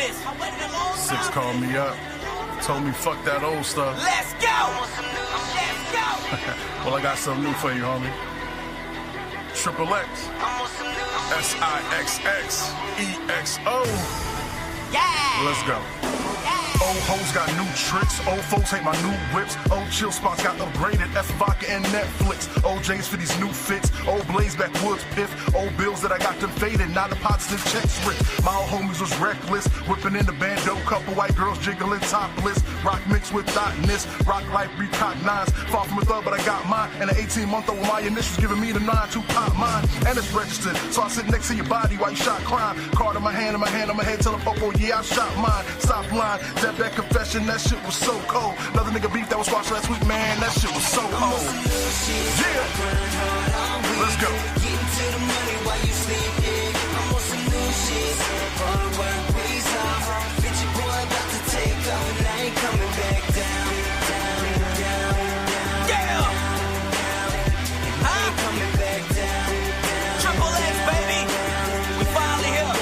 this. Six called me up, told me fuck that old stuff. Let's go. Let's go. Well, I got something new for you, homie. Triple X, SIXXEXO. Yeah. Let's go. Old hoes got new tricks, old folks hate my new whips. Old chill spots got upgraded, F vodka and Netflix. Old J's for these new fits, old Blaze backwoods piff. Old bills that I got them faded, now deposited checks ripped. My old homies was reckless, whipping in the bando, couple white girls jiggling topless. Rock mixed with thoughtness, rock life recognized. Far from a thug, but I got mine. And an 18-month-old with my initials giving me the 9 to pop mine. And it's registered, so I sit next to your body while you shot crime. Card in my hand, on my head, tell a popo, yeah, I shot mine. Stop lying. That confession, that shit was so cold. Another nigga beef that was watched last week, man, that shit was so cold. Yeah, let's go. Getting to the money while you sleep, yeah. I'm on some new shit. Hard work pays off. Bitch, your boy about to take off, and I ain't coming back down, down, down, down. Yeah. I ain't coming back down, down. Triple X, baby. We finally here.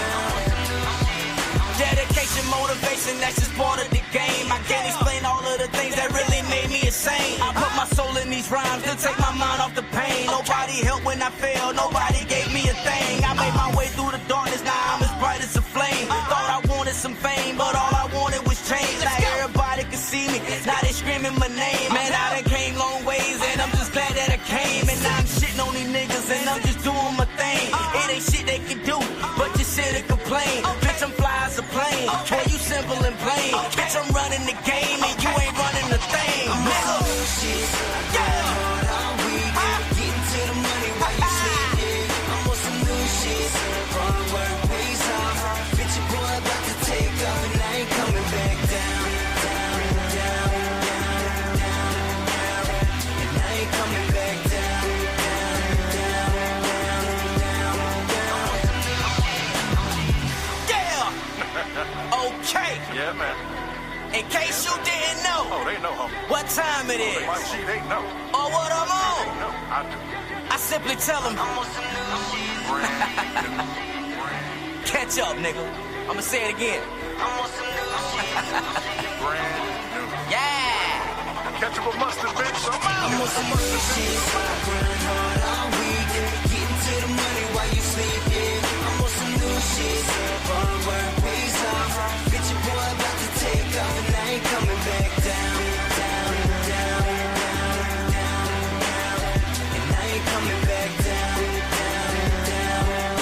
Dedication, motivation, that's just part of the game. I can't explain all of the things that really made me insane. I put my soul in these rhymes to take my mind off the pain. Nobody helped when I failed, nobody gave me a thing. I made my way through the darkness, now I'm as bright as a flame. Thought I wanted some fame, but all I wanted was change. Now everybody could see me, now they screaming my name. Man, I done came long ways, and I'm just glad that I came. And now I'm shitting on these niggas, and I'm just doing my thing. It ain't shit they can do, but just sit and complain. Bitch, I'm fly as a plane. Boy, you simple and plain. Bitch, I'm running the game, and you ain't running the thing. Nigga. Yeah. Getting to the money while you sleep, yeah. I'm on some new shit. Hard work pays off. Bitch, your boy about to take off, and I ain't coming back down, down, down, down, down, down. And I ain't coming back down, down, down, down, down, Yeah. Okay. Yeah, man. In case you didn't know. Oh, they know, homie. What time it is. My G, they know. Or what I'm They on. know. I do. I simply tell them, catch up, nigga. I'ma say it again. Brand new. Yeah. Ketchup or mustard, bitch. I'm out. I'm on some new shit. Grind hard all week. Getting to the money while you sleep, yeah. I'm on some new shit. Hard work pays off. Bitch, your boy about to take off, and I ain't coming back down, down, down, down, down, down. And I ain't coming back down, down, down, down, down,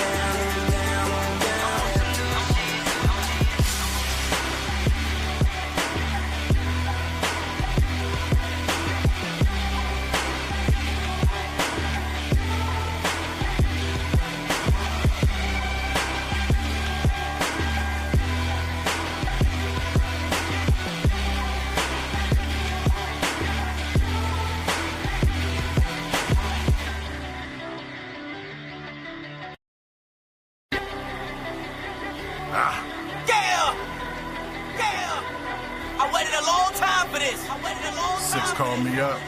Yeah. Yeah. I waited a long time for this. Six called me up,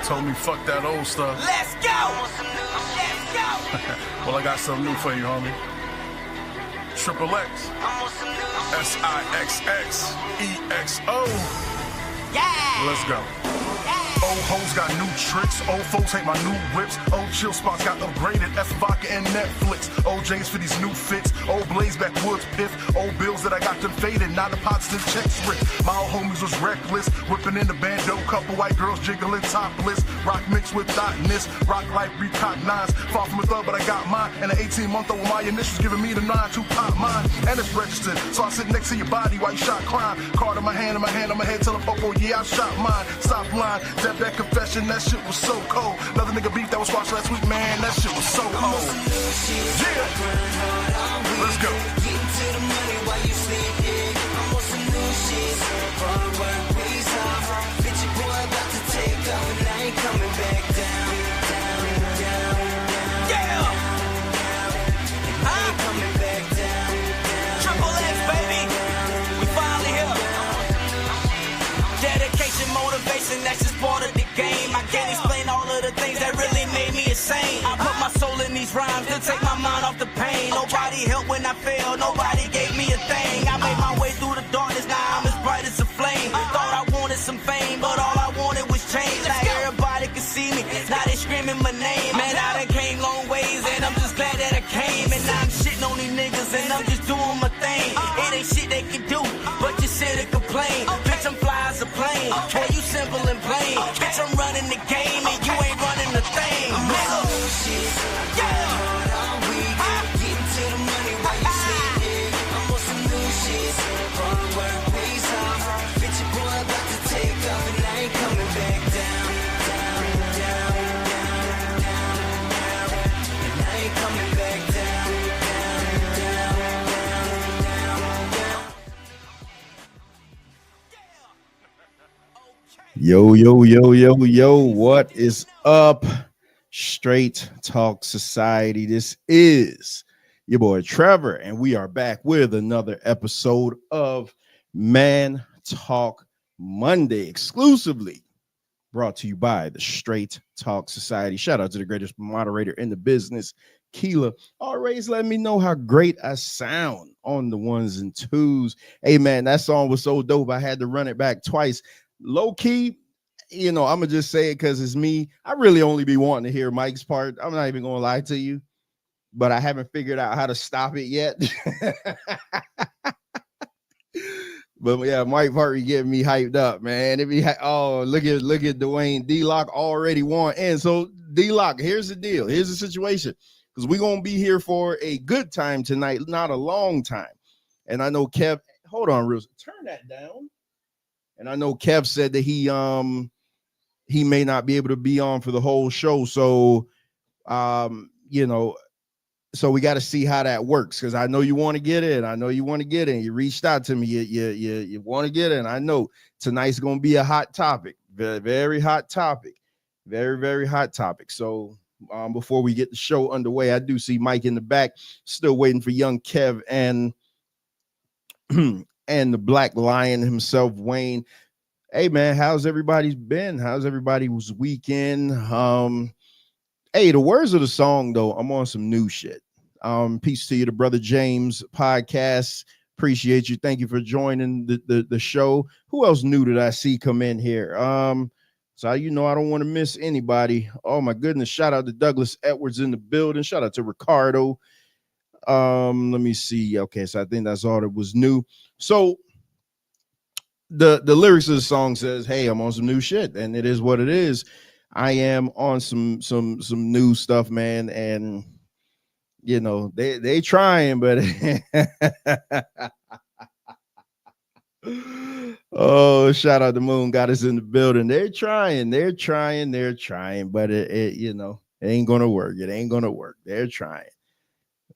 told me fuck that old stuff. Let's go. Let's go. Well, I got something new for you, homie. Triple X, SIXXEXO. Yeah. Let's go. Old hoes got new tricks, old folks hate my new whips. Old chill spots got upgraded, F vodka and Netflix. Old J's for these new fits, old Blaze backwoods piff. Old bills that I got them faded, now deposited checks ripped. My old homies was reckless, whipping in the bando, couple white girls jiggling topless. Rock mixed with thoughtness, rock life recognized. Far from a thug, but I got mine. And an 18-month-old with my initials giving me the 9 to pop mine. And it's registered, so I sit next to your body while you shot crime. Card in my hand, on my head, tell a popo, yeah, I shot mine. Stop lying. That confession, that shit was so cold. Another nigga beef that was watched last week, man, that shit was so cold. Yeah, let's go. getting to the money while you sleep, yeah. I'm on some new shit. Hard work pays off. Bitch, your boy about to take off, and I ain't coming back down, down, down, down. Yeah. I ain't coming back down, down. Triple X, baby. We finally here. Dedication, motivation, that's just part of the game. I can't explain all of the things that really made me insane. I put my soul in these rhymes to take my mind off the pain. Nobody helped when I failed, nobody gave me a thing. I made my way Yo, yo, yo, yo, yo, what is up? Straight Talk Society. This is your boy Trevor, and we are back with another episode of Man Talk Monday, exclusively brought to you by the Straight Talk Society. Shout out to the greatest moderator in the business, Keela. Always letting me know how great I sound on the ones and twos. Hey, man, that song was so dope. I had to run it back twice. Low key, I'm gonna just say it because it's me. I really only be wanting to hear Mike's part. I'm not even gonna lie to you, but I haven't figured out how to stop it yet. But yeah, Mike Party getting me hyped up, man. Look at Dwayne D-Lock already won. And so D-Lock, here's the deal. Here's the situation. Because we're gonna be here for a good time tonight, not a long time. And I know Kev, hold on, real, turn that down. And I know Kev said that he may not be able to be on for the whole show. So so we got to see how that works, because I know you want to get in. You reached out to me. You want to get in. I know tonight's going to be a hot topic. Very, very hot topic. Very, very hot topic. So before we get the show underway, I do see Mike in the back, still waiting for young Kev and and the Black Lion himself, Wayne. Hey, man, how's everybody's been? How's everybody's weekend? Hey, the words of the song, though, I'm on some new shit. Peace to you, the Brother James podcast. Appreciate you. Thank you for joining the show. Who else new did I see come in here? So I don't want to miss anybody. Oh my goodness. Shout out to Douglas Edwards in the building. Shout out to Ricardo. Let me see. Okay, so I think that's all that was new. So the lyrics of the song says, hey, I'm on some new shit, and it is what it is. I am on some new stuff, man, and they trying, but oh, shout out to Moon, got us in the building. They're trying, but it ain't gonna work. It ain't gonna work. They're trying.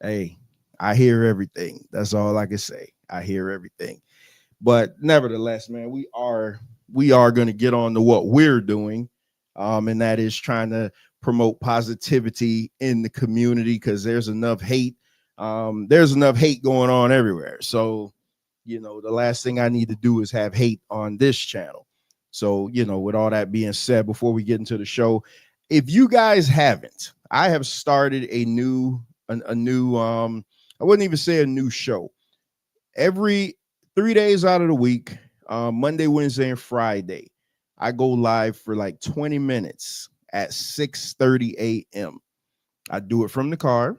Hey, I hear everything. That's all I can say. I hear everything. But nevertheless, man, we are going to get on to what we're doing. And that is trying to promote positivity in the community, because there's enough hate. There's enough hate going on everywhere. So, the last thing I need to do is have hate on this channel. So, with all that being said, before we get into the show, if you guys haven't, I have started a new, I wouldn't even say a new show. Every 3 days out of the week, Monday, Wednesday, and Friday, I go live for like 20 minutes at 6:30 a.m. I do it from the car,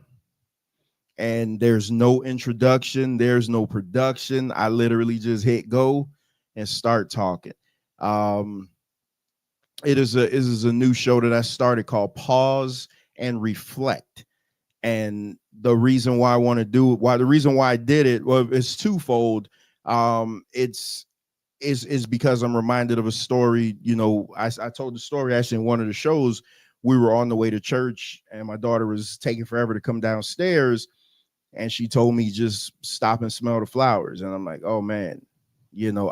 and there's no introduction. There's no production. I literally just hit go and start talking. It is a new show that I started called Pause and Reflect. And the reason why I want to do it, the reason why I did it, well, it's twofold. It's because I'm reminded of a story. I told the story actually in one of the shows. We were on the way to church, and my daughter was taking forever to come downstairs, and she told me, just stop and smell the flowers. And I'm like, oh man,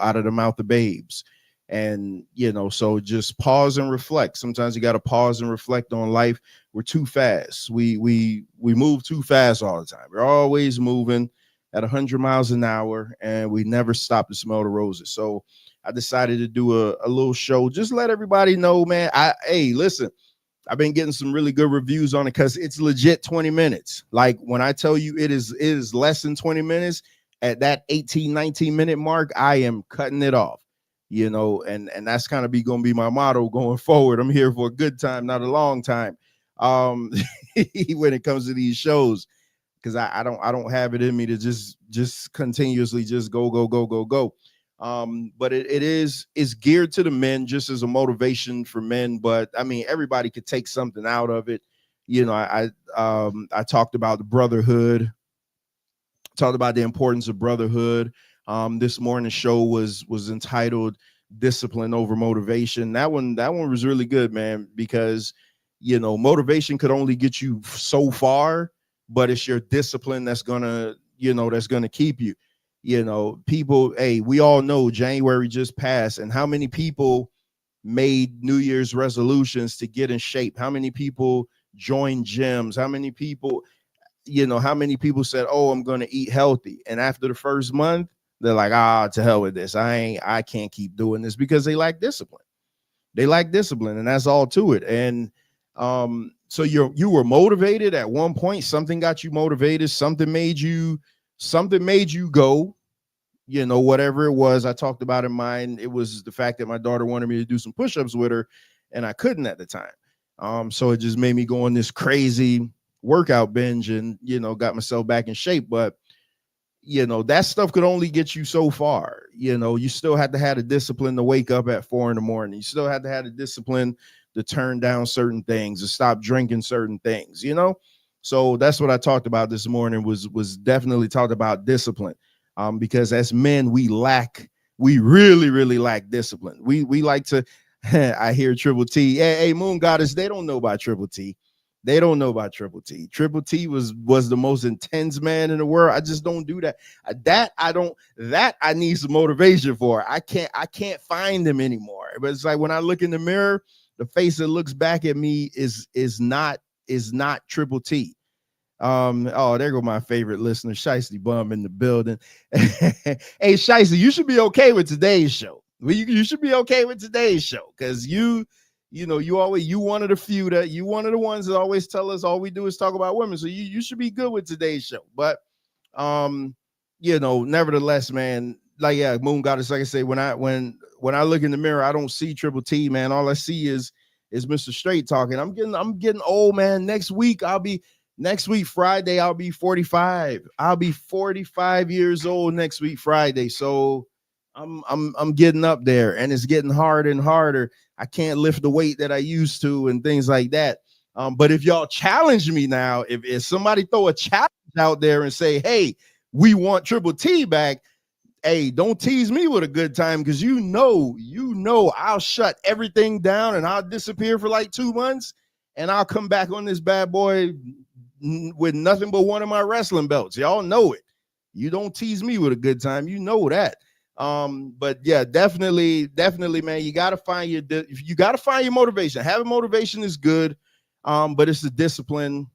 out of the mouth of babes. And so just pause and reflect. Sometimes you got to pause and reflect on life. We're too fast. We move too fast all the time. We're always moving at 100 miles an hour, and we never stop to smell the roses. So I decided to do a little show. Just let everybody know, man. Hey, listen, I've been getting some really good reviews on it, because it's legit 20 minutes. Like, when I tell you it is less than 20 minutes, at that 18, 19 minute mark, I am cutting it off. And that's kind of going to be my motto going forward. I'm here for a good time, not a long time. When it comes to these shows, because I don't have it in me to just continuously just go. But it's geared to the men, just as a motivation for men. But I mean, everybody could take something out of it. I talked about the brotherhood, talked about the importance of brotherhood. This morning's show was entitled Discipline Over Motivation. That one was really good, man, because motivation could only get you so far, but it's your discipline that's gonna keep you. People, hey, we all know January just passed, and how many people made New Year's resolutions to get in shape? How many people joined gyms? How many people, how many people said, "Oh, I'm going to eat healthy," and after the first month, they're like, "Ah, to hell with this. I can't keep doing this," because they lack discipline. They lack discipline, and that's all to it. And so you were motivated at one point. Something got you motivated. Something made you go. Whatever it was. I talked about in mine. It was the fact that my daughter wanted me to do some push-ups with her, and I couldn't at the time. So it just made me go on this crazy workout binge, and got myself back in shape. But that stuff could only get you so far. You still had to have the discipline to wake up at 4 a.m. You still had to have the discipline to turn down certain things, to stop drinking certain things, So that's what I talked about this morning, was definitely talked about discipline. Because as men, we really, really lack discipline. We like to, I hear Triple T, hey, Moon Goddess, they don't know about Triple T. They don't know about Triple T. Triple T was the most intense man in the world. I just don't do that. That I need some motivation for. I can't find him anymore. But it's like when I look in the mirror, the face that looks back at me is not Triple T. Oh, there go my favorite listener, Shiesty Bum in the building. Hey, Shiesty, you should be okay with today's show. You should be okay with today's show, because you one of the few that you one of the ones that always tell us all we do is talk about women. So you should be good with today's show. But nevertheless, man, like, yeah, Moon Goddess, like I say, when I look in the mirror, I don't see Triple T, man. All I see is Mr. Straight talking. I'm getting old, man. Next week Friday, I'll be 45. I'll be 45 years old next week Friday. So I'm getting up there, and it's getting harder and harder. I can't lift the weight that I used to and things like that. But if y'all challenge me now, if somebody throw a challenge out there and say, "Hey, we want Triple T back," hey, don't tease me with a good time, because I'll shut everything down and I'll disappear for like 2 months, and I'll come back on this bad boy with nothing but one of my wrestling belts. Y'all know it. You don't tease me with a good time. You know that. But yeah, definitely, man, you got to find your motivation. Having motivation is good. But it's the discipline.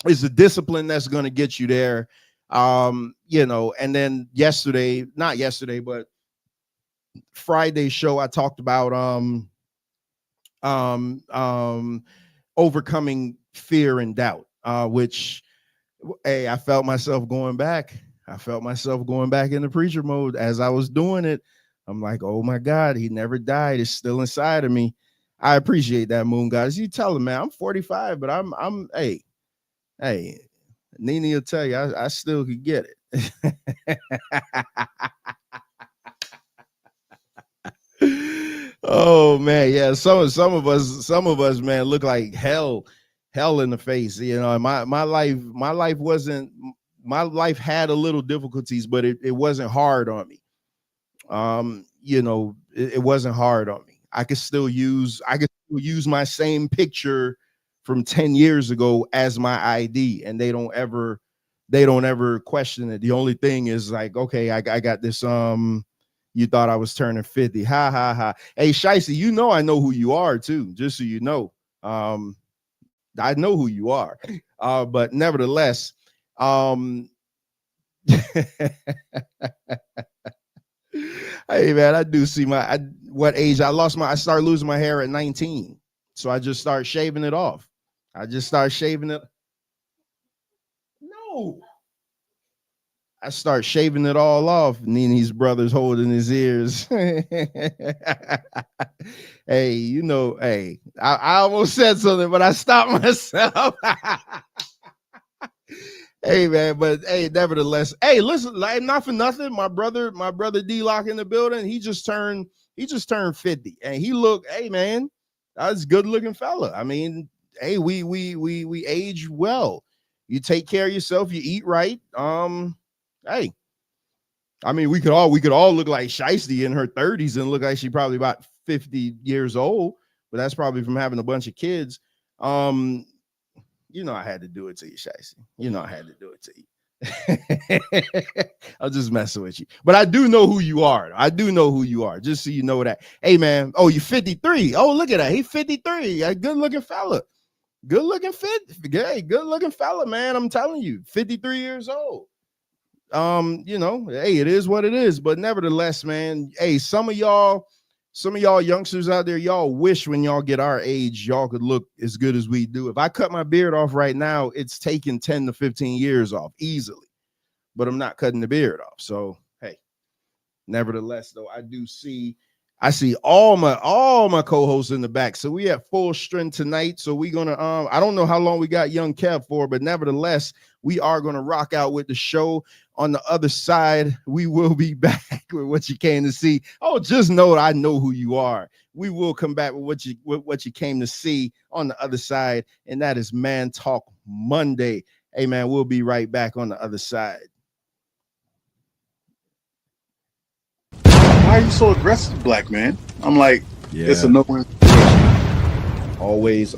It's the discipline that's going to get you there. And then not yesterday, but Friday's show, I talked about, overcoming fear and doubt, which, hey, I felt myself going back into preacher mode as I was doing it. I'm like, oh my God, he never died. It's still inside of me. I appreciate that, Moon Goddess. You tell him, man, I'm 45, but I'm hey, Nene will tell you, I still could get it. Oh man, yeah. Some of us, man, look like hell in the face. My life had a little difficulties, but it wasn't hard on me. It wasn't hard on me. I could still use my same picture from 10 years ago as my ID, and they don't ever question it. The only thing is like, okay, I got this, you thought I was turning 50. Ha ha ha. Hey, Shicey, I know who you are too, just so you know. I know who you are. But nevertheless, hey man, I do see what age I started losing my hair at 19. So I just started shaving it off. No. I start shaving it all off. Nene's brother's holding his ears. Hey, hey, I almost said something, but I stopped myself. Hey man, but hey, nevertheless, hey, listen, like, not for nothing. My brother D-Lock in the building. He just turned 50, and hey man, that's a good looking fella. I mean, hey, we age well. You take care of yourself, you eat right. Hey, I mean, we could all look like Shiesty in her 30s and look like she probably about 50 years old, but that's probably from having a bunch of kids. I had to do it to you, Shiesty. I had to do it to you. I'm just messing with you, but I do know who you are. Just so you know that. Hey, man. Oh, you 53. Oh, look at that. He 53. A good looking fella. Good looking fella, man. I'm telling you, 53 years old. Hey, it is what it is. But nevertheless, man, hey, some of y'all youngsters out there, y'all wish when y'all get our age, y'all could look as good as we do. If I cut my beard off right now, it's taking 10 to 15 years off easily. But I'm not cutting the beard off. So hey, nevertheless, though, I see all my co-hosts in the back. So we at full strength tonight. So we're gonna I don't know how long we got young Kev for, but nevertheless, we are gonna rock out with the show. On the other side, we will be back with what you came to see. Oh, just know I know who you are. We will come back with what you came to see on the other side, and that is Man Talk Monday. Hey man, we'll be right back on the other side. Why are you so aggressive, black man? I'm like, it's a no win. Always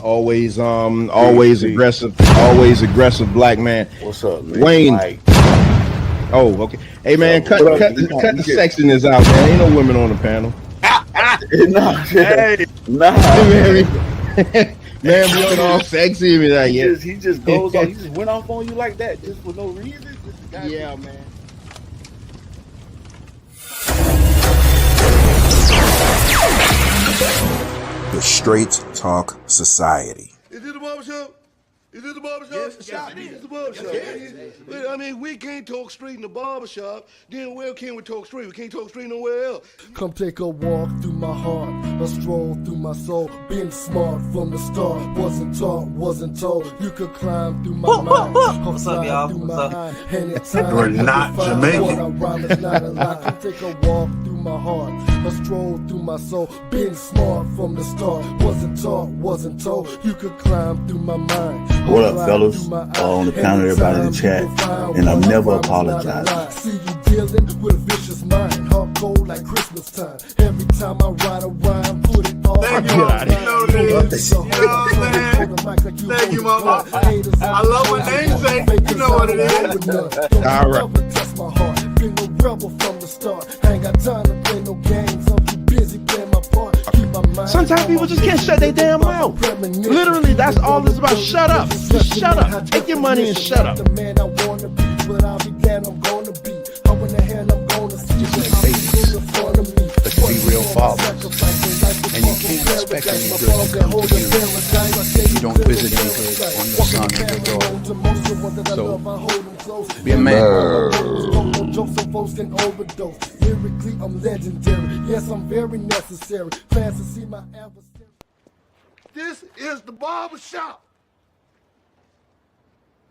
aggressive black man. What's up, man? Wayne. Like, oh, okay. Hey man, cut the sexiness out, man. Ain't no women on the panel. Man, we ain't all sexy. He just goes on. He just went off on you like that, just for no reason. Yeah, man. The Straight Talk Society. Is it the barbershop? Is it the barbershop? Yes, it is. It's the barbershop. Yes. I mean, we can't talk straight in the barbershop. Then where can we talk straight? We can't talk straight nowhere else. Come take a walk through my heart, a stroll through my soul. Been smart from the start, wasn't taught, wasn't told. You could climb through my mind. What's up, y'all? What's up? We're not Jamaican. Come take a walk through my heart, a stroll through my soul. Been smart from the start, wasn't taught, wasn't told. You could climb through my mind. What up, fellas? On the panel, everybody in the chat, and I've never apologized. See you dealing with a vicious mind, hard cold like Christmas time. Every time I write a rhyme, put it all. Thank you, mama. I love my namesake. You know what it is. All right. Test my heart. Been a rebel from the start. Ain't got time to play no games. I'm too busy playing my part. Keep my mind. Sometimes people just can't shut their damn mouth. Literally, that's all it's about. Shut up. Just shut up. Take your money and shut up. The man I wanna be, but I'll be damn, I'm gonna be. I went ahead, I'm gonna see. But to be real fathers, and you can't expect any good to come to you if you don't visit any good on your son or your daughter. So, be a man. Lyrically, I'm legendary. Yes, I'm very necessary. Plans to see my adversary. This is the barbershop.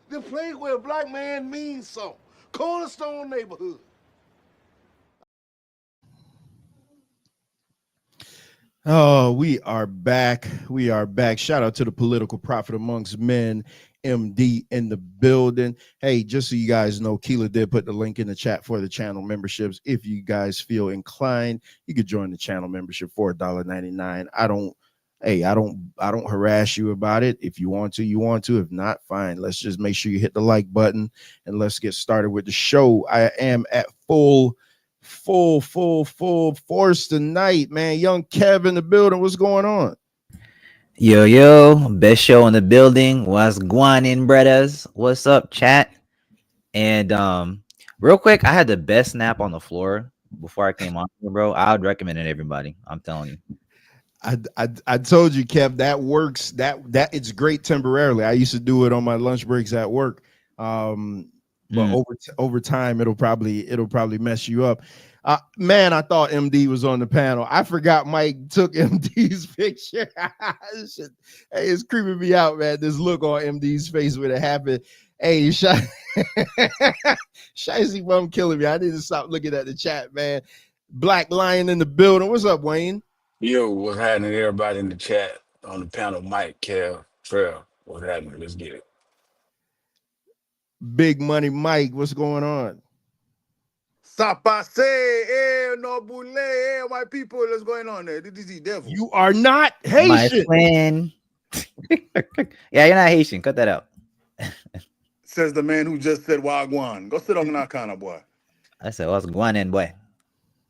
The place where a black man means something. Cornerstone neighborhood. Oh, we are back. Shout out to the political prophet amongst men, MD, in the building. Hey, just so you guys know, Keela did put the link in the chat for the channel memberships. If you guys feel inclined, you could join the channel membership for $1.99. I don't harass you about it. If you want to, you want to. If not, fine. Let's just make sure you hit the like button and let's get started with the show. I am at full force tonight, man. Young Kev in the building. What's going on? Yo, best show in the building. What's going in, brothers? What's up, chat? And real quick, I had the best nap on the floor before I came on here, bro. I would recommend it, everybody. I'm telling you. I told you, Kev, that works. That it's great temporarily. I used to do it on my lunch breaks at work. But over time, it'll probably mess you up. Man, I thought MD was on the panel. I forgot Mike took MD's picture. It's creeping me out, man. This look on MD's face when it happened. Hey, Shicey Bum killing me. I need to stop looking at the chat, man. Black Lion in the building. What's up, Wayne? yo, what's happening, everybody in the chat, on the panel? Mike, Kev, Trail, what's happening? Let's get it. Big Money Mike, what's going on? Sapase, no boule, white people, what's going on there? This is the devil. You are not Haitian. My friend. Yeah, you're not Haitian. Cut that out. says the man who just said Wagwan. Go sit on the Nakana, boy. I said, what's going on, boy?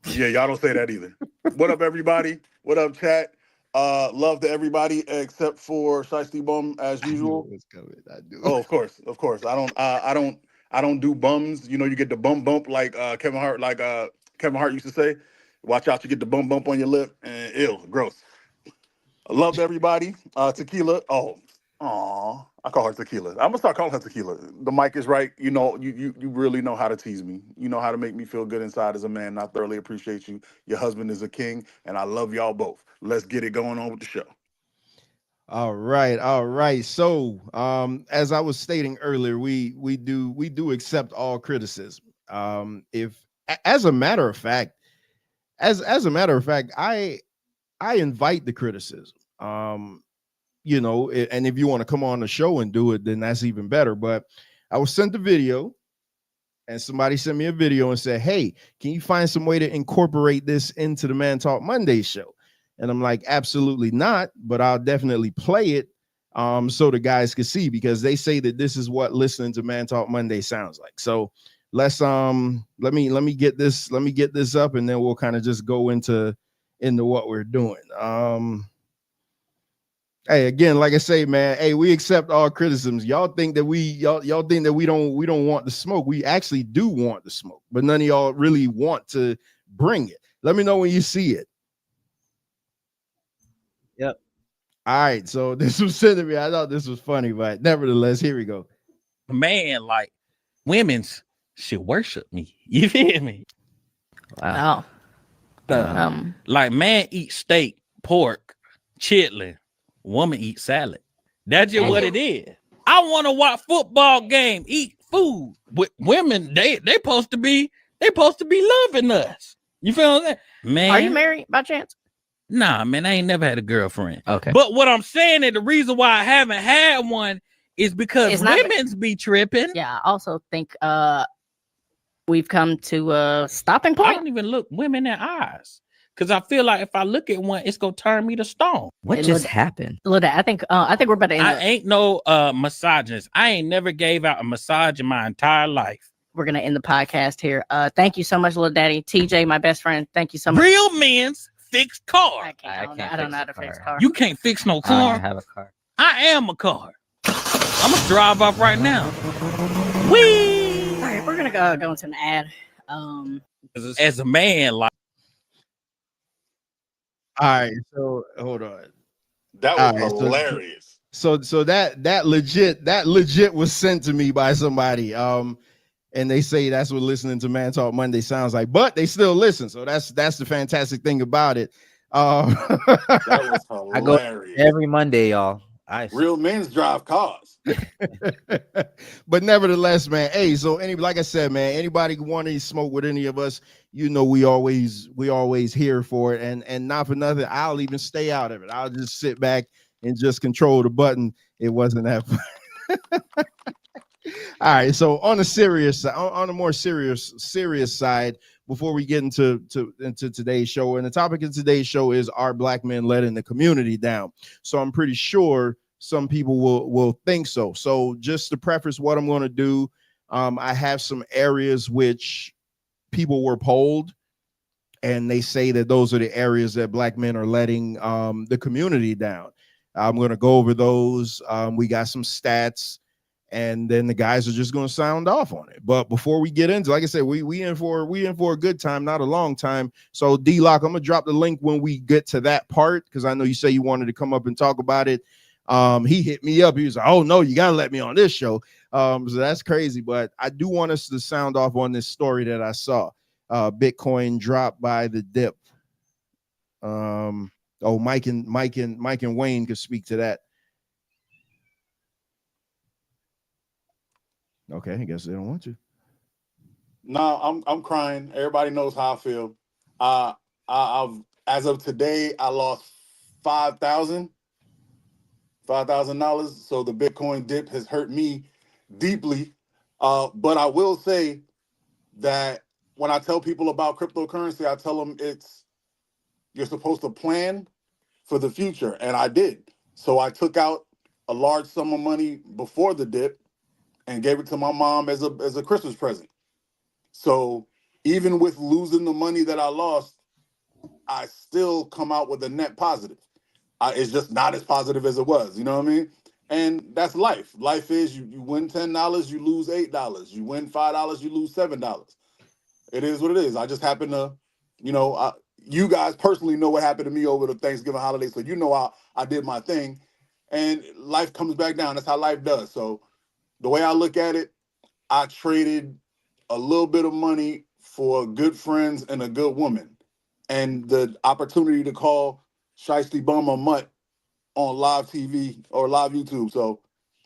Yeah, y'all don't say that either. What up, everybody? What up, chat? Love to everybody except for Shiesty Bum as usual. It's coming. I do. Oh, of course. I don't do bums. You know, you get the bump like Kevin Hart used to say. Watch out, you get the bump on your lip and ill, gross. I love everybody. Tequila. I call her Tequila. I'm gonna start calling her Tequila. The mic is right. You know, you really know how to tease me. You know how to make me feel good inside as a man. And I thoroughly appreciate you. Your husband is a king, and I love y'all both. Let's get it going on with the show. All right. So, as I was stating earlier, we do accept all criticism. If, as a matter of fact, I invite the criticism. And if you want to come on the show and do it, then that's even better. But I was sent the video, and somebody sent me a video and said, "Hey, can you find some way to incorporate this into the Man Talk Monday show?" And I'm like, absolutely not, but I'll definitely play it so the guys can see, because they say that this is what listening to Man Talk Monday sounds like. So let's let me get this up, and then we'll kind of just go into what we're doing. Hey, again, like I say, man, hey, we accept all criticisms. Y'all think that y'all think that we don't want the smoke. We actually do want the smoke, but none of y'all really want to bring it. Let me know when you see it. Yep. All right, so this was sent to me. I thought this was funny, but nevertheless, here we go. Man, like women's should worship me. You feel me? Wow. Like man eat steak, pork, chitlin. Woman eat salad. That's just what it is. I want to watch football game, eat food. With women, they supposed to be loving us. You feel what I'm saying? Man, are you married by chance? Nah, man, I ain't never had a girlfriend. Okay. But what I'm saying is the reason why I haven't had one is because women's be tripping. Yeah, I also think we've come to a stopping point. I don't even look women in the eyes. Because I feel like if I look at one, it's gonna turn me to stone. What just happened? I think we're about to end. I ain't no misogynist. I ain't never gave out a massage in my entire life. We're gonna end the podcast here. Thank you so much, little daddy. TJ, my best friend. Thank you so much. Real men's fix car. I don't know how to fix car. You can't fix no car. I don't have a car. I am a car. I'm gonna drive off right now. Whee! All right, we're gonna go into an ad. As a man, like. All right, so hold on. That was hilarious. So that legit was sent to me by somebody. And they say that's what listening to Man Talk Monday sounds like, but they still listen. So that's the fantastic thing about it. That was hilarious. I go every Monday, y'all. Real men's drive cars. But nevertheless, man, hey, so like I said, man, anybody want to smoke with any of us, you know, we always here for it, and not for nothing, I'll even stay out of it. I'll just sit back and just control the button. It wasn't that fun. All right, so on a more serious side, before we get into today's show, and the topic of today's show is, are black men letting the community down? So I'm pretty sure some people will think so. So just to preface what I'm going to do, I have some areas which people were polled, and they say that those are the areas that black men are letting the community down. I'm going to go over those. We got some stats, and then the guys are just going to sound off on it. But before we get into, like I said, we in for a good time, not a long time. So D-Lock, I'm gonna drop the link when we get to that part, because I know you say you wanted to come up and talk about it. He hit me up. He was like, "Oh no, you gotta let me on this show." So that's crazy. But I do want us to sound off on this story that I saw. Bitcoin dropped by the dip. Mike and Wayne could speak to that. Okay, I guess they don't want to. No, I'm crying. Everybody knows how I feel. I've as of today, I lost $5,000. So the Bitcoin dip has hurt me deeply. But I will say that when I tell people about cryptocurrency, I tell them you're supposed to plan for the future, and I did. So I took out a large sum of money before the dip, and gave it to my mom as a Christmas present. So even with losing the money that I lost, I still come out with a net positive. It's just not as positive as it was. You know what I mean? And that's life. Life is you win $10, you lose $8. You win $5, you lose $7. It is what it is. I just happen to, you guys personally know what happened to me over the Thanksgiving holiday, so you know I did my thing, and life comes back down. That's how life does. So the way I look at it, I traded a little bit of money for good friends and a good woman, and the opportunity to call Shiesty Bum or Mutt on live TV or live YouTube. So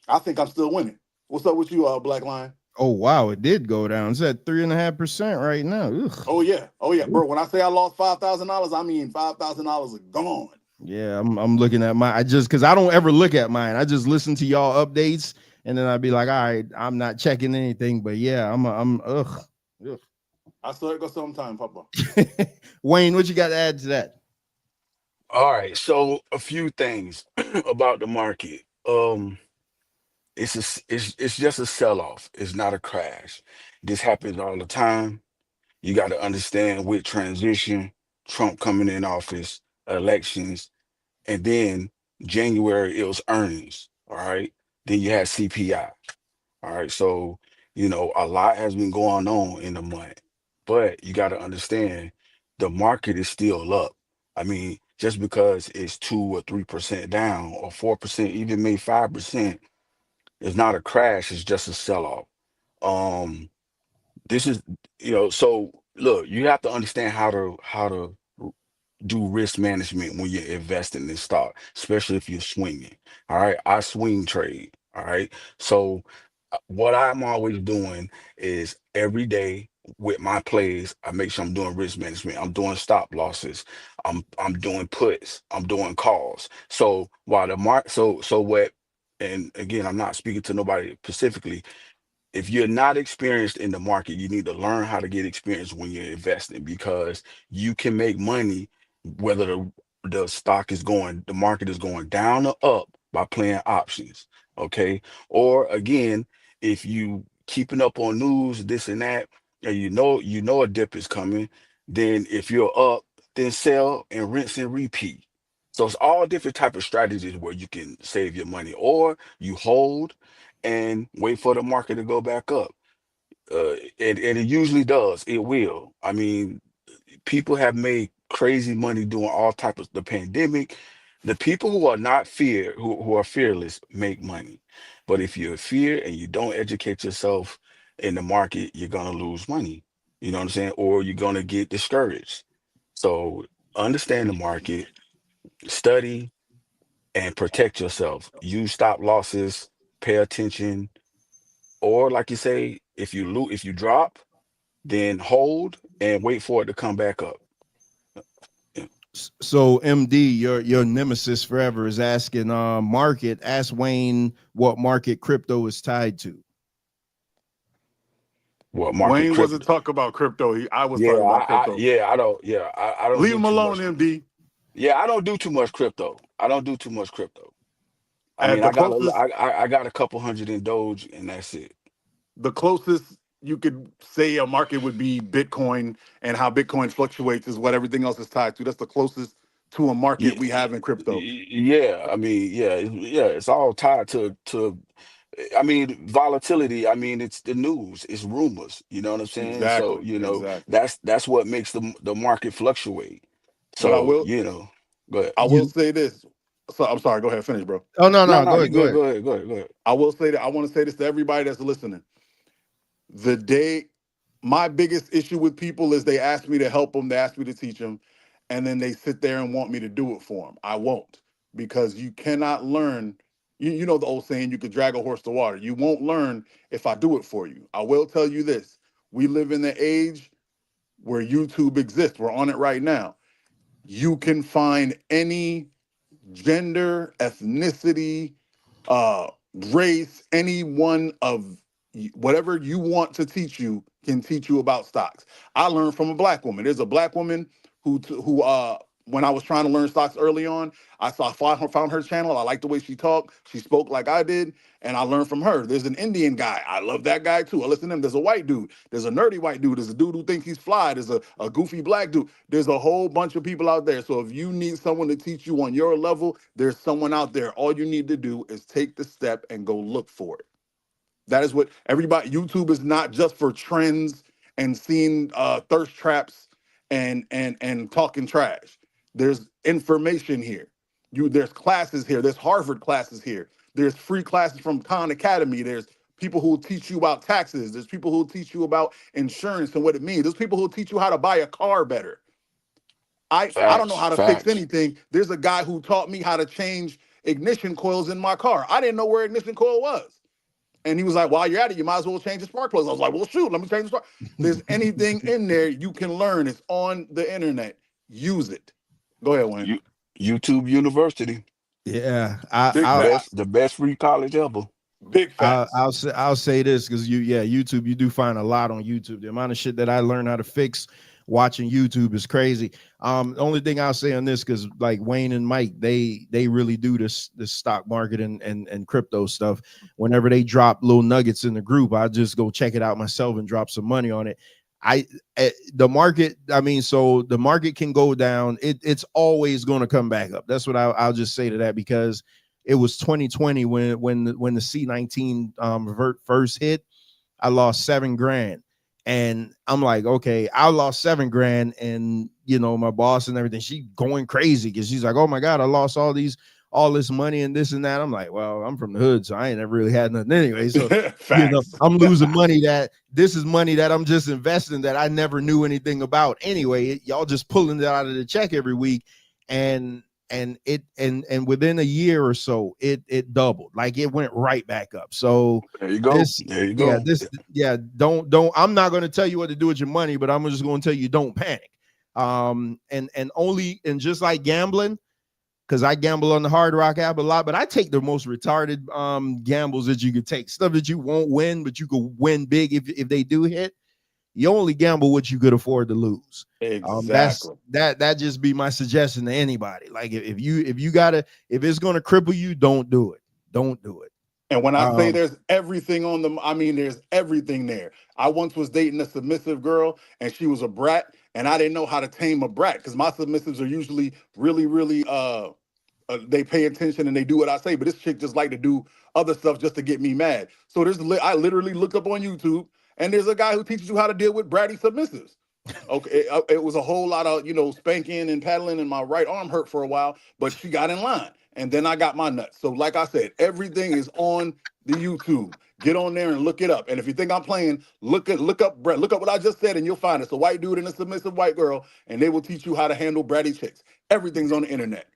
I think I'm still winning. What's up with you, Black Lion? Oh wow, it did go down. It's at 3.5% right now. Ugh. Oh yeah, bro. When I say I lost $5,000, I mean $5,000 are gone. Yeah, I'm looking at mine. Because I don't ever look at mine. I just listen to y'all updates, and then I'd be like, all right, I'm not checking anything. But yeah, I'm ugh. I saw it go sometime, Papa. Wayne, what you got to add to that? All right, so a few things about the market. It's just a sell-off. It's not a crash. This happens all the time. You got to understand with transition, Trump coming in office, elections, and then January it was earnings. All right. Then you had CPI. All right. So, a lot has been going on in the month, but you got to understand the market is still up. I mean, just because it's 2 or 3% down or 4%, even maybe 5%, it's not a crash, it's just a sell-off. Um, this is, so look, you have to understand how to do risk management when you're investing in stock, especially if you're swinging. All right. I swing trade. All right. So what I'm always doing is every day with my plays, I make sure I'm doing risk management. I'm doing stop losses. I'm doing puts. I'm doing calls. So while the mark so what and again, I'm not speaking to nobody specifically. If you're not experienced in the market, you need to learn how to get experience when you're investing because you can make money whether the stock is going, the market is going down or up by playing options. Okay. Or again, if you keeping up on news, this and that, and you know a dip is coming, then if you're up, then sell and rinse and repeat. So it's all different type of strategies where you can save your money, or you hold and wait for the market to go back up. And it usually does. It will. I mean, people have made crazy money doing all type of the pandemic. The people who are not who are fearless make money. But if you're fear and you don't educate yourself in the market, you're gonna lose money. You know what I'm saying? Or you're gonna get discouraged. So understand the market, study, and protect yourself. Use stop losses, pay attention, or like you say, if you drop, then hold and wait for it to come back up. Yeah. So MD, your nemesis forever is asking market, ask Wayne what market crypto is tied to. What market Wayne wasn't crypto? talking about crypto. I was Yeah, talking about crypto. I don't Leave do him too alone, much. MD. Yeah, I don't do too much crypto. I don't do too much crypto. I At mean, the I got closest, I got a couple hundred in Doge, and that's it. the closest you could say a market would be Bitcoin, and how Bitcoin fluctuates is what everything else is tied to. That's the closest to a market Yeah, we have in crypto. yeah. I mean, yeah. It's all tied to. I mean, volatility. I mean, it's the news. It's rumors. You know what I'm saying? So Exactly, exactly. that's what makes the market fluctuate. But So go ahead. I will You say this. So I'm sorry. Go ahead. Finish, bro. Oh no, No, no, no, go you ahead, go good. ahead. Go ahead. Go ahead. Go ahead. I will say that I want to say this to everybody that's listening. The day, my biggest issue with people is they ask me to help them, they ask me to teach them, and then they sit there and want me to do it for them. I won't, because you cannot learn. You know the old saying, you could drag a horse to water. You won't learn if I do it for you. I will tell you this: we live in the age where YouTube exists. We're on it right now. You can find any gender, ethnicity, uh, race, any one of whatever you want to teach you can teach you about stocks. I learned from a black woman. There's a black woman who when I was trying to learn stocks early on, found her channel. I liked the way she talked. She spoke like I did, and I learned from her. There's an Indian guy. I love that guy too. I listen to him. There's a white dude. There's a nerdy white dude. There's a dude who thinks he's fly. There's a goofy black dude. There's a whole bunch of people out there. So if you need someone to teach you on your level, there's someone out there. All you need to do is take the step and go look for it. That is what everybody. YouTube is not just for trends and seeing thirst traps and talking trash. There's information here. There's classes here. There's Harvard classes here. There's free classes from Khan Academy. There's people who will teach you about taxes. There's people who will teach you about insurance and what it means. There's people who will teach you how to buy a car better. I don't know how to fix anything. There's a guy who taught me how to change ignition coils in my car. I didn't know where ignition coil was. And he was like, while you're at it, you might as well change the spark plugs. I was like, well, shoot, let me change the spark. There's anything in there you can learn. It's on the internet. Use it. Go ahead, Wayne. YouTube University. Yeah, the best free college ever. Big facts. I'll say this because YouTube, you do find a lot on YouTube. The amount of shit that I learned how to fix watching YouTube is crazy. The only thing I'll say on this, because like Wayne and Mike, they really do this stock market and crypto stuff. Whenever they drop little nuggets in the group, I just go check it out myself and drop some money on it. The market can go down. It's always going to come back up. That's what I'll just say to that, because it was 2020 when the C19 first hit. I lost $7,000. And I'm like, okay, I lost $7,000, and my boss and everything, she going crazy because she's like, oh my God, I lost all this money and this and that. I'm like, well, I'm from the hood, so I ain't never really had nothing anyway. So I'm losing money this is money that I'm just investing that I never knew anything about anyway. Y'all just pulling it out of the check every week, and within a year or so, it doubled. Like it went right back up. So there you go. Don't. I'm not going to tell you what to do with your money, but I'm just going to tell you don't panic. And just like gambling, because I gamble on the Hard Rock app a lot, but I take the most retarded gambles that you could take, stuff that you won't win, but you could win big if they do hit. You only gamble what you could afford to lose. Exactly. That just be my suggestion to anybody. Like if it's gonna cripple you, don't do it. Don't do it. And when I say there's everything on them, I mean there's everything there. I once was dating a submissive girl, and she was a brat, and I didn't know how to tame a brat because my submissives are usually really, really they pay attention and they do what I say. But this chick just like to do other stuff just to get me mad. So I literally looked up on YouTube. And there's a guy who teaches you how to deal with bratty submissives. Okay, it was a whole lot of spanking and paddling, and my right arm hurt for a while, but she got in line, and then I got my nuts. So, like I said, everything is on the YouTube. Get on there and look it up. And if you think I'm playing, look up Brett. Look up what I just said, and you'll find it's a white dude and a submissive white girl, and they will teach you how to handle bratty chicks. Everything's on the internet.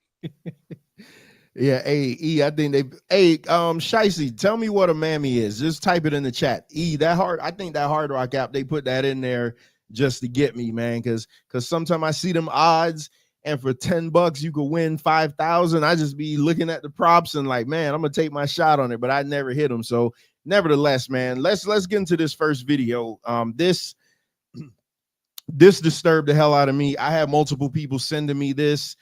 Yeah, I think Shicey, tell me what a mammy is. Just type it in the chat. I think that Hard Rock app, they put that in there just to get me, man. Cause sometimes I see them odds, and for $10 you could win 5,000. I just be looking at the props and like, man, I'm gonna take my shot on it, but I never hit them. So nevertheless, man, let's get into this first video. This disturbed the hell out of me. I had multiple people sending me this,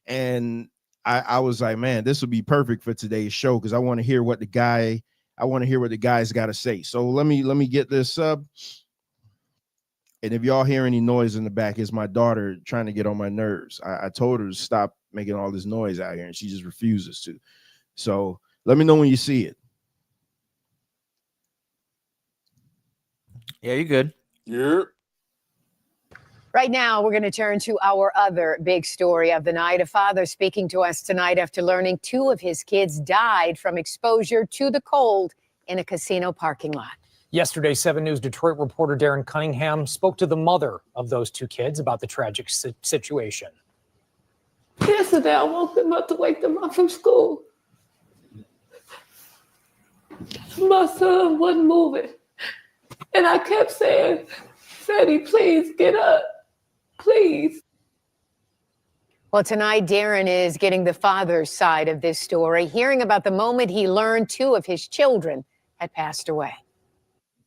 and I was like, man, this would be perfect for today's show because I want to hear what the guy's got to say. So let me get this up. And if y'all hear any noise in the back, it's my daughter trying to get on my nerves. I told her to stop making all this noise out here, and she just refuses to. So let me know when you see it. Yeah, you good. Yeah. Right now, we're going to turn to our other big story of the night. A father speaking to us tonight after learning 2 of his kids died from exposure to the cold in a casino parking lot. Yesterday, 7 News Detroit reporter Darren Cunningham spoke to the mother of those 2 kids about the tragic situation. Yesterday, I woke them up to wake them up from school. My son wasn't moving. And I kept saying, Sadie, please get up. Please. Well, tonight, Darren is getting the father's side of this story, hearing about the moment he learned 2 of his children had passed away.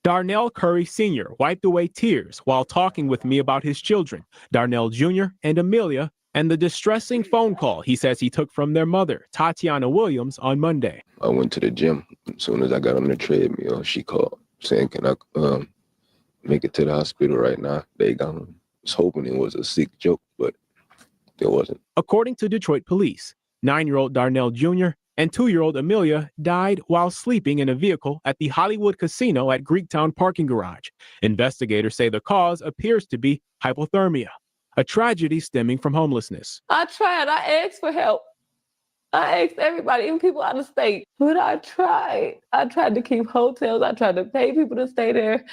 Darnell Curry Sr. wiped away tears while talking with me about his children, Darnell Jr. and Amelia, and the distressing phone call he says he took from their mother, Tatiana Williams, on Monday. I went to the gym. As soon as I got on the treadmill, she called saying, "Can I make it to the hospital right now?" They got him. I was hoping it was a sick joke, but it wasn't. According to Detroit police, 9-year-old Darnell Jr. and 2-year-old Amelia died while sleeping in a vehicle at the Hollywood Casino at Greektown parking garage. Investigators say the cause appears to be hypothermia, a tragedy stemming from homelessness. I tried. I asked for help. I asked everybody, even people out of state. But I tried. I tried to keep hotels. I tried to pay people to stay there.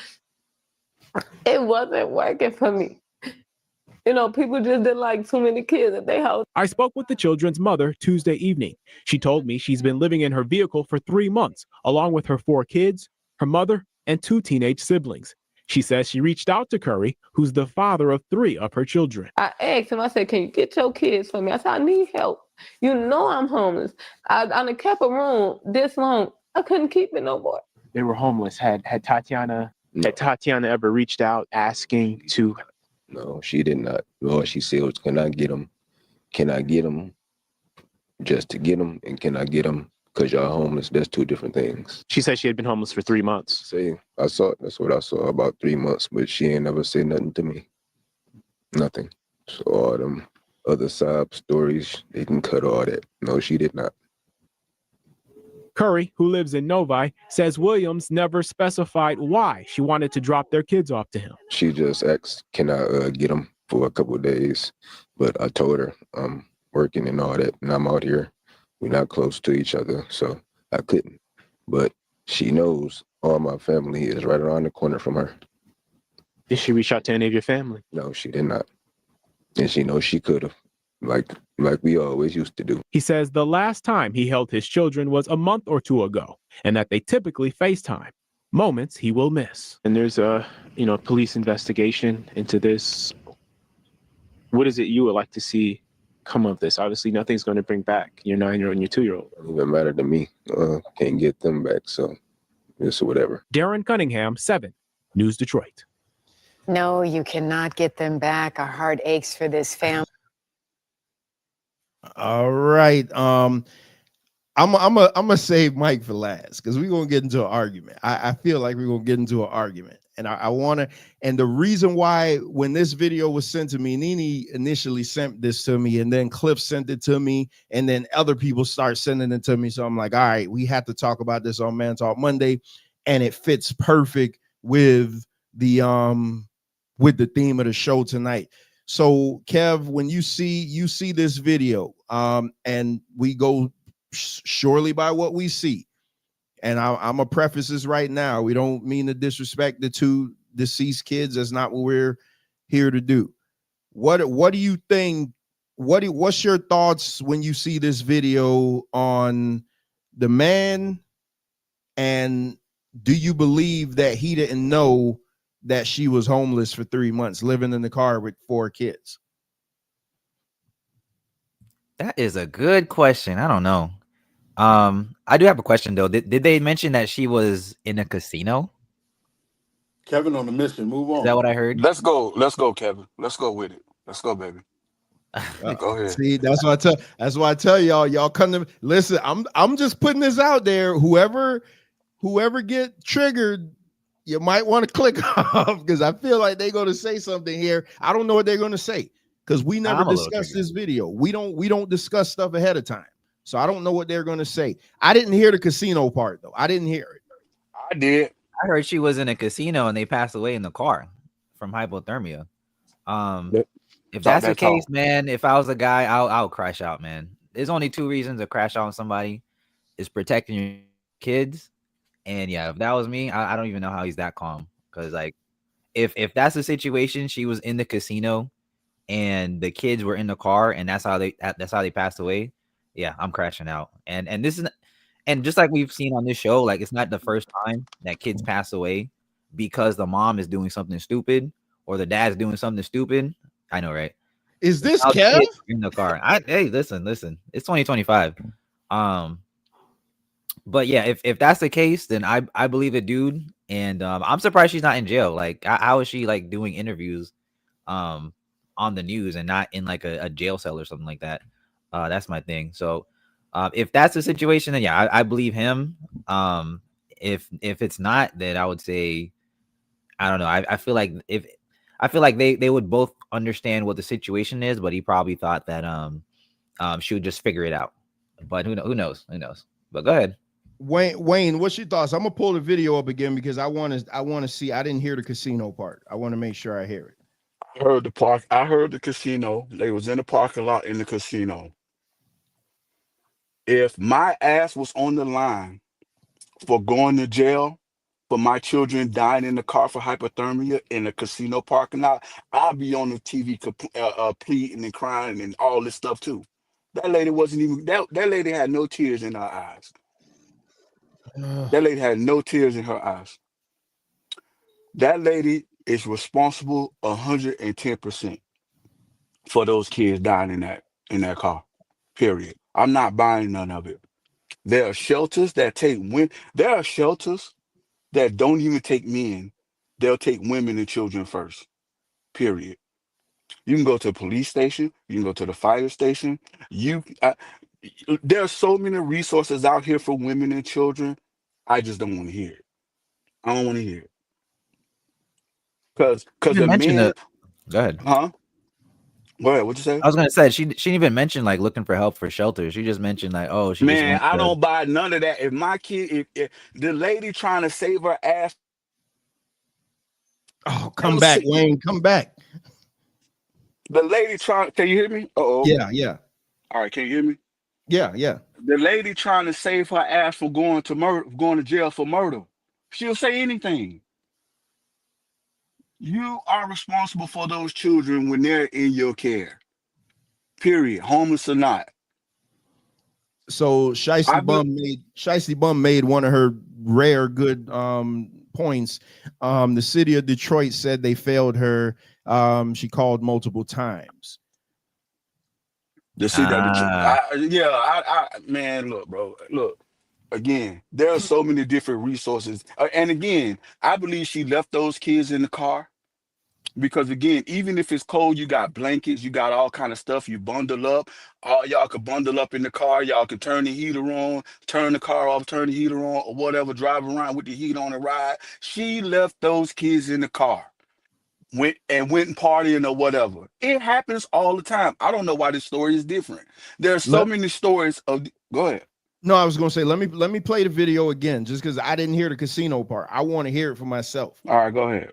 It wasn't working for me. You know, people just didn't like too many kids at their house. I spoke with the children's mother Tuesday evening. She told me she's been living in her vehicle for 3 months, along with her 4 kids, her mother, and 2 teenage siblings. She says she reached out to Curry, who's the father of 3 of her children. I asked him, I said, "Can you get your kids for me?" I said, "I need help. You know I'm homeless. I done kept a room this long. I couldn't keep it no more." They were homeless. Had Tatiana ever reached out asking to? No, she did not. All she said was, "Can I get them? Can I get them just to get them? And can I get them because y'all homeless?" That's 2 different things. She said she had been homeless for 3 months. See, I saw it. That's what I saw, about 3 months, but she ain't never said nothing to me. Nothing. So all them other side stories, they can cut all that. No, she did not. Curry, who lives in Novi, says Williams never specified why she wanted to drop their kids off to him. She just asked, "Can I get them for a couple of days?" But I told her I'm working and all that, and I'm out here. We're not close to each other, so I couldn't. But she knows all my family is right around the corner from her. Did she reach out to any of your family? No, she did not. And she knows she could have, like we always used to do. He says the last time he held his children was a month or 2 ago, and that they typically FaceTime, moments he will miss. And there's a police investigation into this. What is it you would like to see come of this? Obviously, nothing's going to bring back your 9-year-old and your 2-year-old. It doesn't even matter to me. Can't get them back, so it's whatever. Darren Cunningham, 7 News Detroit. No, you cannot get them back. Our heart aches for this family. All right. I'm gonna save Mike for last because we're gonna get into an argument. I feel like we're gonna get into an argument, and I want to. And the reason why, when this video was sent to me, Nene initially sent this to me, and then Cliff sent it to me, and then other people start sending it to me. So I'm like, all right, we have to talk about this on Man Talk Monday, and it fits perfect with the theme of the show tonight. So Kev, when you see this video, and we go surely by what we see, and I'm gonna preface this right now. We don't mean to disrespect the 2 deceased kids. That's not what we're here to do. What do you think? What's your thoughts when you see this video on the man? And do you believe that he didn't know that she was homeless for 3 months, living in the car with 4 kids? That is a good question. I don't know. I do have a question though. Did they mention that she was in a casino? Kevin on the mission. Move on. Is that what I heard? Let's go, Kevin. Let's go with it. Let's go, baby. Go ahead. See, that's why I tell y'all come to listen. I'm just putting this out there. Whoever get triggered, you might want to click off because I feel like they're going to say something here. I don't know what they're going to say because we never discussed this video. We don't discuss stuff ahead of time. So I don't know what they're going to say. I didn't hear the casino part though. I didn't hear it. I did. I heard she was in a casino and they passed away in the car from hypothermia. If that's the case, man, if I was a guy, I'll crash out, man. There's only 2 reasons to crash out on somebody: is protecting your kids. And yeah, if that was me, I don't even know how he's that calm. Because like, if that's the situation, she was in the casino, and the kids were in the car, and that's how they passed away. Yeah, I'm crashing out. And this is, and just like we've seen on this show, like it's not the first time that kids pass away because the mom is doing something stupid or the dad's doing something stupid. I know, right? Is this Kev in the car? Hey, listen. It's 2025. But yeah, if that's the case, then I believe the dude, and I'm surprised she's not in jail. Like, how is she like doing interviews, on the news and not in like a jail cell or something like that. That's my thing. So if that's the situation, then yeah, I believe him. If it's not, then I would say I don't know. I feel like they would both understand what the situation is, but he probably thought that she would just figure it out. But who knows? But go ahead. Wayne, what's your thoughts? I'm gonna pull the video up again because I want to see. I didn't hear the casino part. I want to make sure I hear it. I heard the casino. They was in the parking lot in the casino. If my ass was on the line for going to jail, for my children dying in the car for hypothermia in the casino parking lot, I'll be on the TV pleading and crying and all this stuff too. That lady wasn't even that lady had no tears in her eyes. That lady had no tears in her eyes. That lady is responsible 110% for those kids dying in that car. Period. I'm not buying none of it. There are shelters that take women. There are shelters that don't even take men. They'll take women and children first. Period. You can go to a police station. You can go to the fire station. There are so many resources out here for women and children. I just don't want to hear it. I don't want to hear it. Because the men. Go ahead. Huh? Go ahead. What'd you say? I was gonna say she didn't even mention like looking for help for shelter. She just mentioned like, oh, she Man, just I don't buy none of that. If my kid, if the lady trying to save her ass. Oh, come back, Wayne. Come back. The lady trying. Can you hear me? Uh-oh. Yeah. All right. Can you hear me? Yeah. The lady trying to save her ass from going to jail for murder. She'll say anything. You are responsible for those children when they're in your care. Period. Homeless or not. So Shiesty Bum made one of her rare good points. The city of Detroit said they failed her. She called multiple times. The city of Detroit. Man, look, bro. Look. Again, there are so many different resources. And again, I believe she left those kids in the car. Because again, even if it's cold, you got blankets, you got all kind of stuff. You bundle up. All y'all could bundle up in the car. Y'all could turn the heater on, turn the car off, turn the heater on, or whatever. Drive around with the heat on and ride. She left those kids in the car, went and partying or whatever. It happens all the time. I don't know why this story is different. There are so many stories of. Go ahead. No, I was gonna say let me play the video again, just because I didn't hear the casino part. I want to hear it for myself. All right, go ahead.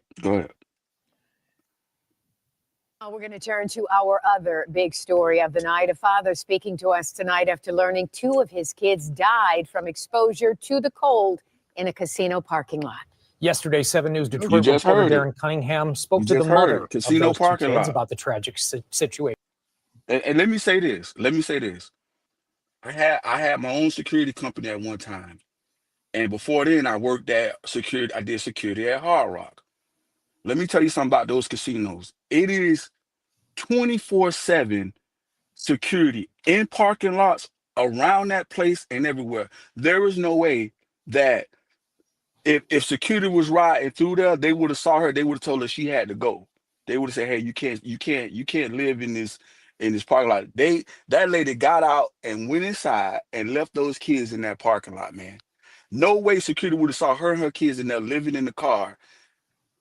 We're going to turn to our other big story of the night. A father speaking to us tonight after learning 2 of his kids died from exposure to the cold in a casino parking lot. Yesterday, 7 News Detroit reporter Darren Cunningham spoke to the mother of those 2 kids about the tragic situation. And let me say this. I had my own security company at one time. And before then, I worked at security. I did security at Hard Rock. Let me tell you something about those casinos. It is 24/7 security in parking lots, around that place, and everywhere. There is no way that if security was riding through there, they would have saw her. They would have told her she had to go. They would have said, "Hey, you can't live in this parking lot." That lady got out and went inside and left those kids in that parking lot, man. No way security would have saw her and her kids in there living in the car,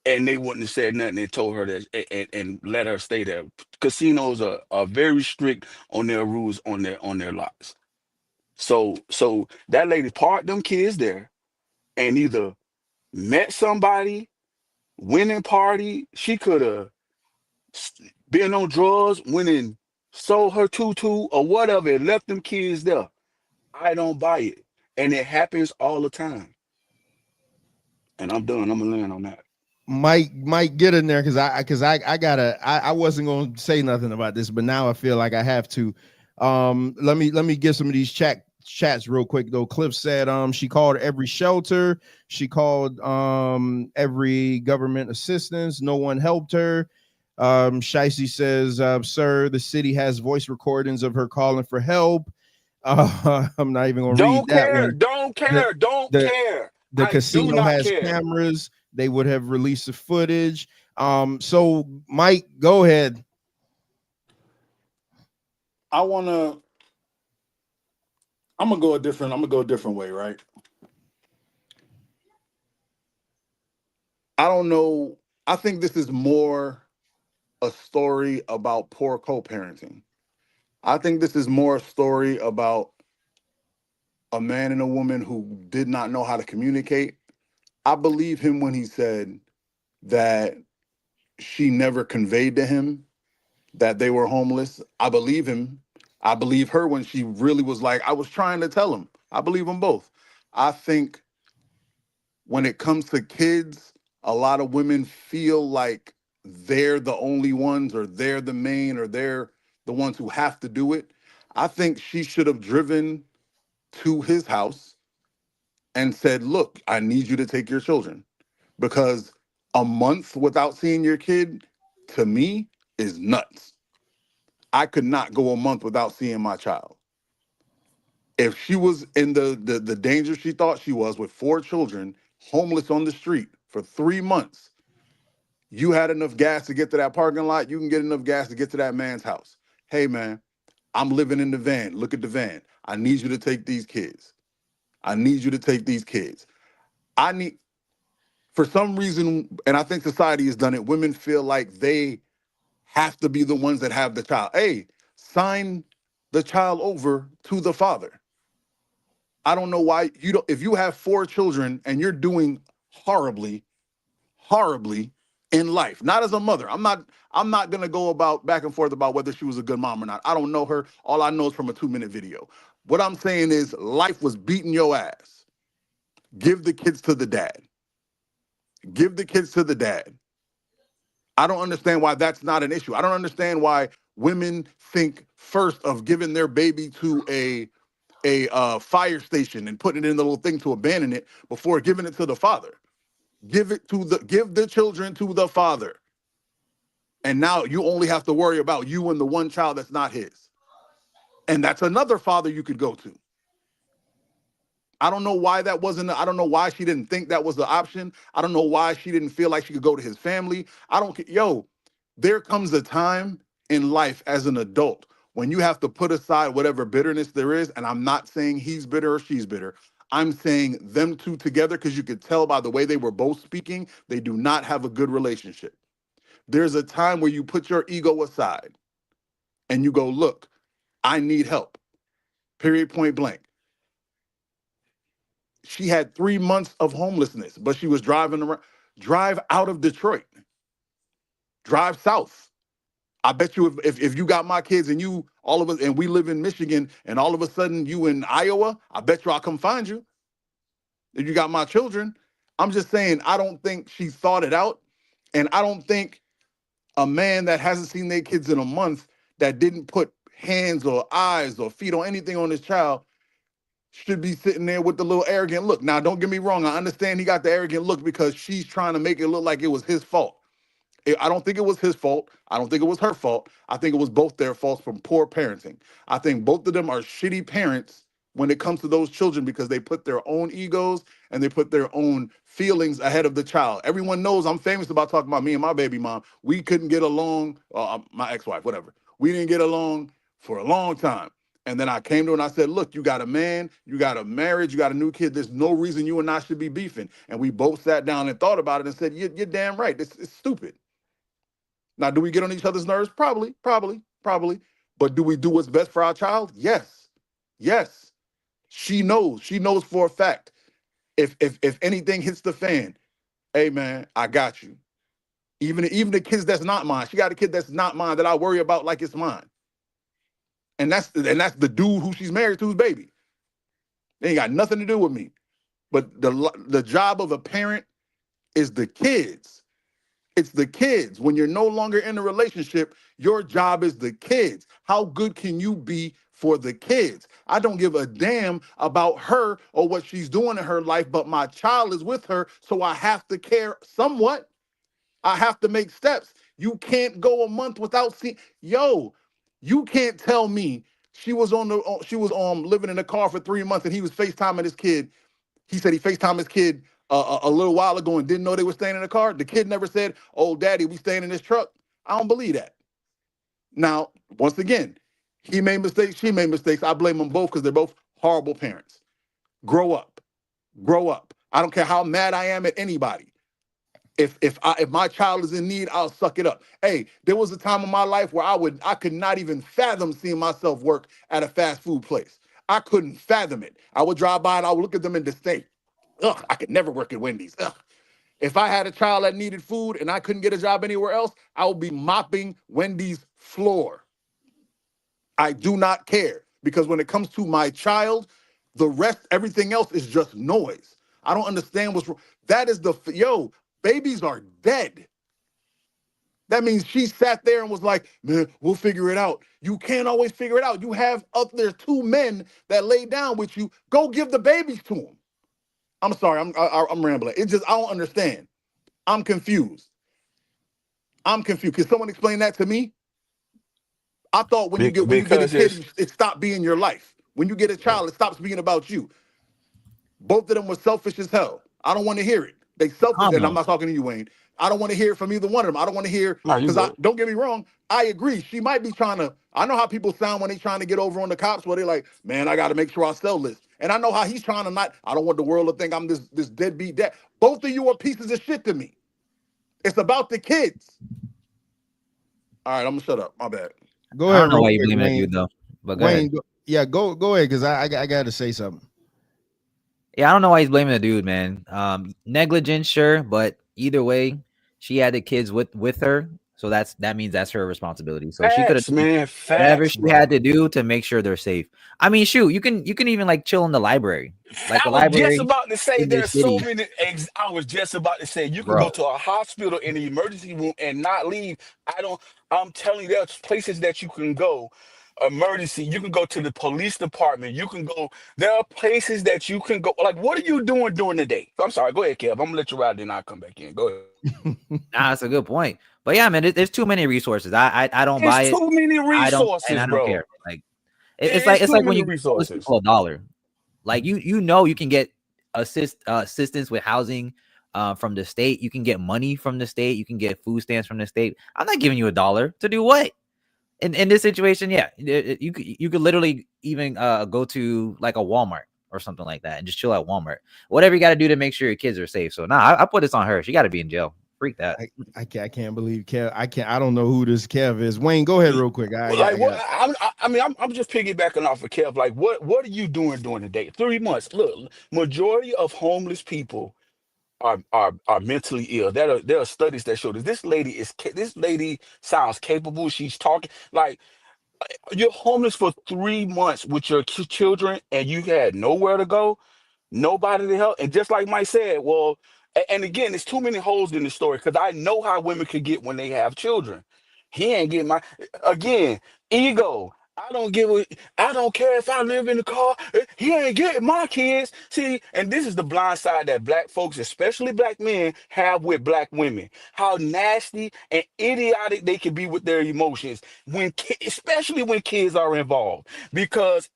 and they wouldn't have said nothing and told her that and let her stay there. Casinos are very strict on their rules on their lots. So that lady parked them kids there and either met somebody, went and party. She could have been on drugs, went and sold her tutu or whatever, and left them kids there. I don't buy it. And it happens all the time. And I'm done. I'm gonna land on that. Might get in there because I wasn't gonna say nothing about this, but now I feel like I have to. Let me get some of these chats real quick though. Cliff said she called every shelter, she called every government assistance, no one helped her. Shicey says, sir, the city has voice recordings of her calling for help. I'm not even gonna read that one. Don't care. The casino has cameras. They would have released the footage. So Mike, go ahead. I'm gonna go a different way, right? I don't know. I think this is more a story about poor co-parenting. I think this is more a story about a man and a woman who did not know how to communicate. I believe him when he said that she never conveyed to him that they were homeless. I believe him. I believe her when she really was like, I was trying to tell him. I believe them both. I think when it comes to kids, a lot of women feel like they're the only ones, or they're the main, or they're the ones who have to do it. I think she should have driven to his house and said, look, I need you to take your children, because a month without seeing your kid, to me, is nuts. I could not go a month without seeing my child. If she was in the danger she thought she was, with 4 children, homeless on the street for 3 months, you had enough gas to get to that parking lot, you can get enough gas to get to that man's house. Hey man, I'm living in the van. Look at the van. I need you to take these kids. I need you to take these kids. I need, for some reason, and I think society has done it, women feel like they have to be the ones that have the child. Hey, sign the child over to the father. I don't know why you don't. If you have 4 children and you're doing horribly, horribly in life, not as a mother. I'm not gonna go about back and forth about whether she was a good mom or not. I don't know her. All I know is from a 2-minute video. What I'm saying is life was beating your ass. Give the kids to the dad. Give the kids to the dad. I don't understand why that's not an issue. I don't understand why women think first of giving their baby to a fire station and putting it in the little thing to abandon it before giving it to the father. Give the children to the father. And now you only have to worry about you and the one child that's not his. And that's another father you could go to. I don't know why that wasn't, I don't know why she didn't think that was the option. I don't know why she didn't feel like she could go to his family. I don't, yo, there comes a time in life as an adult when you have to put aside whatever bitterness there is. And I'm not saying he's bitter or she's bitter. I'm saying them two together, because you could tell by the way they were both speaking, they do not have a good relationship. There's a time where you put your ego aside and you go, look, I need help. Period, point blank. She had 3 months of homelessness, but she was driving around. Drive out of Detroit. Drive south. I bet you if you got my kids and you, all of us, and we live in Michigan, and all of a sudden you in Iowa, I bet you I'll come find you. If you got my children. I'm just saying, I don't think she thought it out. And I don't think a man that hasn't seen their kids in a month, that didn't put hands or eyes or feet or anything on his child, should be sitting there with the little arrogant look. Now, don't get me wrong. I understand he got the arrogant look because she's trying to make it look like it was his fault. I don't think it was his fault. I don't think it was her fault. I think it was both their faults from poor parenting. I think both of them are shitty parents when it comes to those children, because they put their own egos and they put their own feelings ahead of the child. Everyone knows I'm famous about talking about me and my baby mom. We couldn't get along, my ex-wife, whatever. We didn't get along for a long time. And then I came to her and I said, look, you got a man, you got a marriage, you got a new kid. There's no reason you and I should be beefing. And we both sat down and thought about it and said, you're damn right. It's stupid. Now, do we get on each other's nerves? Probably. But do we do what's best for our child? Yes. Yes. She knows. She knows for a fact. If anything hits the fan, hey man, I got you. Even the kids that's not mine. She got a kid that's not mine that I worry about like it's mine. And that's the dude who she's married to's baby. They ain't got nothing to do with me. But the job of a parent is the kids. It's the kids. When you're no longer in a relationship, your job is the kids. How good can you be for the kids? I don't give a damn about her or what she's doing in her life, but my child is with her, so I have to care somewhat. I have to make steps. You can't go a month without seeing. Yo, you can't tell me she was living in a car for 3 months and he was FaceTiming his kid. He said he FaceTimed his kid a little while ago and didn't know they were staying in the car. The kid never said, oh, daddy, we staying in this truck. I don't believe that. Now, once again, He made mistakes. She made mistakes. I blame them both because they're both horrible parents. Grow up. Grow up. I don't care how mad I am at anybody. If my child is in need, I'll suck it up. Hey, there was a time in my life where I could not even fathom seeing myself work at a fast food place. I couldn't fathom it. I would drive by and I would look at them in disdain. Ugh, I could never work at Wendy's. Ugh. If I had a child that needed food and I couldn't get a job anywhere else, I would be mopping Wendy's floor. I do not care because when it comes to my child, the rest, everything else is just noise. I don't understand what's wrong. That is babies are dead. That means she sat there and was like, man, we'll figure it out. You can't always figure it out. You have there's two men that lay down with you. Go give the babies to them. I'm sorry, I'm rambling. It's just I don't understand. I'm confused. Can someone explain that to me? I thought when you get a kid, it stopped being your life. When you get a child, it stops being about you. Both of them were selfish as hell. I don't want to hear it. They selfish, and I'm not talking to you, Wayne. I don't want to hear it from either one of them. I don't want to hear, because don't get me wrong, I agree. She might be trying to, I know how people sound when they're trying to get over on the cops, where they're like, man, I got to make sure I sell this. And I know how he's trying to not, I don't want the world to think I'm this deadbeat dad. Both of you are pieces of shit to me. It's about the kids. All right, I'm going to shut up. My bad. Go ahead. I don't know why you blame that dude, though. But go ahead. Go ahead, because I got to say something. Yeah, I don't know why he's blaming the dude, man. Negligence, sure, but either way, she had the kids with her, so that means that's her responsibility. So she could have done whatever she had to do to make sure they're safe. I mean, shoot, you can even like chill in the library. Like I was just about to say there's so many. I was just about to say you can go to a hospital in the emergency room and not leave. I'm telling you, there's places that you can go. Emergency, you can go to the police department. You can go. There are places that you can go. Like, what are you doing during the day? I'm sorry. Go ahead, Kev. I'm gonna let you ride, then I'll come back in. Go ahead. Nah, that's a good point. But yeah, man, there's too many resources. I don't buy it. Too many resources, I don't bro. care. Like it's like when you give people $1. Like you know you can get assistance with housing from the state. You can get money from the state. You can get food stamps from the state. I'm not giving you $1 to do what? In this situation, yeah, you could literally even go to like a Walmart or something like that and just chill at Walmart. Whatever you got to do to make sure your kids are safe. So I put this on her. She got to be in jail. Freak that. I can't believe Kev. I don't know who this Kev is. Wayne, go ahead real quick. I'm just piggybacking off of Kev. Like, what are you doing during the day? 3 months. Look, majority of homeless people are mentally ill. There are studies that show that this lady sounds capable. She's talking like you're homeless for 3 months with your children, and you had nowhere to go, nobody to help. And just like Mike said, well, and again, there's too many holes in the story because I know how women could get when they have children. He ain't getting again, ego. I don't care if I live in the car. He ain't getting my kids. See, and this is the blind side that black folks, especially black men, have with black women. How nasty and idiotic they can be with their emotions especially when kids are involved. Because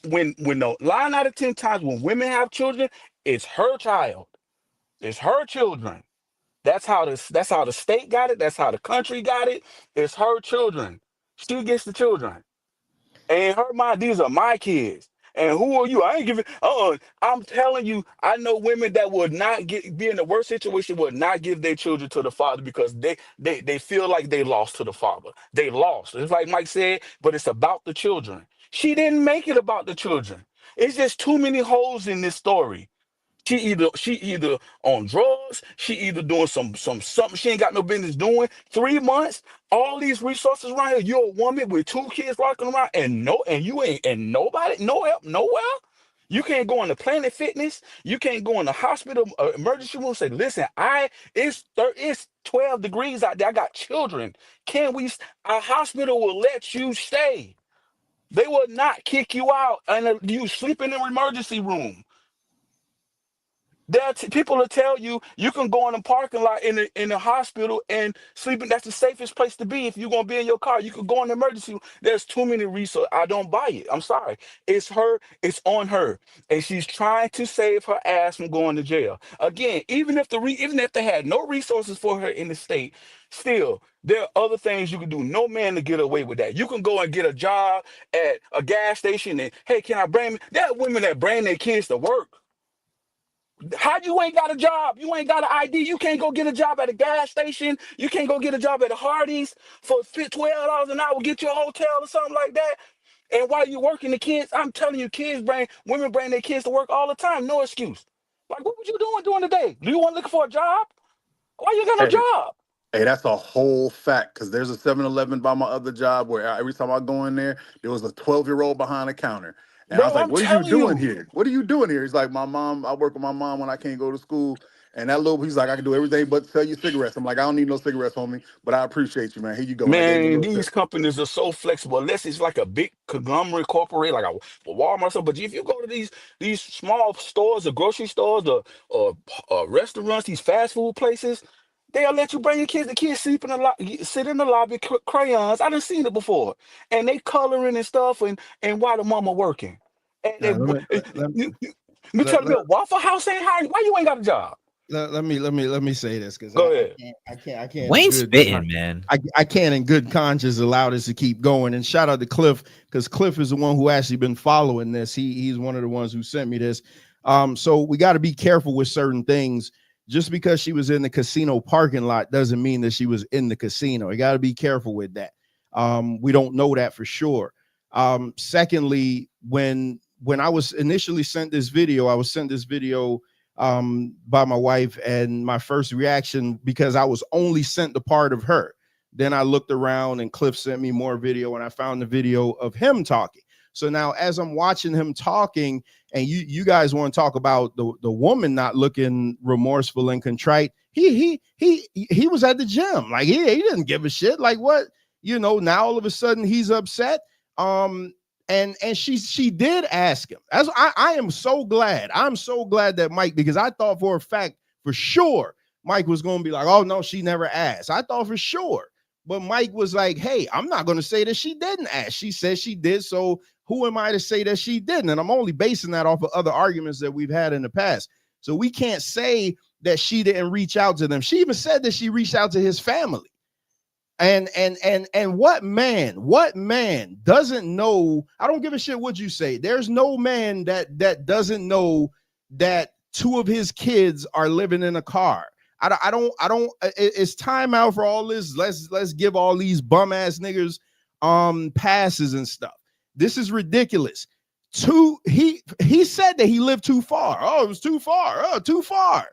when no 9 out of 10 times when women have children, it's her child. It's her children. That's how the state got it. That's how the country got it. It's her children. She gets the children. And in her mind, these are my kids. And who are you? I ain't giving. I'm telling you, I know women that would not be in the worst situation, would not give their children to the father because they feel like they lost to the father. They lost. It's like Mike said, but it's about the children. She didn't make it about the children. It's just too many holes in this story. She either on drugs, she either doing something she ain't got no business doing. 3 months, all these resources right here. You're a woman with 2 kids walking around and you ain't and nobody, no help, nowhere. You can't go into Planet Fitness. You can't go in the hospital emergency room. Say, listen, it's 12 degrees out there. I got children. Our hospital will let you stay. They will not kick you out and you sleep in the emergency room. People will tell you you can go in the parking lot in the hospital and sleeping. That's the safest place to be if you're gonna be in your car. You could go in the emergency room. There's too many resources. I don't buy it. I'm sorry. It's her. It's on her, and she's trying to save her ass from going to jail. Again, even if they had no resources for her in the state, still there are other things you can do. No man to get away with that. You can go and get a job at a gas station and hey, can I bring? There are women that bring their kids to work. How you ain't got a job? You ain't got an ID. You can't go get a job at a gas station. You can't go get a job at a Hardee's for $12 an hour, get you a hotel or something like that. And while you're working, the kids, I'm telling you, women bring their kids to work all the time. No excuse. Like, what was you doing during the day? Do you want to look for a job? Why you got no Hey, job? hey, that's a whole fact because there's a 7-Eleven by my other job where every time I go in there was a 12-year-old behind the counter. And I was Bro, like, I'm what are you telling doing you. here? What are you doing here? He's like, my mom, I work with my mom when I can't go to school. And he's like, I can do everything but sell you cigarettes. I'm like, I don't need no cigarettes, homie, but I appreciate you, man. Here you go. And I gave him a Man, little these tip. companies are so flexible. Unless it's like a big conglomerate corporate, like a Walmart or something. But if you go to these small stores or grocery stores or restaurants, these fast food places, they'll let you bring your kids. The kids sit in the lobby, crayons. I done seen it before, and they coloring and stuff, and while the mama working, and they you telling me a Waffle House ain't hiring? Why you ain't got a job? Let me say this because Go ahead. I can't Wayne spitting, man. I can't in good conscience allow this to keep going. And shout out to Cliff because Cliff is the one who actually been following this. He's one of the ones who sent me this. So we got to be careful with certain things. Just because she was in the casino parking lot doesn't mean that she was in the casino. You got to be careful with that. We don't know that for sure. Secondly, when I was initially sent this video, I was sent this video by my wife, and my first reaction, because I was only sent the part of her, then I looked around and Cliff sent me more video and I found the video of him talking. So now as I'm watching him talking, and you guys want to talk about the woman not looking remorseful and contrite, he was at the gym, like he didn't give a shit, like what, now all of a sudden he's upset. And she did ask him. As I am so glad. I'm so glad that Mike, because I thought for a fact, for sure, Mike was going to be like, oh, no, she never asked. I thought for sure. But Mike was like, hey, I'm not going to say that she didn't ask. She said she did. So who am I to say that she didn't? And I'm only basing that off of other arguments that we've had in the past. So we can't say that she didn't reach out to them. She even said that she reached out to his family. And what man doesn't know? I don't give a shit what you say. There's no man that doesn't know that two of his kids are living in a car. I don't. It's time out for all this. Let's give all these bum ass niggas passes and stuff. This is ridiculous. He said that he lived too far. Oh, it was too far. Oh, too far.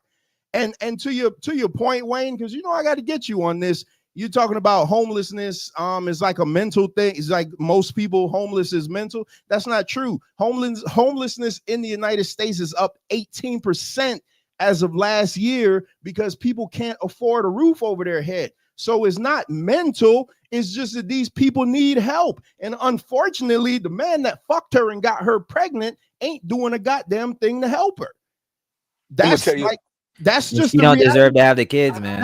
And to your point, Wayne, because I got to get you on this. You're talking about homelessness. It's like a mental thing. It's like most people, homeless is mental. That's not true. Homelessness in the United States is up 18% as of last year because people can't afford a roof over their head. So it's not mental. It's just that these people need help. And unfortunately, the man that fucked her and got her pregnant ain't doing a goddamn thing to help her. That's like. That's just you don't deserve to have the kids, man.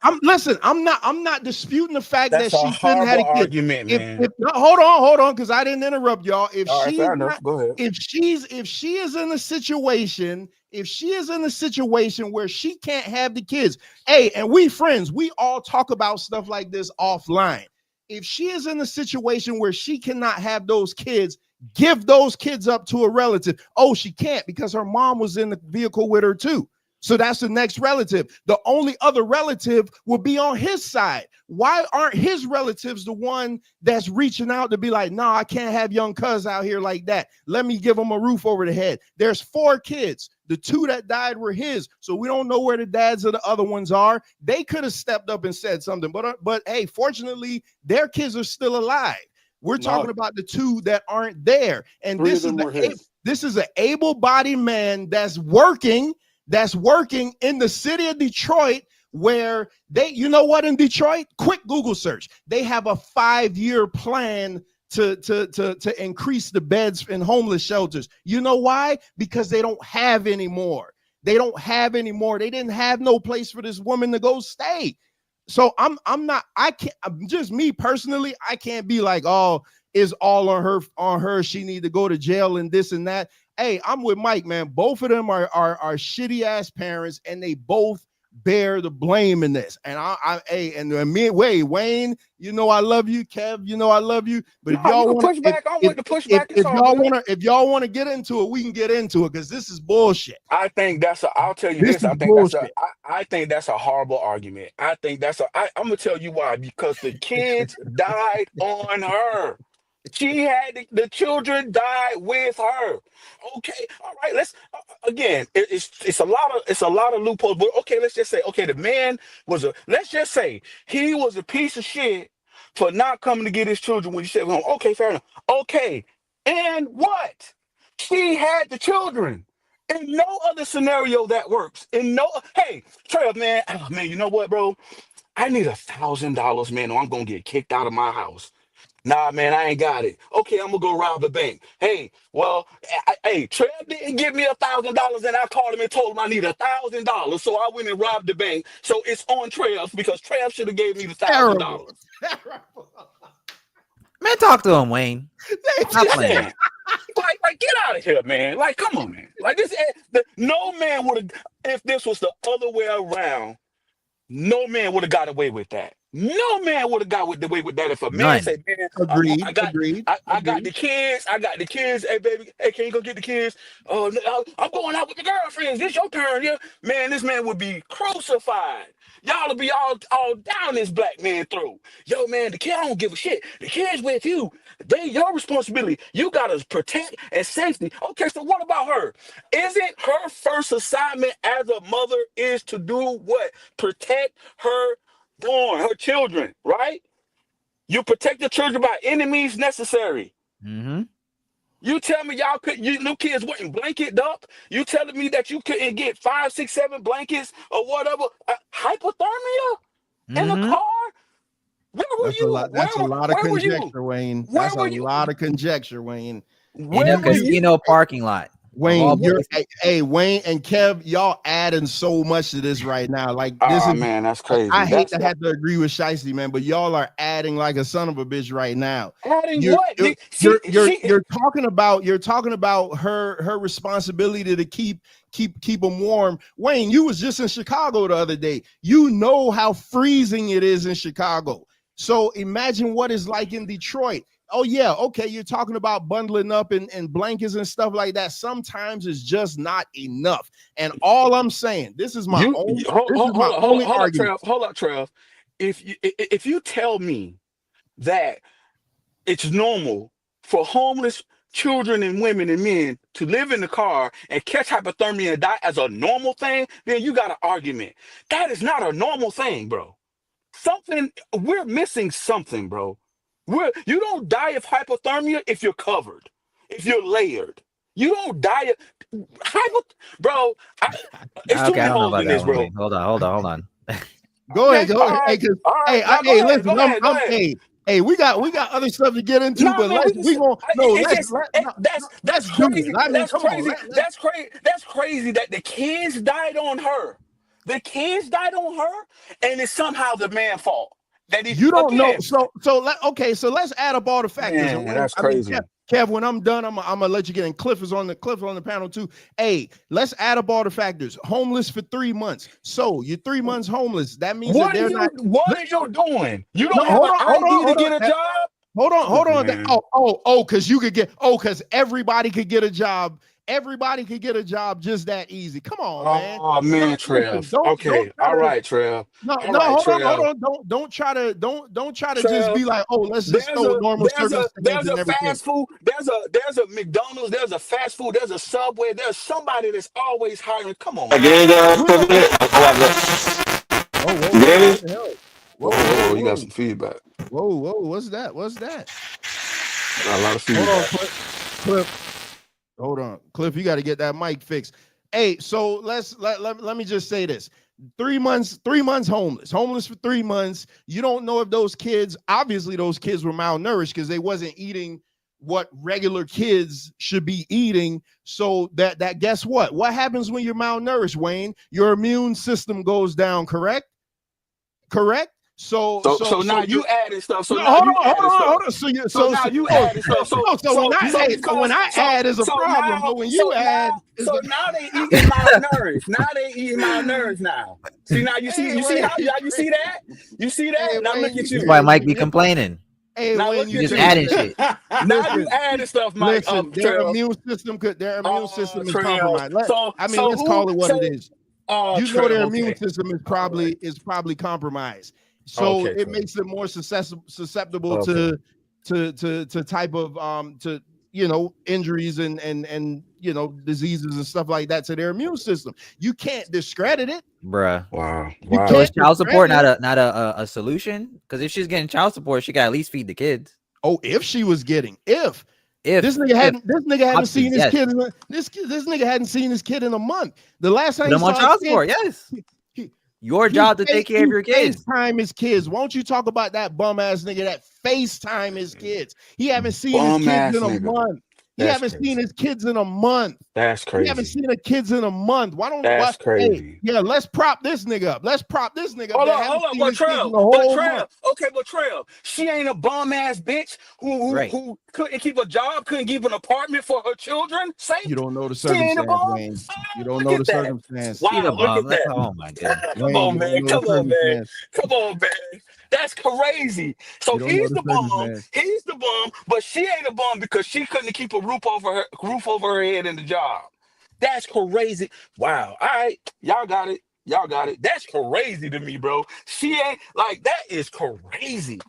I'm not disputing the fact that she shouldn't have a kid. Argument, man. Hold on, because I didn't interrupt y'all. If she is in a situation, where she can't have the kids, hey, and we friends, we all talk about stuff like this offline. If she is in a situation where she cannot have those kids, give those kids up to a relative. Oh, she can't because her mom was in the vehicle with her too. So that's the next relative. The only other relative will be on his side. Why aren't his relatives the one that's reaching out to be like, no, I can't have young cuz out here like that. Let me give him a roof over the head. There's 4 kids. The 2 that died were his. So we don't know where the dads of the other ones are. They could have stepped up and said something, but hey, fortunately, their kids are still alive. We're talking about the 2 that aren't there. And this is an able-bodied man that's working in the city of Detroit, where in Detroit, quick Google search, they have a 5-year plan to increase the beds in homeless shelters. You know why? Because they don't have any more. They don't have any more. They didn't have no place for this woman to go stay. So I'm just me personally, I can't be like, oh, it's all on her. She need to go to jail and this and that. Hey, I'm with Mike, man. Both of them are shitty ass parents, and they both bear the blame in this. And Wayne, you know I love you. Kev, you know I love you. But if y'all want to push back, I'm with the pushback. If y'all want to get into it, we can get into it, because this is bullshit. I think that's I'll tell you this. I think that's a horrible argument. I think I'm gonna tell you why. Because the kids died on her. She had the children died with her. Okay, all right. Let's again. It's a lot of loopholes. But okay, let's just say the man let's just say he was a piece of shit for not coming to get his children when he said home. Okay, fair enough. Okay, and what? She had the children. In no other scenario that works. Hey, Trev, man, you know what, bro? I need $1,000, man, or I'm gonna get kicked out of my house. Nah, man, I ain't got it. Okay, I'm gonna go rob the bank. Hey, well, Trev didn't give me $1,000, and I called him and told him I need $1,000. So I went and robbed the bank. So it's on Trev, because Trev should have gave me the $1,000. Man, talk to him, Wayne. Stop playing. Like, get out of here, man. Like, come on, man. Like, no man would have, if this was the other way around, no man would have got away with that. No man would have got away with that if a man said, man, I got the kids. Hey, baby, hey, can you go get the kids? Oh, I'm going out with the girlfriends. This your turn, yeah? Man, this man would be crucified. Y'all will be all down this black man throat. Yo, man, the kid, I don't give a shit. The kid's with you. They your responsibility. You got to protect and safety. Okay, so what about her? Isn't her first assignment as a mother is to do what? Protect her children, right? You protect the children by any means necessary. Mm-hmm. You tell me no kids weren't blanketed up? You telling me that you couldn't get 5, 6, 7 blankets or whatever? Hypothermia in the car? Where were you? That's a lot of conjecture, Wayne. That's a lot of conjecture, Wayne. In a casino parking lot. Wayne, Wayne and Kev, y'all adding so much to this right now. Like, this is, man, that's crazy. I hate to have to agree with Shiesty, man, but y'all are adding like a son of a bitch right now. Adding what? You're talking about her responsibility to keep them warm. Wayne, you was just in Chicago the other day. You know how freezing it is in Chicago. So imagine what it's like in Detroit. Oh, yeah. Okay. You're talking about bundling up in blankets and stuff like that. Sometimes it's just not enough. And all I'm saying, this is my only argument. Hold up, Trev. If you tell me that it's normal for homeless children and women and men to live in the car and catch hypothermia and die as a normal thing, then you got an argument. That is not a normal thing, bro. We're missing something, bro. You don't die of hypothermia if you're covered, if you're layered. You don't die of bro. It's too many holes in this, bro. Hold on. Go ahead. Listen, hey, we got other stuff to get into, but that's crazy. That's crazy that the kids died on her. The kids died on her, and it's somehow the man's fault. You don't know. So let's add up all the factors. Man, that's crazy. Kev, when I'm done, I'm gonna let you get in. Cliff is on the panel too. Hey, let's add up all the factors. Homeless for 3 months. So you're 3 months homeless. That means what are you doing? You don't have an ID to get a job? Hold on. Because everybody could get a job. Everybody could get a job just that easy. Come on, man. Oh man, Trev. Okay, all right, Trev. Hold on. Don't try to Trev, just be like, oh, let's just throw normal circumstances. There's a fast food. There's a McDonald's. There's a fast food. There's a Subway. There's somebody that's always hiring. Come on. Whoa, you got some feedback. Whoa, what's that? Got a lot of feedback. Hold on, Cliff, you got to get that mic fixed. Hey, so let me just say this. 3 months homeless for 3 months. You don't know if those kids, obviously those kids were malnourished because they wasn't eating what regular kids should be eating. So that guess what happens when you're malnourished, Wayne? Your immune system goes down, correct? So now you adding stuff. So no, now hold you on. adding stuff. So now you adding stuff. So when I add is a problem, but when you add, now they eating malnourished. Now they eating malnourished. Now, see now you see that? You see that? Now look at you. That's why Mike be complaining. Hey, now when you just adding shit. Now you adding stuff, Mike. Listen, their immune system is compromised. Let's call it what it is. Their immune system is probably compromised. So it makes it more susceptible to type of injuries and diseases and stuff like that to their immune system. You can't discredit it, bruh. Wow. So is child support not a solution? Because if she's getting child support, she got at least feed the kids. Oh, if she was getting if this nigga hadn't seen his kid this nigga hadn't seen his kid in a month. The last time he saw child support, yes. Your job to take care of your kids. FaceTime his kids. Won't you talk about that bum ass nigga that FaceTime his kids? He haven't seen his kids in a month. Seen his kids in a month. That's crazy. He haven't seen the kids in a month. Why don't that's crazy? Hey, let's prop this nigga up. Hold on, but Trail, she ain't a bum ass bitch who couldn't keep a job, couldn't keep an apartment for her children. You don't know the circumstance, Wayne. You don't know the circumstance. Wow, look at that. Oh my god. Come on, man. That's crazy. So he's the bum, but she ain't a bum because she couldn't keep a roof over her head in the job. That's crazy. Wow. All right, y'all got it. That's crazy to me, bro. She ain't like that is crazy.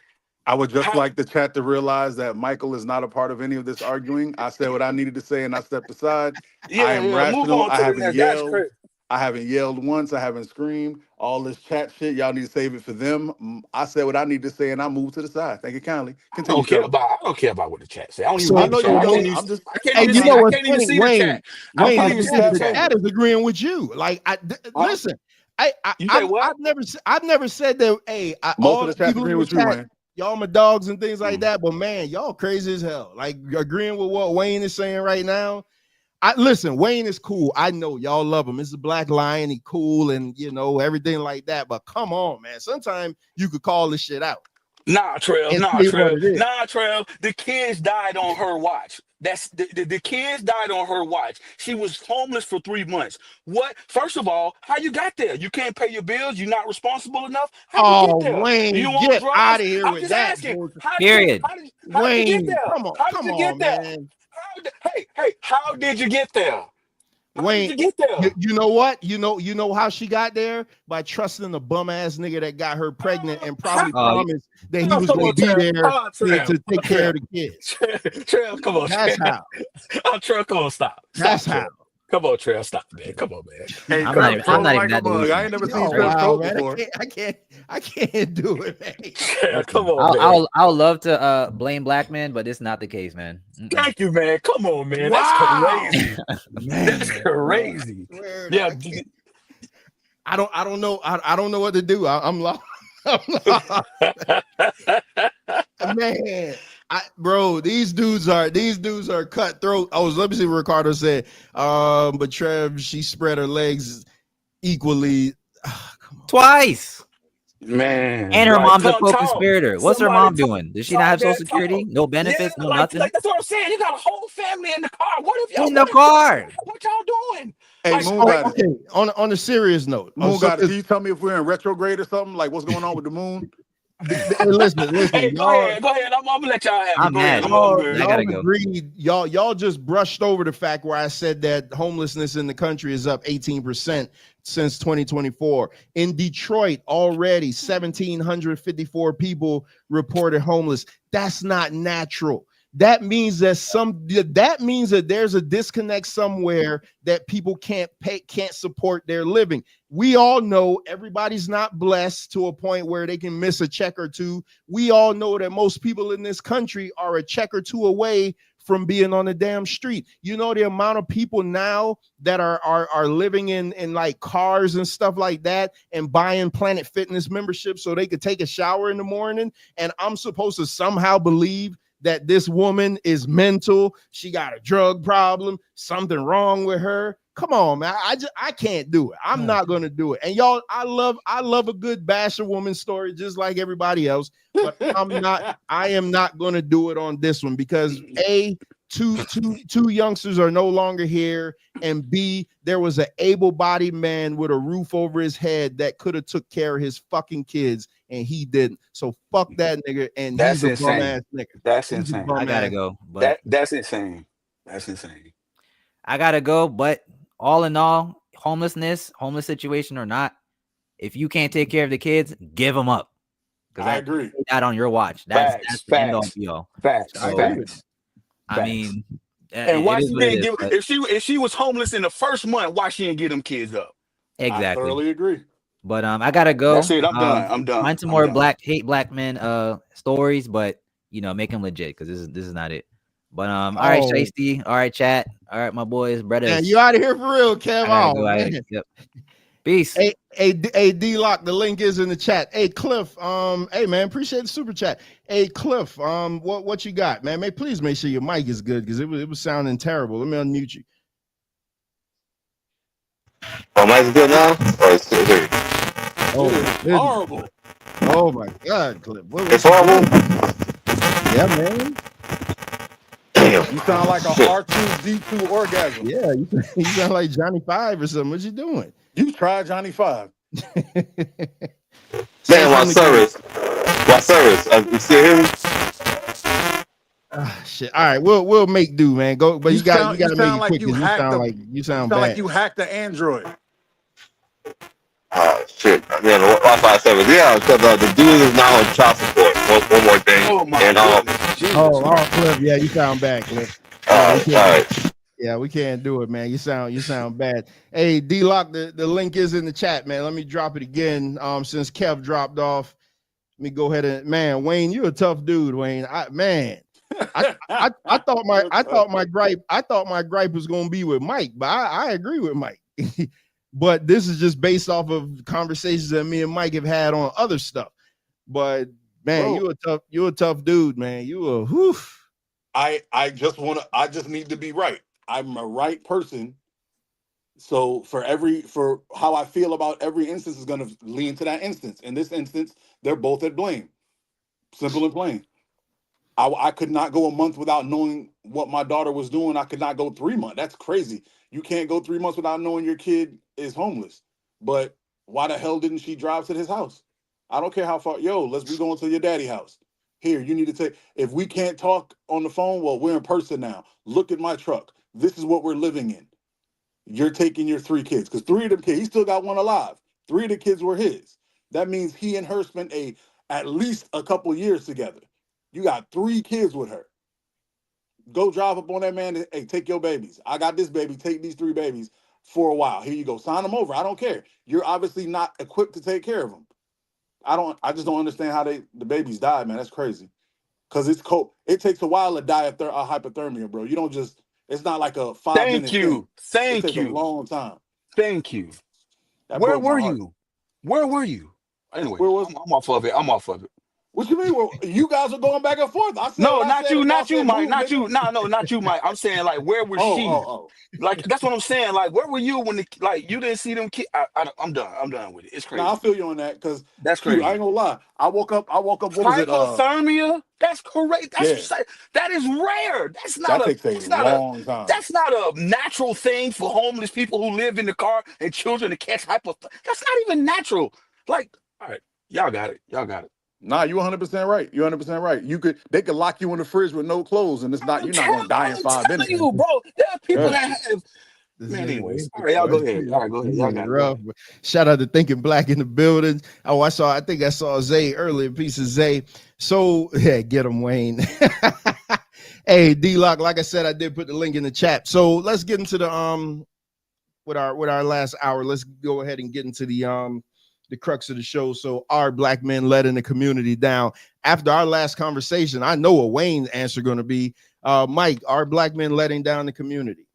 I would just like the chat to realize that Michael is not a part of any of this arguing. I said what I needed to say and I stepped aside. I am rational. I haven't yelled. I haven't yelled once. I haven't screamed. All this chat shit, y'all need to save it for them. I said what I need to say and I moved to the side. Thank you kindly. Continue. I don't care about what the chat say. I don't even I can't even see the chat. Wayne, the chat is agreeing with you. Like, listen, I've never said that. Hey, most of the chat agreeing with you, Wayne. Y'all my dogs and things like that, but man, y'all crazy as hell. Like agreeing with what Wayne is saying right now. Listen, Wayne is cool. I know y'all love him. It's a black lion. He cool and everything like that. But come on, man. Sometimes you could call this shit out. Nah, Trail. The kids died on her watch. That's the kids died on her watch. She was homeless for 3 months. What? First of all, how you got there? You can't pay your bills. You're not responsible enough. How you get there? Wayne, you get out of here with that. Period. How did you get there? Come on, man. How did you get there? Wayne, did you get there? You know what? You know how she got there? By trusting the bum ass nigga that got her pregnant and probably promised that he was going to be there to take care of the kids. Trail, come on. That's how. Trail, come on, stop. That's how. Come on, Trail, stop, man. Come on, man. Hey, I'm not even that delusional. I ain't never seen Trail stroke before. I can't do it, man. Come on, man. I'll love to blame black men, but it's not the case, man. Thank you, man. Come on, man. That's crazy. That's crazy. Yeah. I don't know. I don't know what to do. I'm lost. Man. Bro, these dudes are cutthroat. Let me see what Ricardo said. But Trev, she spread her legs equally twice. Man, and her mom's a co-conspirator. What's her mom doing? Does she not have Social Security? No benefits, no nothing. That's what I'm saying. You got a whole family in the car. What if y'all in the car? What y'all doing? Hey, Moon got it. On a serious note, Moon got it. Can you tell me if we're in retrograde or something? Like what's going on with the moon? Listen. Hey, go ahead. I'm gonna let y'all have it. I'm mad. I gotta go. Y'all just brushed over the fact where I said that homelessness in the country is up 18% since 2024. In Detroit, already 1,754 people reported homeless. That's not natural. That means that there's a disconnect somewhere that people can't support their living. We all know everybody's not blessed to a point where they can miss a check or two. We all know that most people in this country are a check or two away from being on the damn street. You know the amount of people now that are living in like cars and stuff like that and buying Planet Fitness memberships so they could take a shower in the morning. And I'm supposed to somehow believe that this woman is mental. She got a drug problem, something wrong with her. Come on, man. I can't do it. I'm not gonna do it. And y'all, I love a good bash a woman story just like everybody else, but I am not gonna do it on this one because two youngsters are no longer here, and B, there was an able-bodied man with a roof over his head that could have took care of his fucking kids, and he didn't. So fuck that nigga, and That's he's a bum insane. ass nigga. That's He's a insane. bum I gotta ass. go, but That's insane. That's insane. I gotta go. But all in all, homeless situation or not, if you can't take care of the kids, give them up. Because I agree. That on your watch. That's the end all be all. Facts. So, I mean, and why it is she what it didn't is. give? But If she was homeless in the first month, why she didn't get them kids up? exactly. I thoroughly agree. But I gotta go. That's it. I'm done. I'm done. Find some I'm more done. hate black men stories, but make them legit because this is not it. But all right, Shiesty. All right, chat. All right, my boys, brothers. Man, you out of here for real, Kev. I gotta Oh, go. man. Yep. Peace. Hey, D-Lock, the link is in the chat. Hey, Cliff, hey man, appreciate the super chat. Hey, Cliff, what you got, man? Please make sure your mic is good because it was sounding terrible. Let me unmute you. Oh, mic's good now? Or it's still weird? Oh, it's horrible. Oh my God, Cliff. It's horrible? Yeah, man. Damn. You sound like a R2D2 orgasm. Yeah, you sound like Johnny Five or something. What you doing? You tried Johnny Five. Man, what service? What service? You still hear me? Shit. All right, we'll make do, man. Go, but you got to make it like quick. you sound bad. like you hacked the Android. Oh shit! Yeah, the Wi-Fi service. Yeah, because the dude is now on child support. One more thing. Oh my goodness. Cliff. Yeah, you sound bad, Cliff. All right. Yeah, we can't do it, man. You sound bad. Hey, D-Lock, the link is in the chat, man. Let me drop it again. Since Kev dropped off, let me go ahead and Wayne, you're a tough dude, Wayne. I thought my gripe was gonna be with Mike, but I agree with Mike. But this is just based off of conversations that me and Mike have had on other stuff. But man, you're a tough dude, man. I just need to be right. I'm a right person. So for how I feel about every instance is going to lean to that instance. In this instance, they're both at blame. Simple and plain. I could not go a month without knowing what my daughter was doing. I could not go 3 months. That's crazy. You can't go 3 months without knowing your kid is homeless. But why the hell didn't she drive to his house? I don't care how far. Yo, we going to your daddy's house. Here, you need to take. If we can't talk on the phone, well, we're in person now. Look at my truck. This is what we're living in. You're taking your 3 kids because 3 of them kids, he still got one alive. 3 of the kids were his. That means he and her spent at least a couple years together. You got 3 kids with her. Go drive up on that man. Hey, take your babies. I got this baby. Take these 3 babies for a while. Here you go. Sign them over. I don't care. You're obviously not equipped to take care of them. I just don't understand how the babies died, man. That's crazy. Because it's cold. It takes a while to die of hypothermia, bro. You don't just. It's not like a 5-minute thing. Thank it takes you. a long time. Thank you. Where were you? Where were you? Anyway, I'm off of it. What you mean? Well, you guys are going back and forth. I said No, not you, Mike. Not you. No, not you, Mike. I'm saying like, where was she? Like that's what I'm saying. Like, where were you when you didn't see them kids? I'm done. I'm done with it. It's crazy. No, I feel you on that because that's crazy. I ain't gonna lie. I woke up. What was it? Hypothermia. That's correct. That is rare. That takes a long time. That's not a natural thing for homeless people who live in the car and children to catch hypothermia. That's not even natural. Like, all right, y'all got it. Nah, you 100% right. You're 100% right. They could lock you in the fridge with no clothes, and you're not gonna die in 5 minutes. You, bro, there are people that have. Man, anyways, all right, y'all go ahead. Y'all got it. Rough. Shout out to Thinking Black in the building. Oh, I think I saw Zay earlier. Piece of Zay. So yeah, get him, Wayne. Hey, D-Lock. Like I said, I did put the link in the chat. So let's get into the with our last hour. Let's go ahead and get into the crux of the show. So are black men letting the community down? After our last conversation, I know what Wayne's answer going to be. Mike, are black men letting down the community?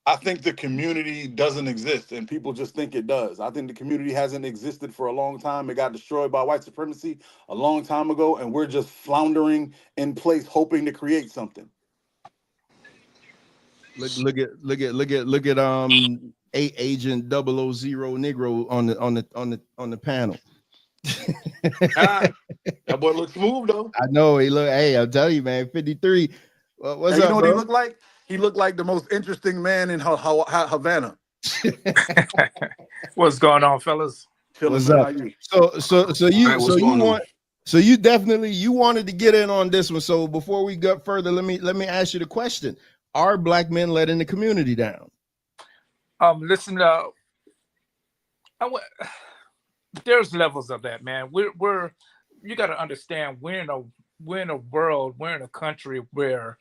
I think the community doesn't exist, and people just think it does. I think the community hasn't existed for a long time. It got destroyed by white supremacy a long time ago, and we're just floundering in place, hoping to create something. Look at Agent 000 Negro on the panel. That boy looks smooth though. I know he look. Hey, I'll tell you, man. 53. What's Hey, up, you know what bro? he looked like? He looked like the most interesting man in Havana. What's going on, fellas? What's up? So you definitely you wanted to get in on this one. So before we go further, let me ask you the question: are black men letting the community down? Listen, there's levels of that, man. We're you got to understand we're in a world, we're in a country where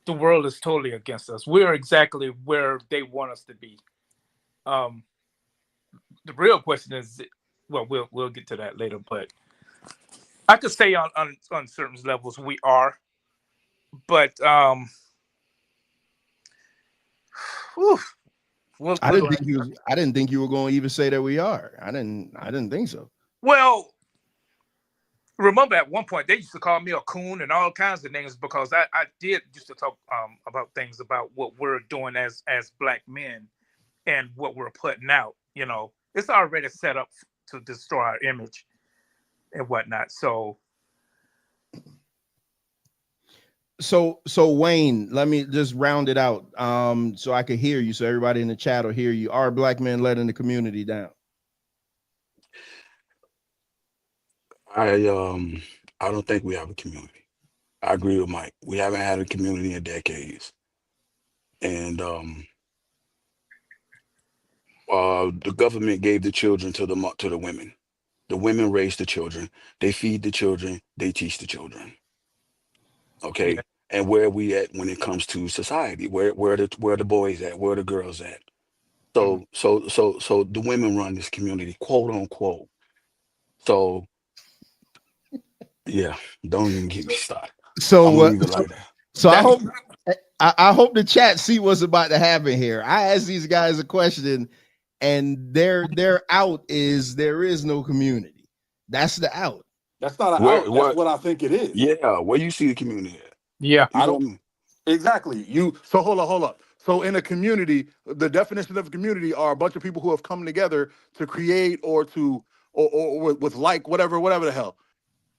the world is totally against us. We're exactly where they want us to be. The real question is, well, we'll get to that later, but I could say on certain levels we are, but I didn't think you were going to even say that we are. I didn't think so. Well, remember at one point they used to call me a coon and all kinds of things because I did used to talk about things about what we're doing as black men and what we're putting out. You know, it's already set up to destroy our image and whatnot. So Wayne, let me just round it out so I can hear you, so everybody in the chat will hear you. Are black men letting the community down? I don't think we have a community. I agree with Mike. We haven't had a community in decades. And the government gave the children to the women. The women raise the children. They feed the children. They teach the children. Okay. Yeah. And where are we at when it comes to society? Where the boys at? Where the girls at? So the women run this community, quote unquote. So yeah, don't even get me started. So I'm gonna leave it like that. So I hope the chat see what's about to happen here. I asked these guys a question, and their out is there is no community. That's the out. That's not an out. That's what I think it is. Yeah, where you see the community at? Yeah, I don't. Exactly. So hold up. So in a community, the definition of a community are a bunch of people who have come together to create or with like whatever the hell.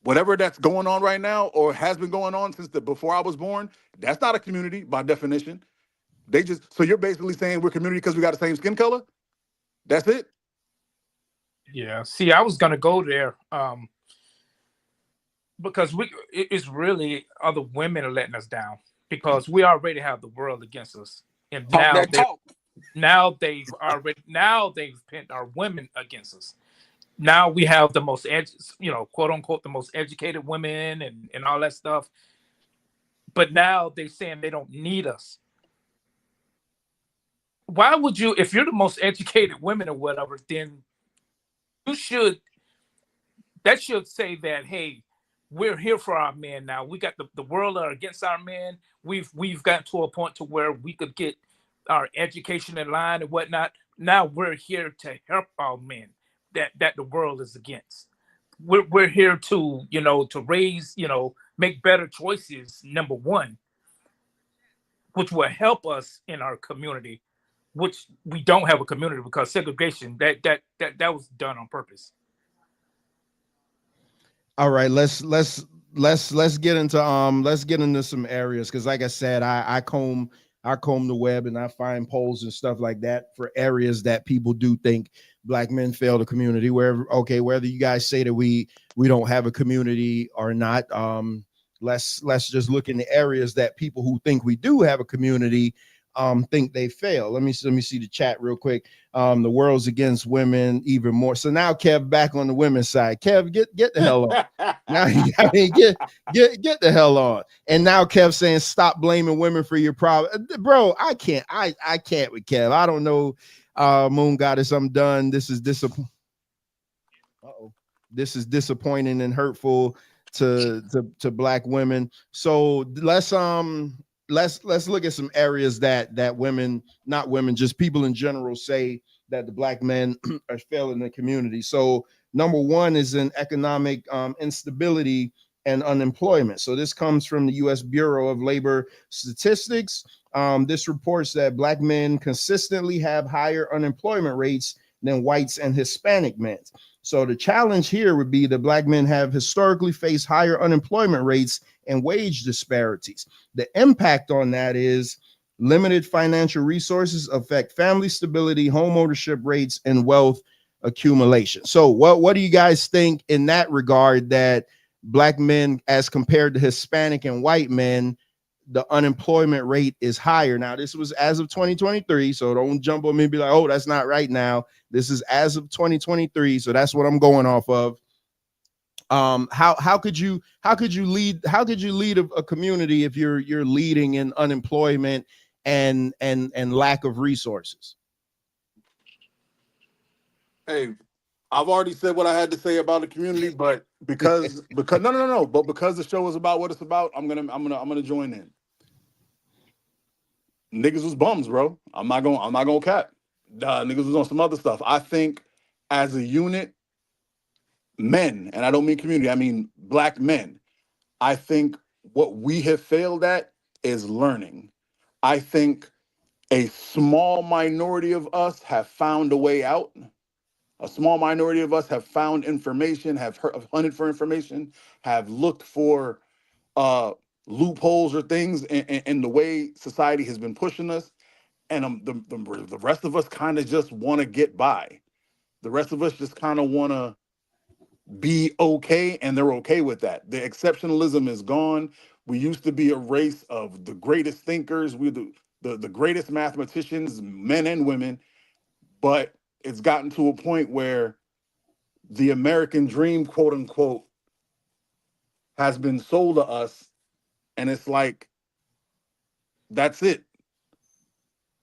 Whatever that's going on right now or has been going on since before I was born, that's not a community by definition. So you're basically saying we're community because we got the same skin color? That's it? Yeah. See, I was gonna go there because it's really other women are letting us down because we already have the world against us, and now they've pinned our women against us. Now we have the most quote unquote the most educated women and all that stuff, but now they're saying they don't need us. Why would you, if you're the most educated women or whatever, then that should say that, hey, we're here for our men now. We got the world are against our men. We've gotten to a point to where we could get our education in line and whatnot. Now we're here to help our men that the world is against. We're here to to raise, make better choices, number one, which will help us in our community, which we don't have a community because segregation that was done on purpose. All right, let's get into some areas because, like I said, I comb the web and I find polls and stuff like that for areas that people do think black men fail the community. Whether you guys say that we don't have a community or not, let's just look in the areas that people who think we do have a community think they fail. Let me see the chat real quick. The world's against women even more. So now Kev back on the women's side. Kev, get the hell on. Now get the hell on. And now Kev saying stop blaming women for your problem. Bro, I can't with Kev. I don't know. Moon Goddess, I'm done. This is disappointing and hurtful. to black women. So let's look at some areas that women, not women, just people in general say that the black men are failing the community. So number one is in economic instability and unemployment. So this comes from the U.S. Bureau of Labor Statistics. This reports that black men consistently have higher unemployment rates than whites and Hispanic men. So the challenge here would be that black men have historically faced higher unemployment rates and wage disparities. The impact on that is limited financial resources affect family stability, home ownership rates, and wealth accumulation. So what do you guys think in that regard, that black men as compared to Hispanic and white men, the unemployment rate is higher? Now, this was as of 2023, so don't jump on me and be like, oh, that's not right now. This is as of 2023, so that's what I'm going off of. How could you lead a community if you're leading in unemployment and lack of resources? Hey, I've already said what I had to say about the community, but because no, but because the show is about what it's about, I'm gonna join in. Niggas was bums, bro. I'm not gonna cap. Niggas was on some other stuff. I think as a unit, men, and I don't mean community, I mean black men, I think what we have failed at is learning. I think a small minority of us have found a way out. A small minority of us have found information, have hunted for information, have looked for loopholes or things in the way society has been pushing us. And the rest of us kind of just want to get by. The rest of us just kind of want to be okay, and they're okay with that. The exceptionalism is gone. We used to be a race of the greatest thinkers. We're the greatest mathematicians, men and women. But it's gotten to a point where the American dream, quote unquote, has been sold to us. And it's like, that's it.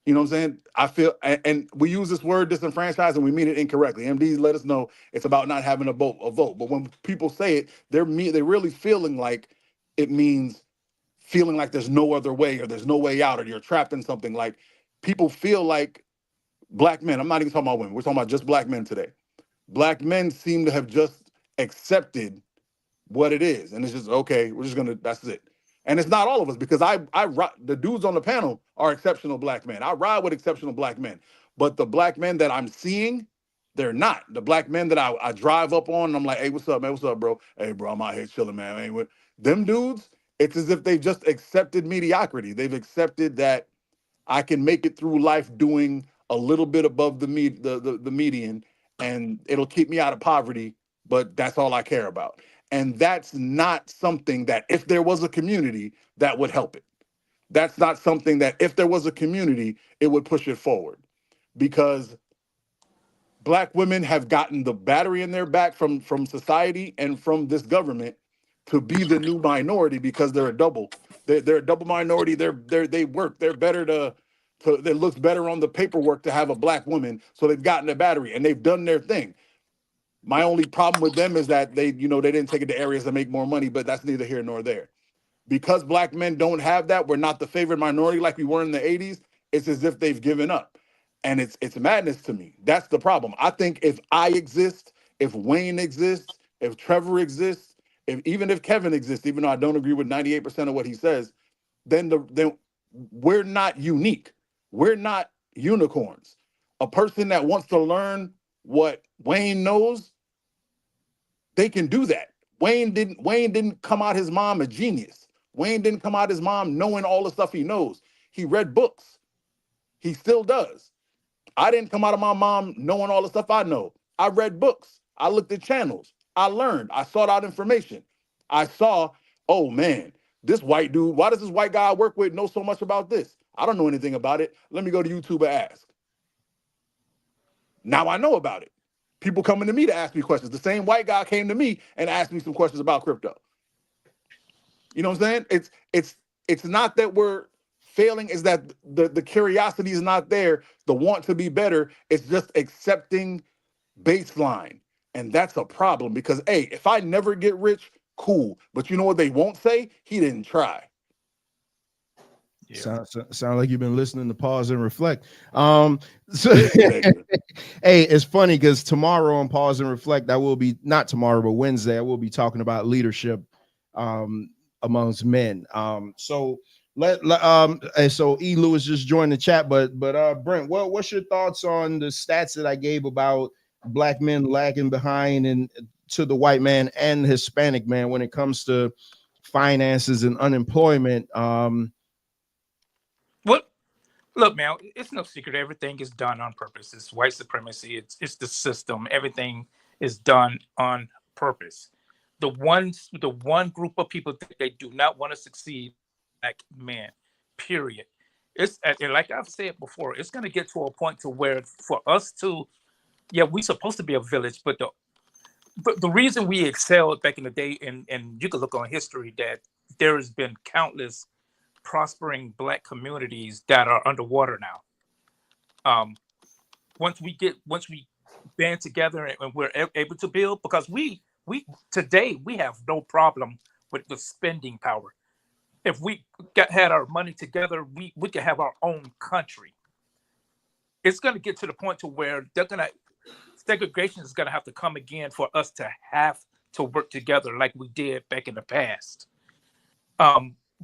You know what I'm saying? I feel, and we use this word disenfranchised and we mean it incorrectly. MDs let us know it's about not having a vote. But when people say it, they're really feeling like it means feeling like there's no other way, or there's no way out, or you're trapped in something. Like, people feel like black men, I'm not even talking about women, we're talking about just black men today. Black men seem to have just accepted what it is. And it's just, okay, we're just gonna, that's it. And it's not all of us, because the dudes on the panel are exceptional black men. I ride with exceptional black men. But the black men that I'm seeing, they're not. The black men that I drive up on, and I'm like, hey, what's up, man? What's up, bro? Hey, bro, I'm out here chilling, man. Ain't with them dudes. It's as if they've just accepted mediocrity. They've accepted that I can make it through life doing a little bit above the median, and it'll keep me out of poverty, but that's all I care about. And that's not something that, if there was a community, that would help it. That's not something that, if there was a community, it would push it forward. Because black women have gotten the battery in their back from society and from this government to be the new minority, because they're a double. They're a double minority. They work. They're better to it looks better on the paperwork to have a black woman. So they've gotten the battery and they've done their thing. My only problem with them is that they didn't take it to areas that make more money, but that's neither here nor there. Because black men don't have that, we're not the favored minority like we were in the 80s. It's as if they've given up. And it's madness to me. That's the problem. I think if I exist, if Wayne exists, if Trevor exists, even if Kevin exists, even though I don't agree with 98% of what he says, then we're not unique. We're not unicorns. A person that wants to learn what Wayne knows, they can do that. Wayne didn't come out his mom a genius. Wayne didn't come out his mom knowing all the stuff he knows. He read books. He still does. I didn't come out of my mom knowing all the stuff I know. I read books. I looked at channels. I learned. I sought out information. I saw, oh man, this white dude, why does this white guy I work with know so much about this? I don't know anything about it. Let me go to YouTube and ask. Now I know about it. People coming to me to ask me questions. The same white guy came to me and asked me some questions about crypto. You know what I'm saying? It's not that we're failing, is that the curiosity is not there, the want to be better. It's just accepting baseline. And that's a problem, because, hey, if I never get rich, cool. But you know what they won't say? He didn't try. Sound like you've been listening to Pause and Reflect. So Nigga. hey, it's funny because tomorrow on Pause and Reflect, I will be not tomorrow, but Wednesday, I will be talking about leadership amongst men. So and so E. Lewis just joined the chat, but Brent, what's your thoughts on the stats that I gave about black men lagging behind and to the white man and Hispanic man when it comes to finances and unemployment? What? Look, man, it's no secret. Everything is done on purpose. It's white supremacy. It's the system. Everything is done on purpose. The one group of people that they do not want to succeed, like men, period. It's and like I've said before, it's going to get to a point to where for us to, yeah, we're supposed to be a village, but the reason we excelled back in the day, and you can look on history, that there has been countless prospering black communities that are underwater now. Once we band together and we're able to build, because we today we have no problem with the spending power. If we had our money together, we could have our own country. It's going to get to the point to where segregation is going to have to come again for us to have to work together like we did back in the past.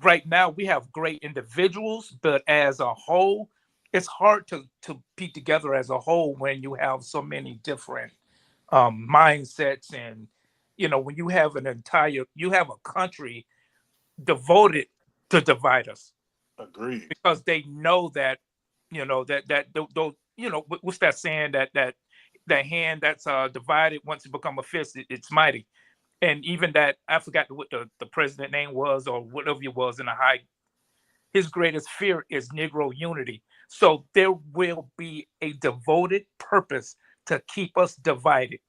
Right now we have great individuals, but as a whole, it's hard to be together as a whole when you have so many different mindsets. And when you have a country devoted to divide us. Agreed. Because they know that what's that saying, that hand that's divided, once it become a fist, it's mighty. And even that, I forgot what the president name was or whatever it was in his greatest fear is Negro unity. So there will be a devoted purpose to keep us divided.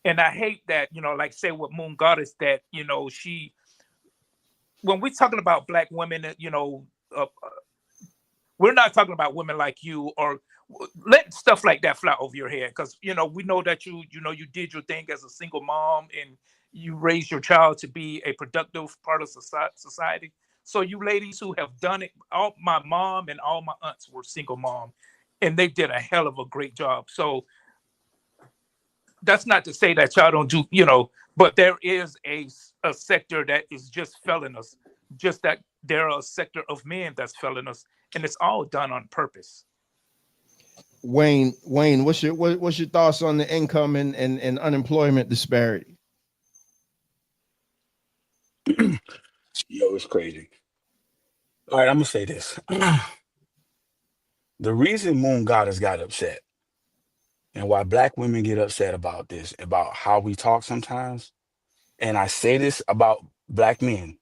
And I hate that, like say with Moon Goddess, that, when we're talking about black women, we're not talking about women like you, or let stuff like that fly over your head. Because, we know that you did your thing as a single mom and you raised your child to be a productive part of society. So you ladies who have done it, all my mom and all my aunts were single mom, and they did a hell of a great job. So that's not to say that y'all don't do, but there is a sector that is just failing us. Just that there are a sector of men that's failing us, and it's all done on purpose. Wayne, what's your thoughts on the income and unemployment disparity? Yo, it's crazy. All right, I'm gonna say this. The reason Moon Goddess got upset and why black women get upset about this, about how we talk sometimes, and I say this about black men,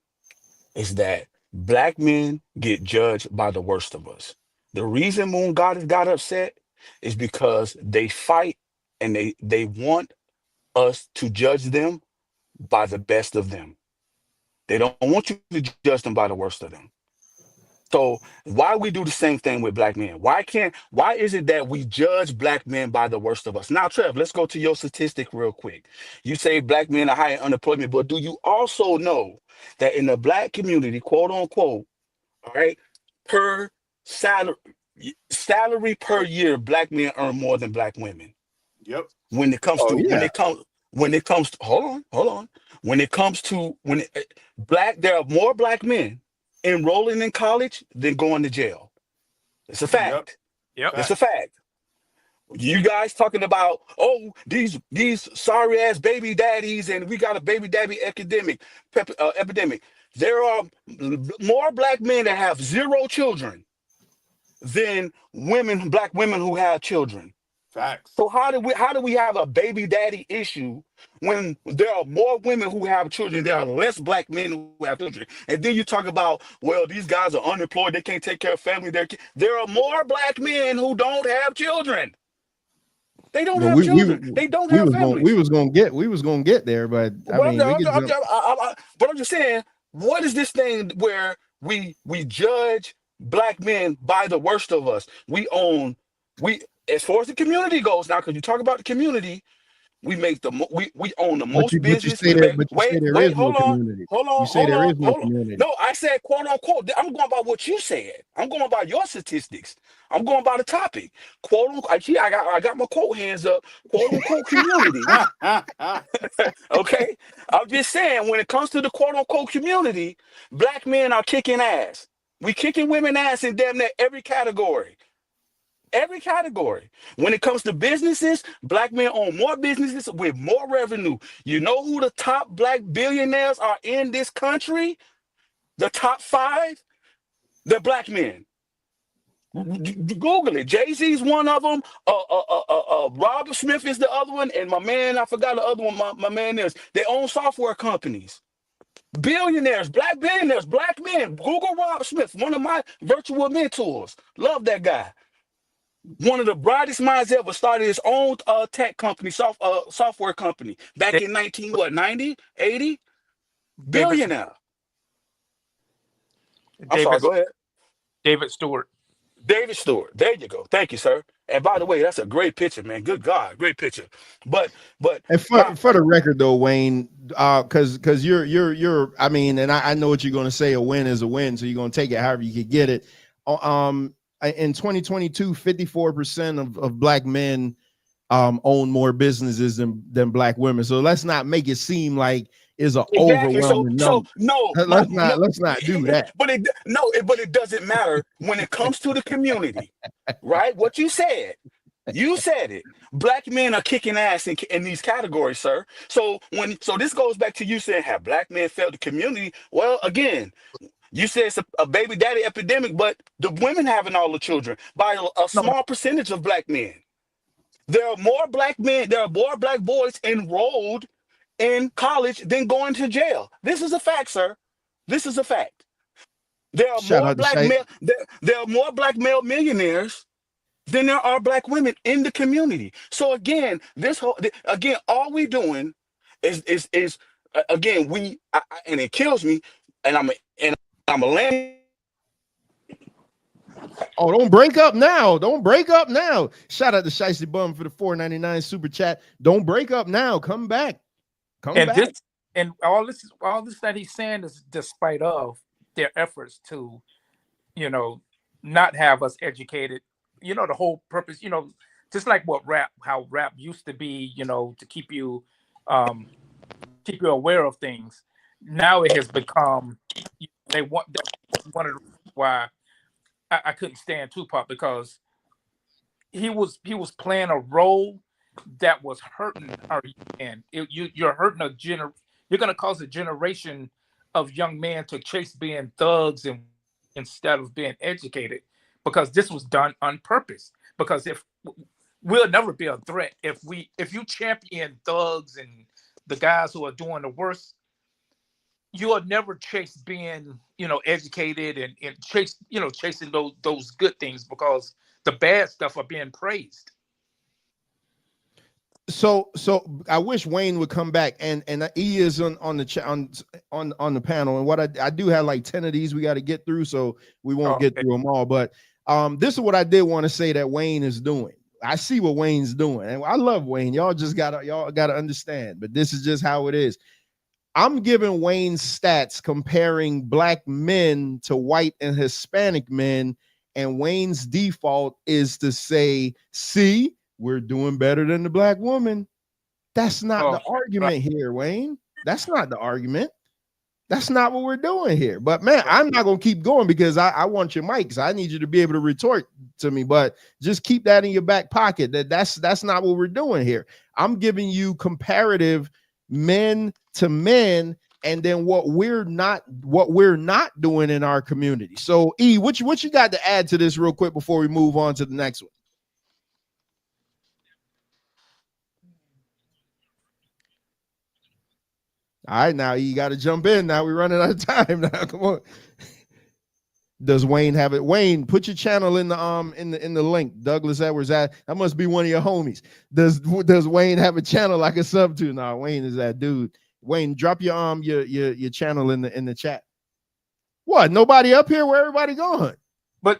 is that black men get judged by the worst of us. The reason Moon Goddess got upset is because they fight and they want us to judge them by the best of them. They don't want you to judge them by the worst of them. So why we do the same thing with black men? Why is it that we judge black men by the worst of us? Now, Trev, let's go to your statistic real quick. You say black men are high in unemployment, but do you also know that in the black community, quote unquote, all right, per salary per year, black men earn more than black women? Yep. When it comes to hold on. When it comes to there are more black men enrolling in college than going to jail. It's a fact. Yep. It's a fact. You guys talking about, oh, these sorry ass baby daddies, and we got a baby daddy epidemic. There are more black men that have 0 children than black women who have children. Facts. So how do we have a baby daddy issue when there are more women who have children, there are less black men who have children? And then you talk about, well, these guys are unemployed, they can't take care of family. There are more black men who don't have children. They don't have children. They don't have families. We was gonna get there, but I'm just saying, what is this thing where we judge black men by the worst of us? As far as the community goes now, because you talk about the community, We make we own the But most you business. say We there, make but you say there wait, is no community. You say there is no hold on. community. No, I said quote unquote. I'm going by what you said. I'm going by your statistics. I'm going by the topic. Quote unquote. I got my quote hands up. Quote unquote community. Okay. I'm just saying when it comes to the quote unquote community, black men are kicking ass. We kicking women ass in damn near every category. Every category. When it comes to businesses, black men own more businesses with more revenue. You know who the top black billionaires are in this country? The top 5? They're black men. Google it. Jay-Z's one of them. Robert Smith is the other one. And my man, I forgot the other one. My man is. They own software companies. Billionaires, black men. Google Robert Smith, one of my virtual mentors. Love that guy. One of the brightest minds ever started his own tech company, software company back in 90, 80? Billionaire. I'm sorry, go ahead. David Stewart. David Stewart. There you go. Thank you, sir. And by the way, that's a great picture, man. Good God, great picture. But and for the record though, Wayne, because you're I mean, and I know what you're gonna say, a win is a win, so you're gonna take it however you can get it. In 2022, 54% of black men own more businesses than black women. So let's not make it seem like it's an overwhelming number. Let's not do that. But it doesn't matter when it comes to the community, right? What you said. You said it. Black men are kicking ass in these categories, sir. So this goes back to you saying, have black men failed the community? Well, again, you said it's a baby daddy epidemic, but the women having all the children by a small percentage of black men. There are more black men, there are more black boys enrolled in college than going to jail. This is a fact, sir. This is a fact. There are more black male millionaires than there are black women in the community. So again, all we doing is again, and it kills me, and I'm a land. Oh, don't break up now. Don't break up now. Shout out to Shicey Bum for the $4.99 super chat. Don't break up now. Come back. Come back. All this that he's saying is despite of their efforts to, not have us educated. The whole purpose, just like how rap used to be, to keep you aware of things. Now it has become one of the reasons why I couldn't stand Tupac, because he was playing a role that was hurting our men. You're hurting you're going to cause a generation of young men to chase being thugs instead of being educated, because this was done on purpose. Because if we'll never be a threat if you champion thugs and the guys who are doing the worst, you'll never chase being, educated and chasing those good things, because the bad stuff are being praised. So I wish Wayne would come back, and he is on the panel. And what I do have like 10 of these we got to get through, so we won't get through them all. But this is what I did want to say that Wayne is doing. I see what Wayne's doing, and I love Wayne. Y'all gotta understand. But this is just how it is. I'm giving Wayne's stats comparing black men to white and Hispanic men, and Wayne's default is to say, see, we're doing better than the black woman. That's not the argument here, Wayne. That's not the argument. That's not what we're doing here. But man, I'm not gonna keep going because I want your mic. So I need you to be able to retort to me. But just keep that in your back pocket. That's not what we're doing here. I'm giving you comparative men to men, and then what we're not doing in our community. So E, what you got to add to this real quick before we move on to the next one? All right, now you got to jump in. Now we're running out of time. Now, come on. Does Wayne have it? Wayne, put your channel in the link. Douglas Edwards, that must be one of your homies. Does Wayne have a channel I can sub to? No, Wayne is that dude. Wayne, drop your channel in the chat. What? Nobody up here? Where everybody going?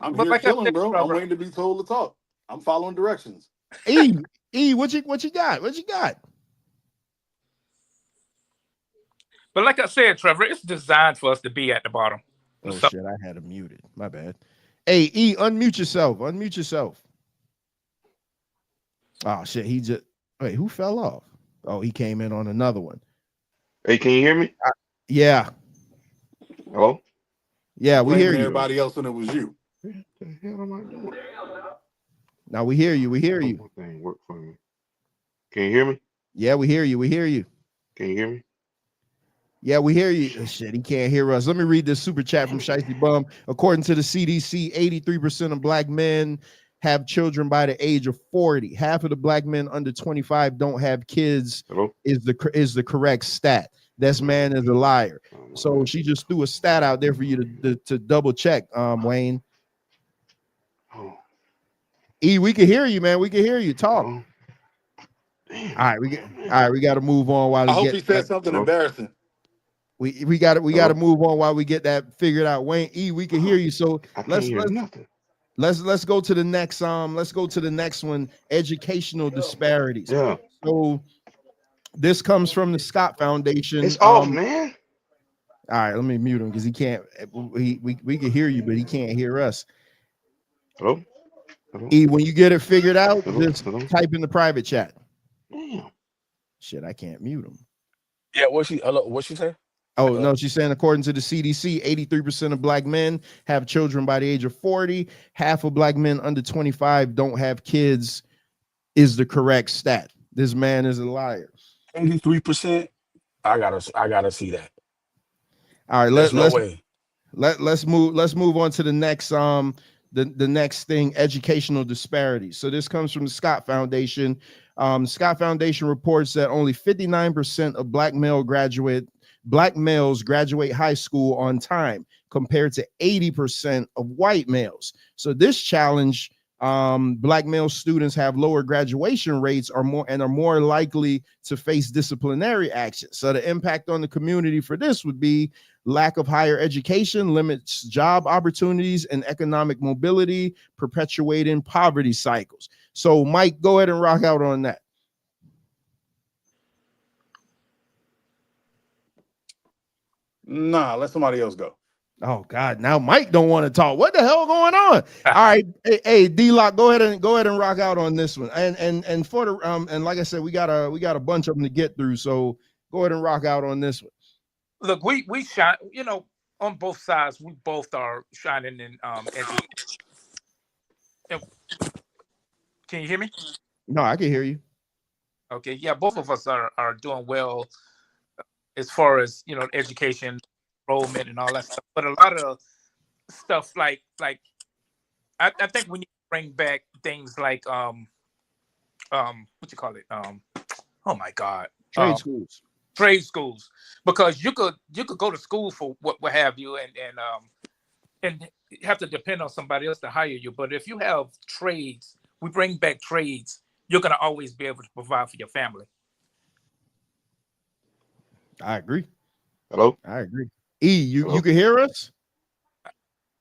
I'm here chilling, bro. I'm waiting to be told to talk. I'm following directions. E, what you got? What you got? But like I said, Trevor, it's designed for us to be at the bottom. Oh shit, I had him muted. My bad. Hey, E, unmute yourself. Unmute yourself. Oh shit, he just wait. Who fell off? Oh, he came in on another one. Hey, can you hear me? Yeah. Hello? Yeah, we hear you. Everybody else when it was you. What the hell am I doing? Now we hear you. We hear you. Thing work for me. Can you hear me? Yeah, we hear you. We hear you. Can you hear me? Yeah, we hear you. Oh, shit, he can't hear us. Let me read this super chat from Shiesty Bum. According to the CDC, 83% of black men have children by the age of 40. Half of the black men under 25 don't have kids. Hello? Is the correct stat. This man is a liar. So she just threw a stat out there for you to double check, Wayne. Oh. E, we can hear you, man. We can hear you. Talk. All right, we got to move on while I hope he said something embarrassing. We got to move on while we get that figured out. Wayne, E, we can hear you. So let's go to the next let's go to the next one. Educational disparities. Yeah. So this comes from the Scott Foundation. It's off, man. All right, let me mute him because he can't. We can hear you, but he can't hear us. Hello? E, when you get it figured out, just type in the private chat. Damn. Shit, I can't mute him. Yeah, what she say? Oh, no, she's saying according to the CDC, 83% of black men have children by the age of 40. Half of black men under 25 don't have kids is the correct stat. This man is a liar. 83%. I gotta see that. All right, let's move on to the next the next thing, educational disparities. So this comes from the Scott Foundation. Scott Foundation reports that only 59% of black males graduate high school on time compared to 80% of white males. So this challenge, black male students have lower graduation rates are more likely to face disciplinary action. So the impact on the community for this would be lack of higher education, limits job opportunities and economic mobility, perpetuating poverty cycles. So Mike, go ahead and rock out on that. Nah, let somebody else go. Oh God, now Mike don't want to talk. What the hell going on? All right, hey D-Lock, go ahead and rock out on this one. And for the and like I said, we got a bunch of them to get through. So go ahead and rock out on this one. Look, we shine, on both sides. We both are shining in education. Can you hear me? No, I can hear you. Okay, yeah, both of us are doing well as far as education, enrollment, and all that stuff. But a lot of stuff like I think we need to bring back things like what you call it? Oh my God, trade schools, because you could go to school for what have you, and have to depend on somebody else to hire you. But if you have trades, we bring back trades, you're gonna always be able to provide for your family. I agree. Hello? I agree. E, you can hear us?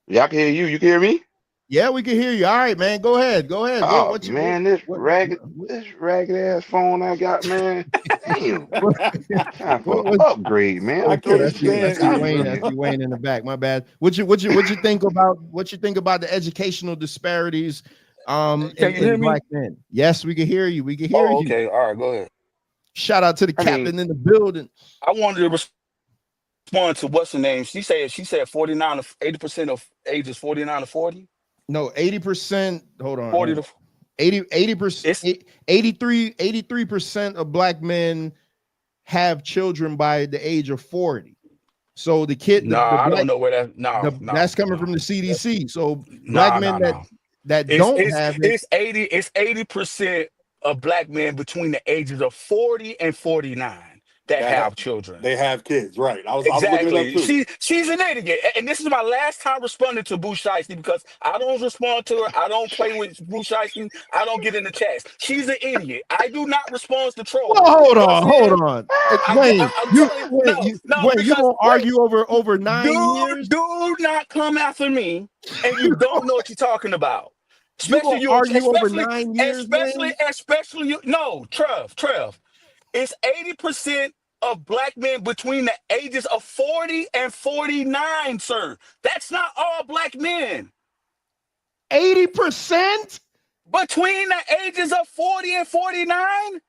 Yeah, I can hear you. You can hear me? Yeah, we can hear you. All right, man. Go ahead. Oh, this ragged ass phone I got, man. Damn. Time for an upgrade, man. I can't stand Wayne in the back. My bad. What you think about the educational disparities in black men? Yes, we can hear you. We can hear you. Okay, all right, go ahead. Shout out to the captain in the building. I wanted to respond to what's her name. She said 49 to 80% of ages 49 to 40. No, 80%. Hold on. 40 to 80%. 83% of black men have children by the age of 40. So the kid, I don't know where that. That's coming from the CDC. So black men that don't have it. It's 80% of black men between the ages of 40 and 49 that have children. They have kids, right? I was exactly. looking it up too. She's an idiot, and this is my last time responding to Boo Shiesty because I don't respond to her. I don't play with Boo Shiesty. I don't get in the chats. She's an idiot. I do not respond to trolls. Well, hold on. Wayne, you gonna argue over 9 years? Do not come after me, and you don't know what you're talking about. Especially you argue over 9 years, especially you. No, Trev. It's 80% of black men between the ages of 40 and 49, sir. That's not all black men. 80%? Between the ages of 40 and 49?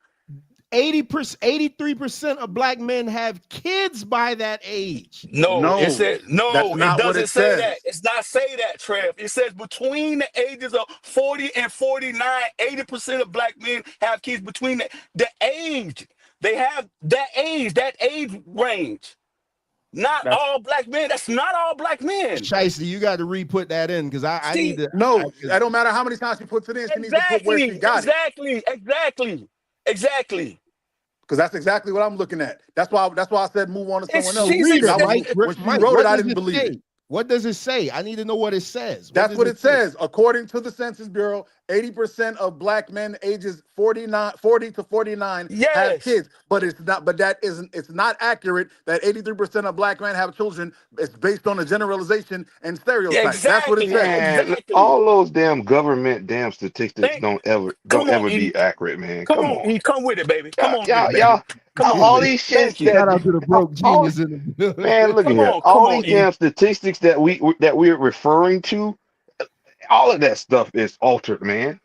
83% of black men have kids by that age. No, it said that's no. It not what doesn't it say that. says. It's not say that, Trev. It says between the ages of 40 and 49, 80% of black men have kids between the age. They have that age range. Not That's all black men. That's not all black men. Shiesty, you got to re-put that in because I need to. No, that don't matter how many times she puts it in. She needs to put where she got it. Exactly. Because that's exactly what I'm looking at. That's why I said move on to someone else. Read it, Mike. When she Mike, wrote it, what I does didn't believe say? it. What does it say? I need to know what it says. That's what it says. According to the Census Bureau, 80% of black men ages 40 to 49 have kids. But it's not accurate that 83% of black men have children. It's based on a generalization and stereotype. That's what it says. Man, all those damn government statistics don't ever be accurate, man. Come on. Come with it, baby. Come on, Y'all, all these shits that Shout out to the broke genius in the building. man, look at here. All these damn statistics that we're referring to, all of that stuff is altered, man.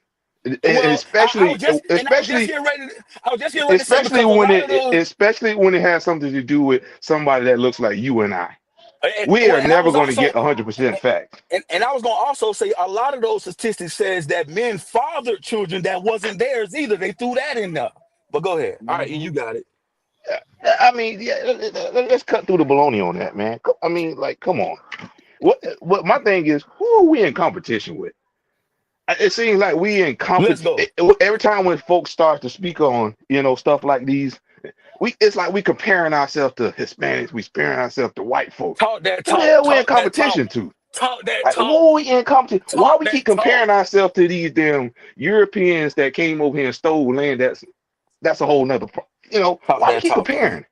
Especially getting ready to say because a lot of those, especially when it has something to do with somebody that looks like you and I. We and are I never was going to also- get 100% fact. And I was going to also say a lot of those statistics says that men fathered children that wasn't theirs either. They threw that in there. But go ahead. All right, you got it. I mean, let's cut through the baloney on that, man. I mean, like, come on. What my thing is, who are we in competition with? It seems like we in competition. Every time when folks start to speak on, stuff like these, it's like we comparing ourselves to Hispanics, we comparing ourselves to white folks. Talk that Who talk. the hell we in Talk that competition talk. to? Talk that Like, talk. what are we in competition? Why Talk we that keep talk. comparing ourselves to these damn Europeans that came over here and stole land? That's a whole nother. Why we keep comparing?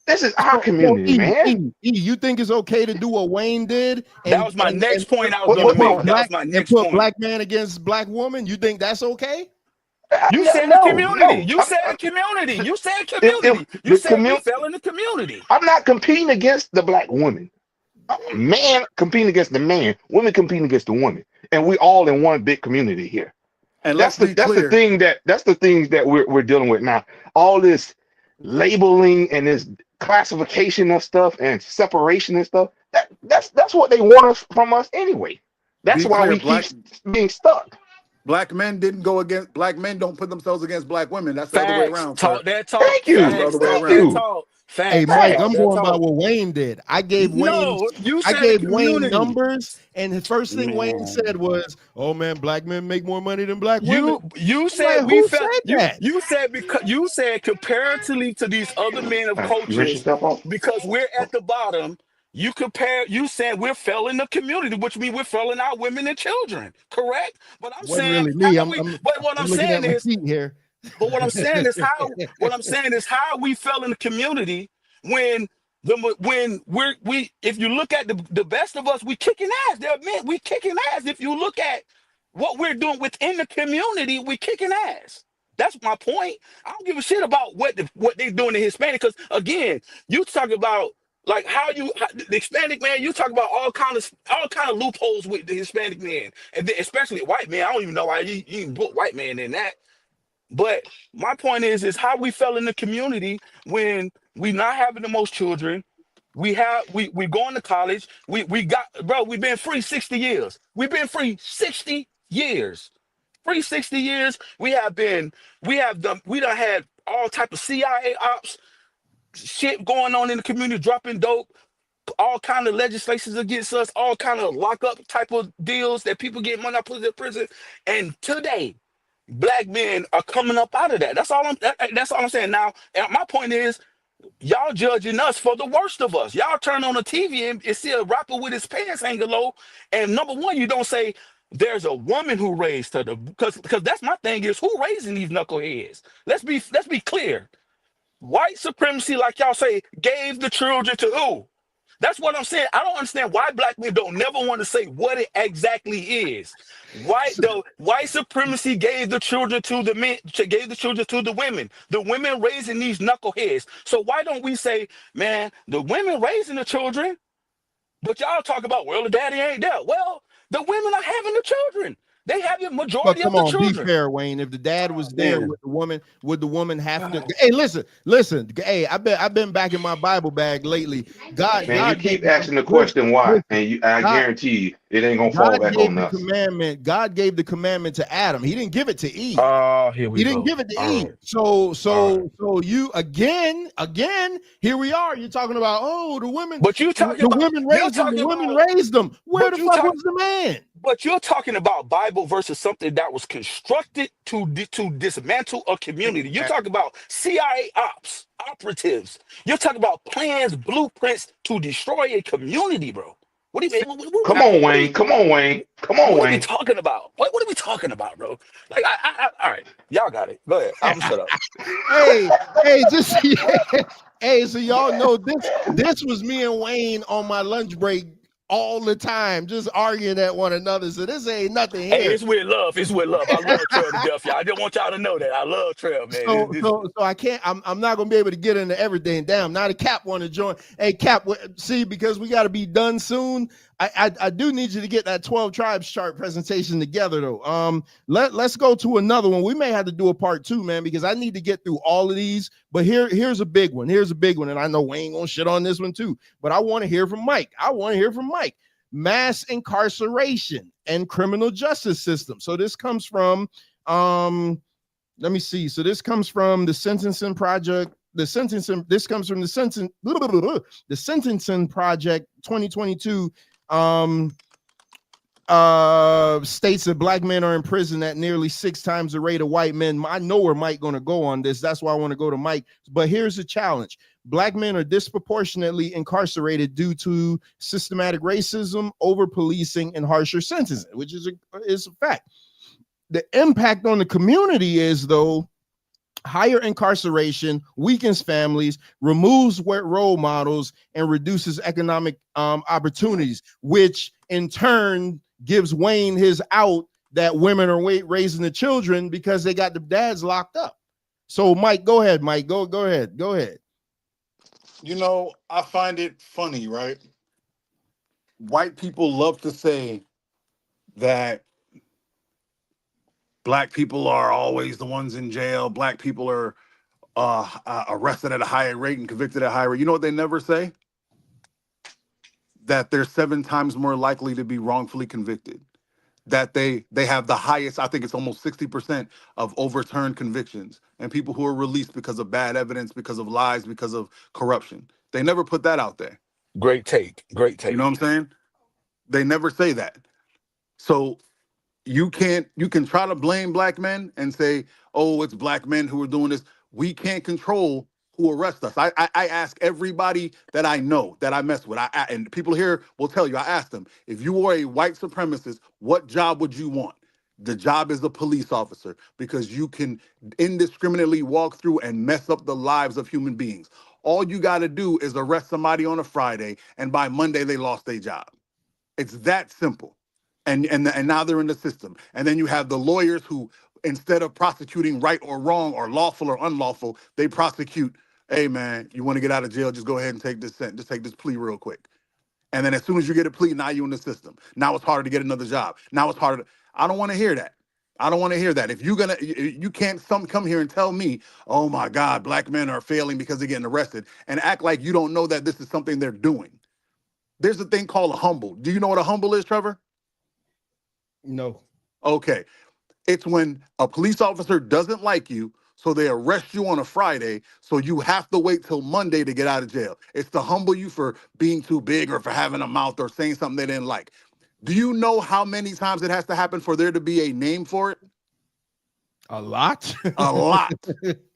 This is our community, man. You think it's okay to do what Wayne did? That was my next point I was going to make. That was my next put point. black man against black woman. You think that's okay? You said the community. You said community. You said community. You said we fell in the community. I'm not competing against the black woman. Man competing against the man. Women competing against the woman. And we all in one big community here. And that's the thing that we're dealing with now. All this labeling and this classification of stuff and separation and stuff. That's what they want from us anyway. That's why we keep being stuck. Black men black men don't put themselves against black women. That's the other way around. Talk that talk. Thank you. Thank you. Hey Mike, I'm going by what Wayne did. I gave Wayne numbers, and the first thing Wayne said was, "Oh man, black men make more money than black women." You said we felt that. You said because you said comparatively to these other men of cultures, because we're at the bottom. You said we're failing the community, which means we're failing our women and children. Correct? But I'm saying, really but what I'm saying is here. But what I'm saying is how we fell in the community when if you look at the best of us, we kicking ass. There are men, we kicking ass. If you look at what we're doing within the community, we kicking ass. That's my point. I don't give a shit about what they're doing to Hispanic, because again, you talk about like the Hispanic man, you talk about all kind of loopholes with the Hispanic man, and then especially white man. I don't even know why you even put white man in that. But my point is how we fell in the community when we not having the most children. We going to college. We've been free 60 years. We've been free 60 years. Free 60 years. We done had all type of CIA ops shit going on in the community, dropping dope, all kind of legislations against us, all kind of lockup type of deals that people get money out of prison. And today, black men are coming up out of that. That's all I'm saying. Now, my point is, y'all judging us for the worst of us. Y'all turn on the TV and see a rapper with his pants hanging low, and number one, you don't say there's a woman who raised her, because that's my thing is, who raising these knuckleheads? Let's be clear. White supremacy, like y'all say, gave the children to who? That's what I'm saying. I don't understand why black men don't never want to say what it exactly is. Why the white supremacy gave the children to the men, gave the children to the women. The women raising these knuckleheads. So why don't we say, man, the women raising the children, but y'all talk about, well, the daddy ain't there. Well, the women are having the children. They have the But majority come of the on, be children. fair, Wayne. If the dad was there Man. with the woman have to? Hey, listen. Hey, I've been back in my Bible bag lately. Man, you God gave keep asking the question why, and I God, guarantee you it ain't gonna fall God back gave on the us. commandment. God gave the commandment to Adam. He didn't give it to Eve. Oh, here we He didn't go. give it to All Eve. right. So you again, here we are. You're talking about, oh, the women, But you're talking the about, women you're raised them. The talking women about, raised them. Where but the you fuck talk, was the man? but you're talking about Bible versus something that was constructed to dismantle a community. You're talking about CIA operatives. You're talking about plans, blueprints to destroy a community, bro. What do you mean? Come on, Wayne. Come on, Wayne. Come on, What are we Wayne. talking about? What are we talking about, bro? Like, all right, y'all got it. Go ahead. I'm shut up. Hey, just hey, so y'all know this was me and Wayne on my lunch break all the time, just arguing at one another. So this ain't nothing Hey, here. it's with love. It's with love. I love Trail to death, y'all. I just want y'all to know that I love Trail, man. So I can't. I'm not gonna be able to get into everything. Damn, now the Cap want to join. Hey, Cap, see, because we got to be done soon. I do need you to get that 12 tribes chart presentation together though. Let's go to another one. We may have to do a part 2, man, because I need to get through all of these. But here's a big one. Here's a big one, and I know Wayne gonna shit on this one too. But I want to hear from Mike. Mass incarceration and criminal justice system. So this comes from let me see. So this comes from the Sentencing Project. This comes from the Sentencing Project 2022. States that black men are in prison at nearly 6 times the rate of white men. I know where Mike going to go on this. That's why I want to go to Mike. But here's the challenge. Black men are disproportionately incarcerated due to systematic racism, over policing, and harsher sentencing, which is a fact. The impact on the community is, though, higher incarceration weakens families, removes role models, and reduces economic opportunities, which in turn gives Wayne his out that women are raising the children because they got the dads locked up. So, Mike, go ahead. Mike, go ahead. You know, I find it funny, right? White people love to say that black people are always the ones in jail. Black people are arrested at a higher rate and convicted at a higher rate. You know what they never say? That they're 7 times more likely to be wrongfully convicted. That they have the highest, I think it's almost 60% of overturned convictions and people who are released because of bad evidence, because of lies, because of corruption. They never put that out there. Great take. You know what I'm saying? They never say that. So you can try to blame black men and say, oh, it's black men who are doing this. We can't control who arrests us. I ask everybody that I know, that I mess with, and people here will tell you, I ask them, if you were a white supremacist, what job would you want? The job is a police officer, because you can indiscriminately walk through and mess up the lives of human beings. All you got to do is arrest somebody on a Friday, and by Monday they lost their job. It's that simple. And now they're in the system. And then you have the lawyers who, instead of prosecuting right or wrong or lawful or unlawful, they prosecute, hey man, you want to get out of jail, just go ahead and take this sentence, just take this plea real quick. And then as soon as you get a plea, now you're in the system. Now it's harder to get another job. Now it's harder. I don't want to hear that. I don't want to hear that. If you can't come here and tell me, oh my God, black men are failing because they're getting arrested, and act like you don't know that this is something they're doing. There's a thing called a humble. Do you know what a humble is, Trevor? No. Okay. It's when a police officer doesn't like you, so they arrest you on a Friday, so you have to wait till Monday to get out of jail. It's to humble you for being too big or for having a mouth or saying something they didn't like. Do you know how many times it has to happen for there to be a name for it? A lot. A lot.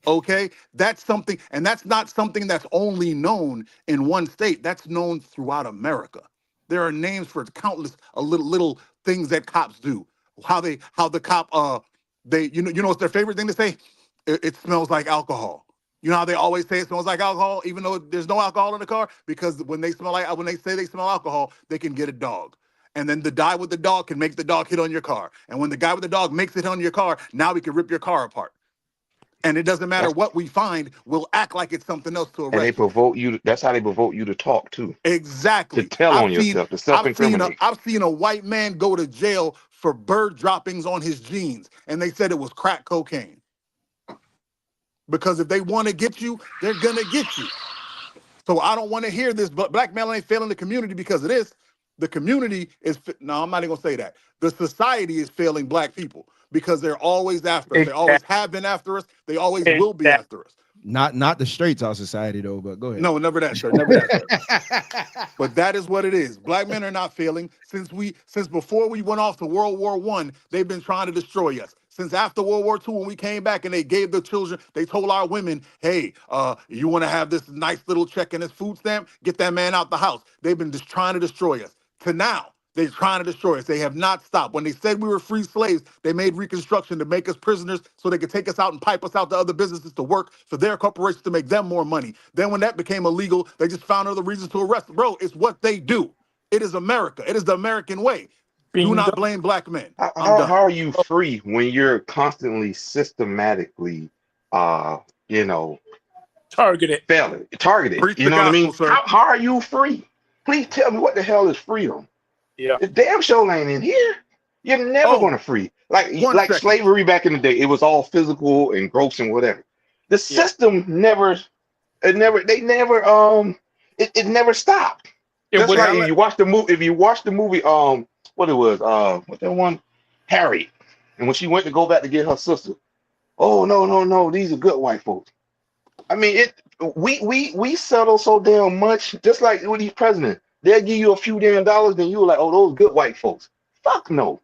Okay? That's something, and that's not something that's only known in one state. That's known throughout America. There are names for countless little things that cops do. How the cop you know what's their favorite thing to say? It smells like alcohol. You know how they always say it smells like alcohol, even though there's no alcohol in the car? Because when they say they smell alcohol, they can get a dog. And then the guy with the dog can make the dog hit on your car. And when the guy with the dog makes it on your car, now we can rip your car apart. And it doesn't matter what we find, we'll act like it's something else to And they arrest you. provoke you. That's how they provoke you to talk too. Exactly. To tell on yourself, to self-incriminate. I've seen a white man go to jail for bird droppings on his jeans, and they said it was crack cocaine. Because if they want to get you, they're gonna get you. So I don't want to hear this, but black men ain't failing the community because of this. The community is, no, I'm not even gonna say that. The society is failing black people because they're always after us. They always have been after us. They always will be after us. Not the straights our society though, but go ahead. No, never that, sir. Never that, sir. But that is what it is. Black men are not failing. Since before we went off to World War I, they've been trying to destroy us. Since after World War II, when we came back and they gave the children, they told our women, hey, you want to have this nice little check and this food stamp? Get that man out the house. They've been just trying to destroy us. To now, they're trying to destroy us. They have not stopped. When they said we were free slaves, they made Reconstruction to make us prisoners so they could take us out and pipe us out to other businesses to work for their corporations to make them more money. Then when that became illegal, they just found other reasons to arrest them. Bro, it's what they do. It is America. It is the American way. Do not blame black men. How are you free when you're constantly, systematically, targeted? Targeted. You know what I mean? How are you free? Please tell me what the hell is freedom? Yeah. The damn show ain't in here. You're never going to free. Like slavery back in the day, it was all physical and gross and whatever. The system it never stopped. Just like if you watch the movie, what it was, what that one, Harriet, and when she went to go back to get her sister, oh no, these are good white folks. I mean, we settle so damn much, just like with these presidents. They'll give you a few damn dollars, then you're like, oh, those good white folks. Fuck no.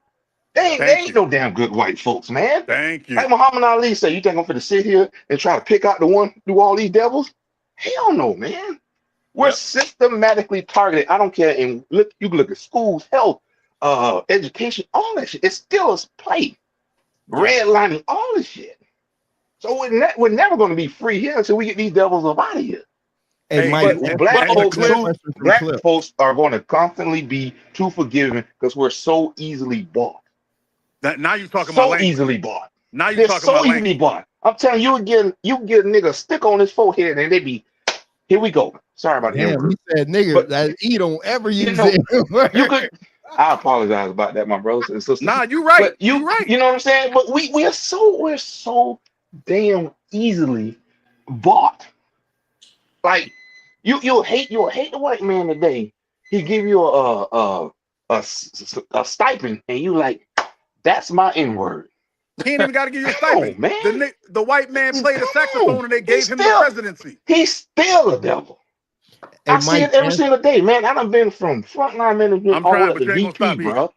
They ain't no damn good white folks, man. Thank you. Like Muhammad Ali said, you think I'm gonna sit here and try to pick out the one through all these devils? Hell no, man. We're systematically targeted. I don't care. And look, you can look at schools, health, education, all that shit. It's still a play. Redlining, all this shit. So we're never going to be free here until we get these devils up out of here. Hey, Mike, black folks are going to constantly be too forgiving because we're so easily bought. Now you're talking about language. Easily bought. Now you're talking about easily bought. I'm telling you, you can get a nigga a stick on his forehead and they be, here we go. Sorry about that. Damn, he said nigga that he don't ever use it. I apologize about that, my brothers and sisters. Nah, you're right. But you're right. You know what I'm saying? But we're so damn easily bought. Like you'll hate the white man today. He give you a stipend, and you like, that's my N-word. He ain't even got to give you a stipend. Man. The white man played a saxophone, and they gave him the presidency. He's still a devil. I see it every single day, man. I done been from frontline management all the way to VP, bro.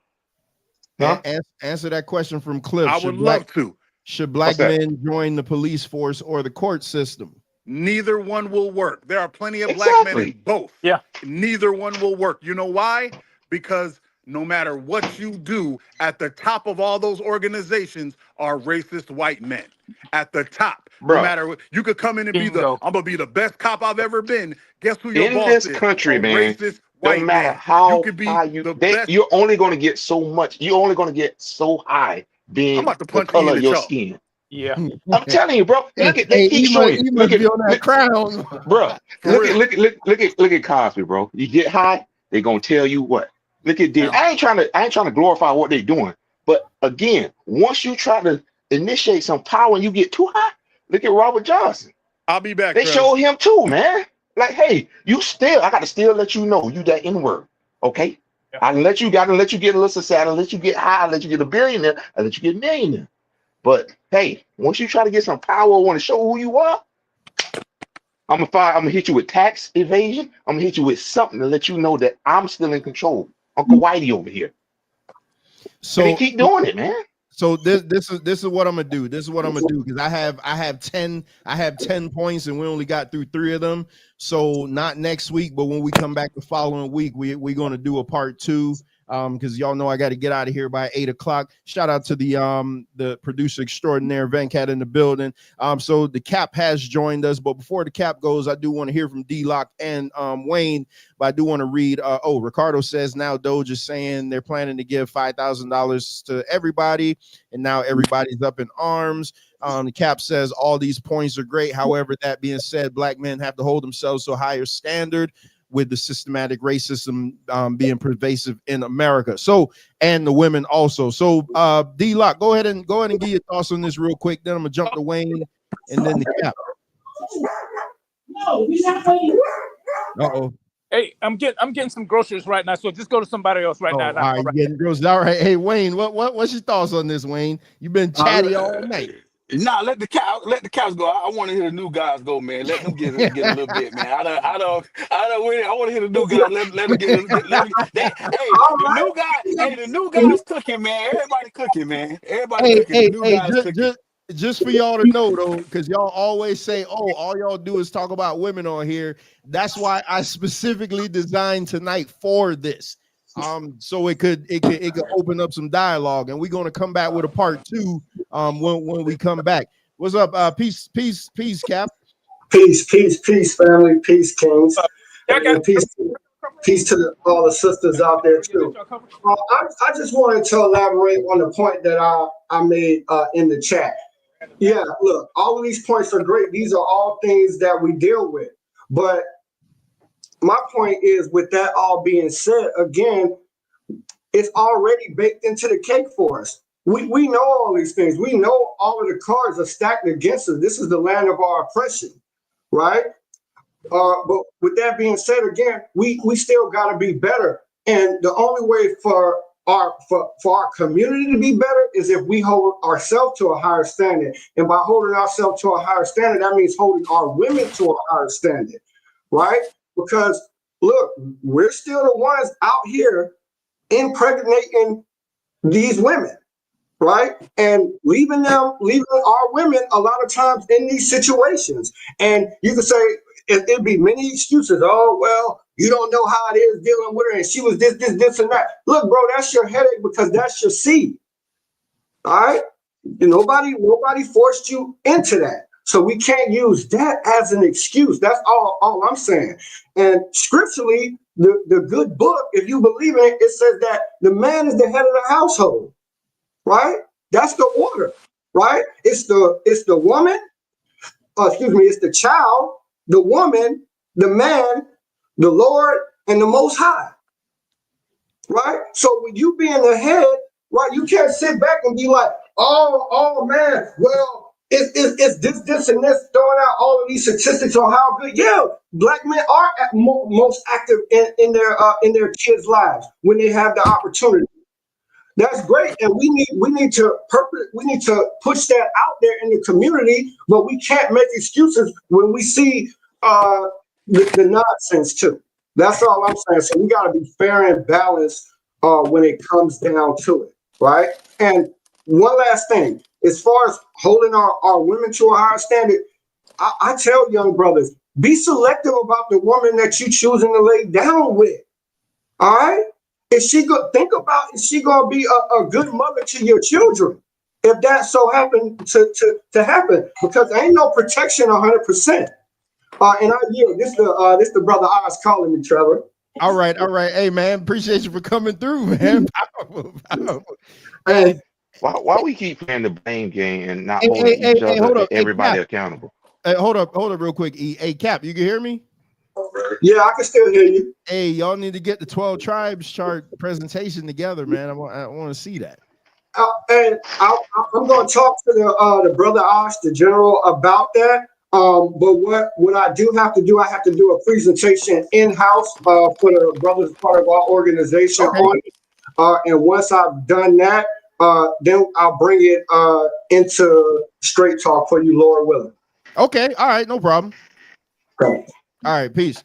Answer that question from Cliff. I would love to. Should black men join the police force or the court system? Neither one will work. There are plenty of black men in both. Yeah. Neither one will work. You know why? Because no matter what you do, at the top of all those organizations are racist white men. At the top. Bruh. No matter what, you could come in and I'm gonna be the best cop I've ever been. Guess who your boss is? In this country, man, racist no white matter man. how You could be high you're only going to get so much. You're only going to get so high being the color of your skin. Yeah. I'm telling you, bro. Look at they keep showing. Look at on that crown, bro. Look at Cosby, bro. You get high, they're gonna tell you what. Look at this. I ain't trying to glorify what they're doing, but again, once you try to initiate some power and you get too high, look at Robert Johnson. I'll be back. They showed him too, man. Like, hey, I gotta still let you know you that N-word, okay? Yeah. I gotta let you get a little society, I let you get high, I let you get a billionaire, I let you get a millionaire. But hey, once you try to get some power, want to show who you are, I'm gonna hit you with tax evasion. I'm gonna hit you with something to let you know that I'm still in control. Uncle Whitey over here. So they keep doing it, man. So this is what I'm gonna do. This is what I'm gonna do because I have 10 points and we only got through 3 of them. So not next week, but when we come back the following week, we're gonna do a part 2. because y'all know I got to get out of here by 8 o'clock. Shout out to the producer extraordinaire, Venkat, in the building. So the Cap has joined us, but before the Cap goes, I do want to hear from D-Lock and Wayne, but I do want to read, Ricardo says now Doge is saying they're planning to give $5,000 to everybody, and now everybody's up in arms. The Cap says all these points are great. However, that being said, black men have to hold themselves to a higher standard with the systematic racism being pervasive in America. So, and the women also. So, D-Lock, go ahead and give your thoughts on this real quick. Then I'm gonna jump to Wayne and then the Cap. Uh-oh. Hey, I'm getting some groceries right now, so just go to somebody else right now. All right, you getting groceries. All right. Hey, Wayne, what's your thoughts on this, Wayne? You've been chatty all night. Nah, let the cows go. I want to hear the new guys go, man. Let them get a little bit, man. I want to hear the new guys. Let them get. The new guy. Hey, the new guys cooking, man. Everybody cooking, man. Everybody cooking. The new guys cooking. Just for y'all to know, though, because y'all always say, "Oh, all y'all do is talk about women on here." That's why I specifically designed tonight for this. So it could open up some dialogue, and we're gonna come back with a part 2 when we come back. What's up? Peace, Cap. Peace, family, peace, kings, and peace to all the sisters out there too. I just wanted to elaborate on the point that I made in the chat. Yeah, look, all of these points are great. These are all things that we deal with, but my point is, with that all being said, again, it's already baked into the cake for us. We know all these things. We know all of the cards are stacked against us. This is the land of our oppression, right? But with that being said, again, we still got to be better. And the only way for our community to be better is if we hold ourselves to a higher standard. And by holding ourselves to a higher standard, that means holding our women to a higher standard, right? Because look, we're still the ones out here impregnating these women, right? And leaving our women a lot of times in these situations. And you could say it'd be many excuses. Oh, well, you don't know how it is dealing with her, and she was this, and that. Look, bro, that's your headache because that's your seed. All right? And nobody forced you into that. So we can't use that as an excuse. That's all I'm saying. And scripturally, the good book, if you believe in it, it says that the man is the head of the household, right? That's the order, right? It's the woman, it's the child, the woman, the man, the Lord, and the Most High, right? So when you being the head, right, you can't sit back and be like, oh man, well, it's this, and this, throwing out all of these statistics on how good. Yeah, black men are most active in their kids' lives when they have the opportunity. That's great, and we need to push that out there in the community. But we can't make excuses when we see the nonsense too. That's all I'm saying. So we got to be fair and balanced when it comes down to it, right? And one last thing, as far as holding our women to a higher standard, I tell young brothers, be selective about the woman that you choosing to lay down with. All right? Is she gonna be a good mother to your children? If that so happened to happen, because there ain't no protection 100%. And I yield. This the brother Oz calling me, Trevor. All right. Hey man, appreciate you for coming through, man. Powerful. Hey, why we keep playing the blame game and not holding each other and everybody accountable? Hey, hold up real quick. Hey, Cap, you can hear me? Yeah, I can still hear you. Hey, y'all need to get the 12 tribes chart presentation together, man. I want to see that. And I'm going to talk to the brother Osh, the general, about that. But what I do have to do, I have to do a presentation in-house for the brothers part of our organization on it. And once I've done that, then I'll bring it into straight talk for you, Lord willing. Okay, all right, no problem. Okay. All right, peace.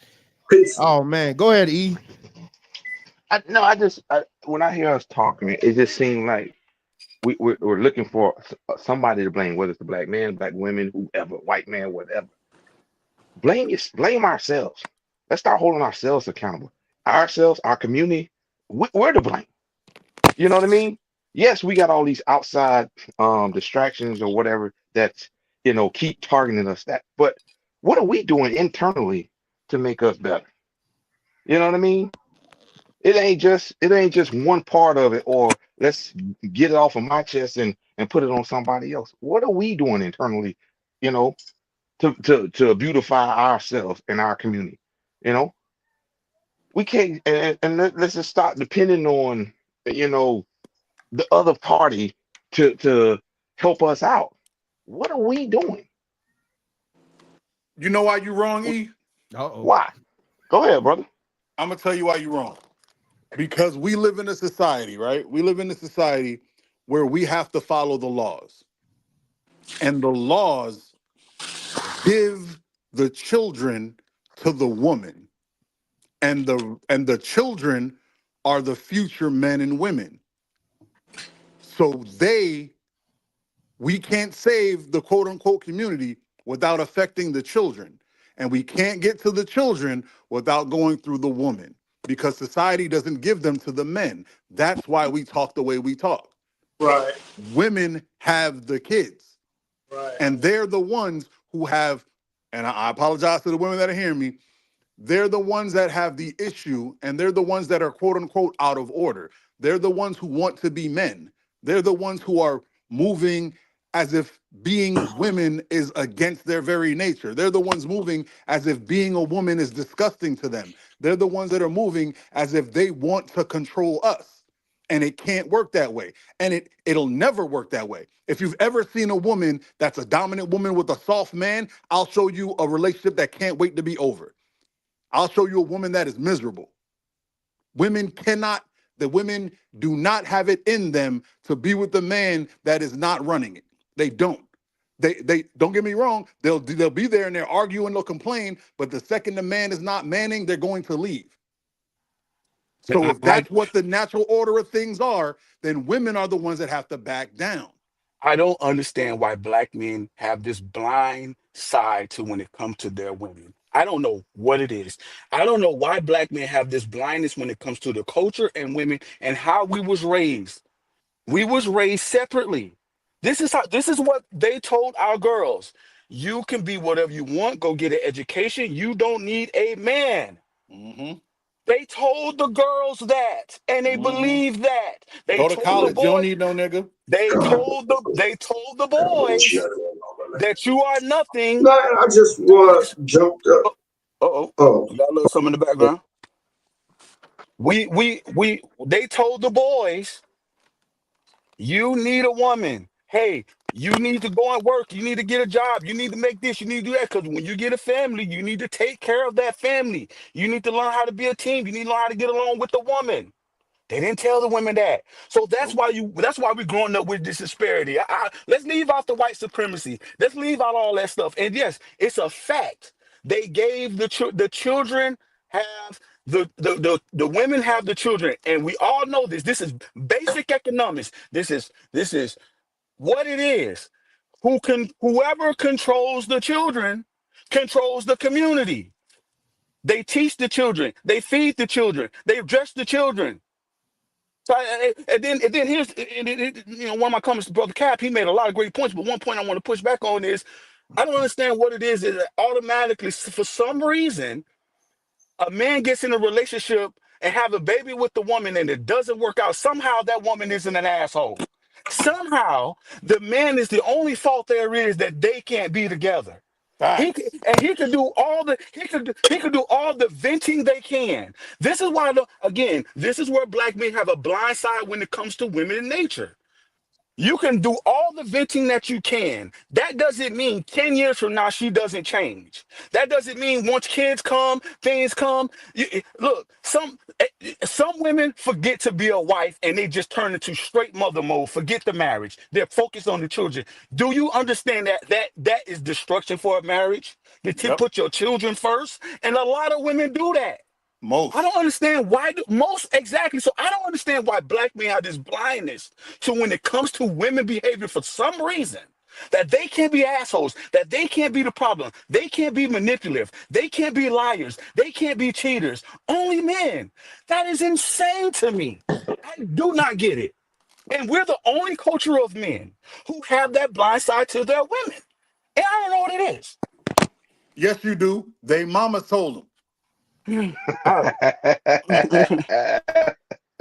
Oh man, go ahead, E. When I hear us talking, it just seems like we're looking for somebody to blame, whether it's the black man, black women, whoever, white man, whatever. Blame ourselves. Let's start holding ourselves accountable. Ourselves, our community, we're to blame. You know what I mean? Yes, we got all these outside distractions or whatever that keep targeting us. But what are we doing internally to make us better? You know what I mean? It ain't just one part of it, or let's get it off of my chest and put it on somebody else. What are we doing internally, you know, to beautify ourselves and our community? You know, we can't and let's just stop depending on you know the other party to help us out. What are we doing? You know why you wrong, E? Why? Go ahead, brother. I'm gonna tell you why you're wrong. Because we live in a society, right? We live in a society where we have to follow the laws. And the laws give the children to the woman. And the children are the future men and women. So we can't save the quote unquote community without affecting the children. And we can't get to the children without going through the woman because society doesn't give them to the men. That's why we talk the way we talk. Right. Women have the kids. Right. And they're the ones who have, and I apologize to the women that are hearing me, they're the ones that have the issue and they're the ones that are quote unquote out of order. They're the ones who want to be men. They're the ones who are moving as if being women is against their very nature. They're the ones moving as if being a woman is disgusting to them. They're the ones that are moving as if they want to control us. And it can't work that way. And it'll never work that way. If you've ever seen a woman that's a dominant woman with a soft man, I'll show you a relationship that can't wait to be over. I'll show you a woman that is miserable. The women do not have it in them to be with the man that is not running it. They don't. They don't get me wrong. They'll be there and they'll argue and they'll complain, but the second the man is not manning, they're going to leave. So if that's what the natural order of things are, then women are the ones that have to back down. I don't understand why black men have this blind side to when it comes to their women. I don't know what it is. I don't know why black men have this blindness when it comes to the culture and women and how we was raised. We was raised separately. This is what they told our girls. You can be whatever you want, go get an education. You don't need a man. Mm-hmm. They told the girls that, and they believed that. They Go to told the college. You don't boys, need no nigga. they told the boys that you are nothing. No, I just want jumped up. Oh, I got a little something in the background. They told the boys, you need a woman. Hey, you need to go and work. You need to get a job. You need to make this. You need to do that. Because when you get a family, you need to take care of that family. You need to learn how to be a team. You need to learn how to get along with the woman. They didn't tell the women that. So that's why we're growing up with this disparity. Let's leave out the white supremacy. Let's leave out all that stuff. And yes, it's a fact. They gave the children have the women have the children. And we all know this. This is basic economics. This is what it is. Whoever controls the children controls the community. They teach the children, they feed the children, they dress the children. So and then here's one of my comments to Brother Cap. He made a lot of great points, but one point I want to push back on is I don't understand what it is that automatically, for some reason, a man gets in a relationship and have a baby with the woman and it doesn't work out. Somehow that woman isn't an asshole. Somehow the man is the only fault there is that they can't be together. He could do all the venting they can. This is why this is where black men have a blind side when it comes to women in nature. You can do all the venting that you can. That doesn't mean 10 years from now she doesn't change. That doesn't mean once kids come, things come. Look, some women forget to be a wife and they just turn into straight mother mode. Forget the marriage. They're focused on the children. Do you understand that is destruction for a marriage? To put your children first? And a lot of women do that. I don't understand why exactly. So I don't understand why black men have this blindness to when it comes to women behavior for some reason. that they can't be assholes, that they can't be the problem, they can't be manipulative, they can't be liars, they can't be cheaters. Only men. That is insane to me. I do not get it. And we're the only culture of men who have that blind side to their women. And I don't know what it is. Yes, you do. They mama told them.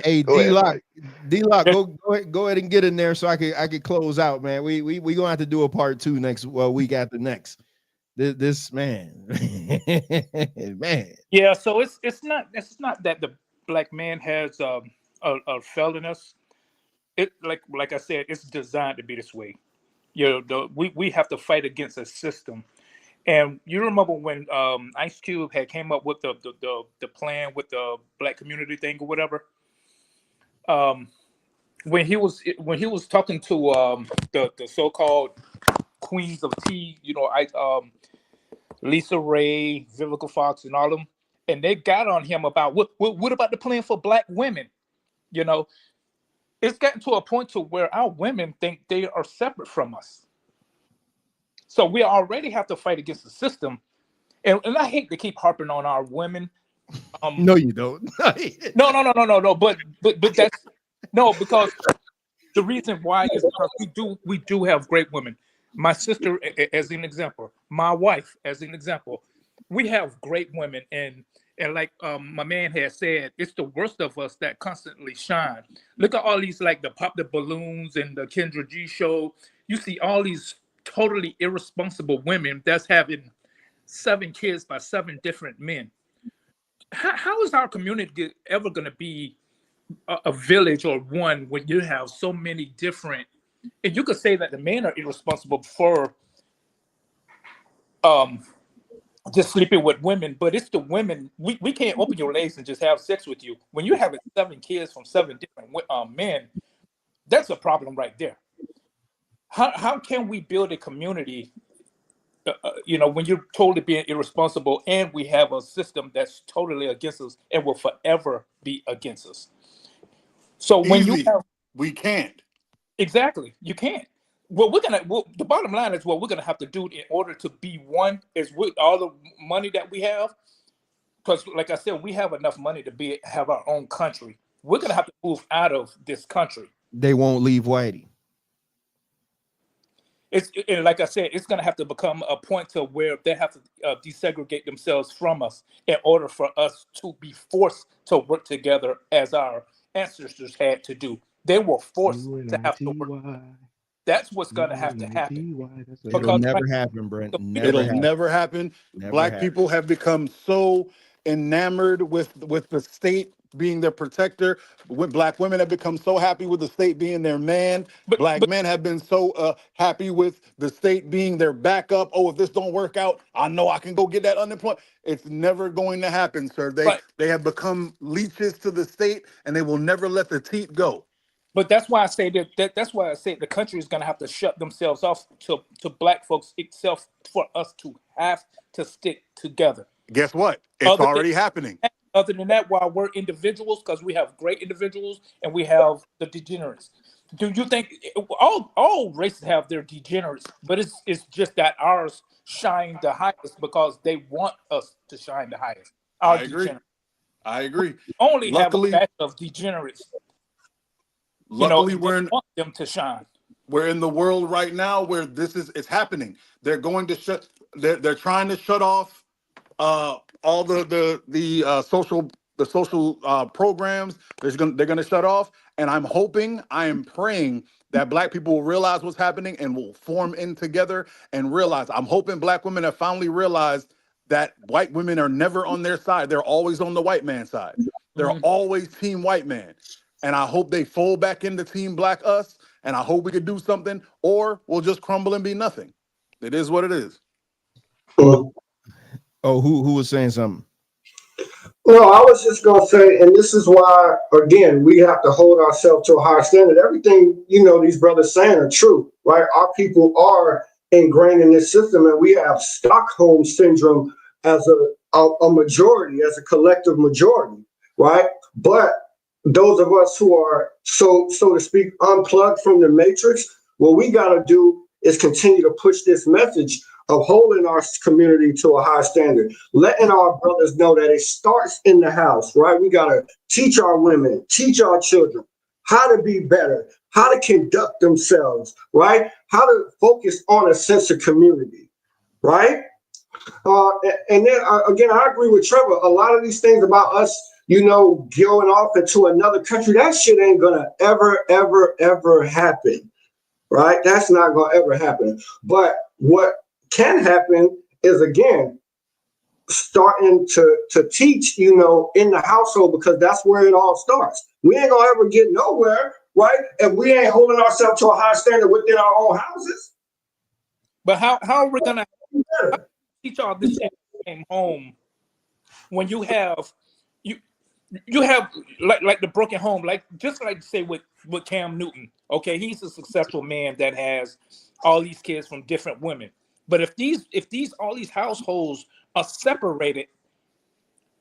Hey, Go ahead, D-Lock, Mike. D-Lock, go ahead and get in there so I could close out, man. We gonna have to do a part 2 next week after next. This man, man. Yeah, so it's not that the black man has a failed in us. It like I said, it's designed to be this way. You know, we have to fight against a system. And you remember when Ice Cube had came up with the plan with the black community thing or whatever. When he was talking to the so-called queens of tea, you know, Lisa Ray, Vivica Fox, and all of them, and they got on him about what about the plan for black women? You know, it's gotten to a point to where our women think they are separate from us. So we already have to fight against the system. And I hate to keep harping on our women. No, you don't. No. But that's no, because the reason why is because we do have great women. My sister, as an example, my wife, as an example, we have great women, and like my man has said, it's the worst of us that constantly shine. Look at all these like the Pop the Balloons and the Kendra G show. You see all these totally irresponsible women that's having 7 kids by 7 different men. How is our community ever going to be a village or one when you have so many different? And you could say that the men are irresponsible for just sleeping with women, but it's the women. We can't open your legs and just have sex with you. When you're having 7 kids from 7 different men, that's a problem right there. How can we build a community? You know, when you're totally being irresponsible, and we have a system that's totally against us and will forever be against us. So when you have, we can't. Exactly, you can't. The bottom line is what we're gonna have to do in order to be one is with all the money that we have, because like I said, we have enough money to have our own country. We're gonna have to move out of this country. They won't leave Whitey. And like I said, it's going to have to become a point to where they have to desegregate themselves from us in order for us to be forced to work together as our ancestors had to do. They were forced to have to work. That's what's going to have to happen. It'll never happen, Brent. It'll never happen. Black people have become so enamored with the state being their protector. Black women have become so happy with the state being their man. Black men have been so happy with the state being their backup. Oh, if this don't work out, I know I can go get that unemployment. It's never going to happen, sir. They have become leeches to the state, and they will never let the teat go. But that's why I say that's why I say the country is going to have to shut themselves off to black folks itself for us to have to stick together. Guess what? It's already happening. Other than that, while we're individuals, because we have great individuals and we have the degenerates. Do you think all races have their degenerates, but it's just that ours shine the highest because they want us to shine the highest. I agree. We only have a batch of degenerates. Luckily, want them to shine. We're in the world right now where it's happening. They're going to they're trying to shut off all the social programs. They're going to shut off, and I am praying that black people will realize what's happening and will form in together and realize. I'm hoping black women have finally realized that white women are never on their side. They're always on the white man's side. They're always team white man. And I hope they fold back into team black us, and I hope we could do something, or we'll just crumble and be nothing. It is what it is. Oh, who was saying something? No, I was just going to say, and this is why, again, we have to hold ourselves to a higher standard. Everything, these brothers saying are true, right? Our people are ingrained in this system, and we have Stockholm syndrome as a majority, as a collective majority, right? But those of us who are, so to speak, unplugged from the matrix, what we got to do is continue to push this message of holding our community to a high standard, letting our brothers know that it starts in the house, right? We got to teach our women, teach our children how to be better, how to conduct themselves, right? How to focus on a sense of community, right? And then again, I agree with Trevor. A lot of these things about us, going off into another country, that shit ain't gonna ever happen, right? That's not gonna ever happen. But what can happen is, again, starting to teach, in the household, because that's where it all starts. We ain't gonna ever get nowhere, right? If we ain't holding ourselves to a high standard within our own houses. But how are we gonna teach all this shit in home when you have like the broken home, like just like say with Cam Newton? Okay, he's a successful man that has all these kids from different women. But if all these households are separated,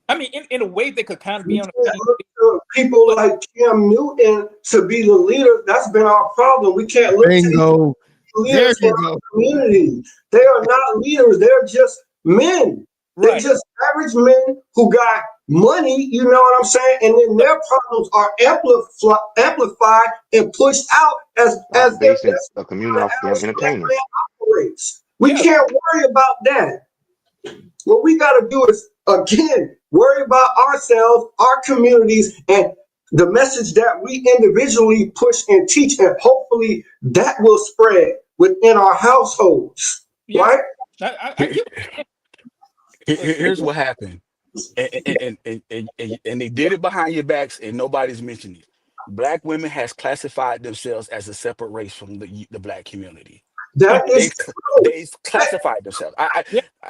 I mean, in a way they could kind of be on a people like Cam Newton to be the leader. That's been our problem. We can't look to these leaders for our community. They are not leaders. They're just men. They're just average men who got money, you know what I'm saying? And then their problems are amplified and pushed out as basing a community off them entertainers. Operates. We can't worry about that. What we got to do is, again, worry about ourselves, our communities, and the message that we individually push and teach, and hopefully that will spread within our households, right? Here's what happened, and they did it behind your backs, and nobody's mentioning it. Black women has classified themselves as a separate race from the Black community. They classified themselves. I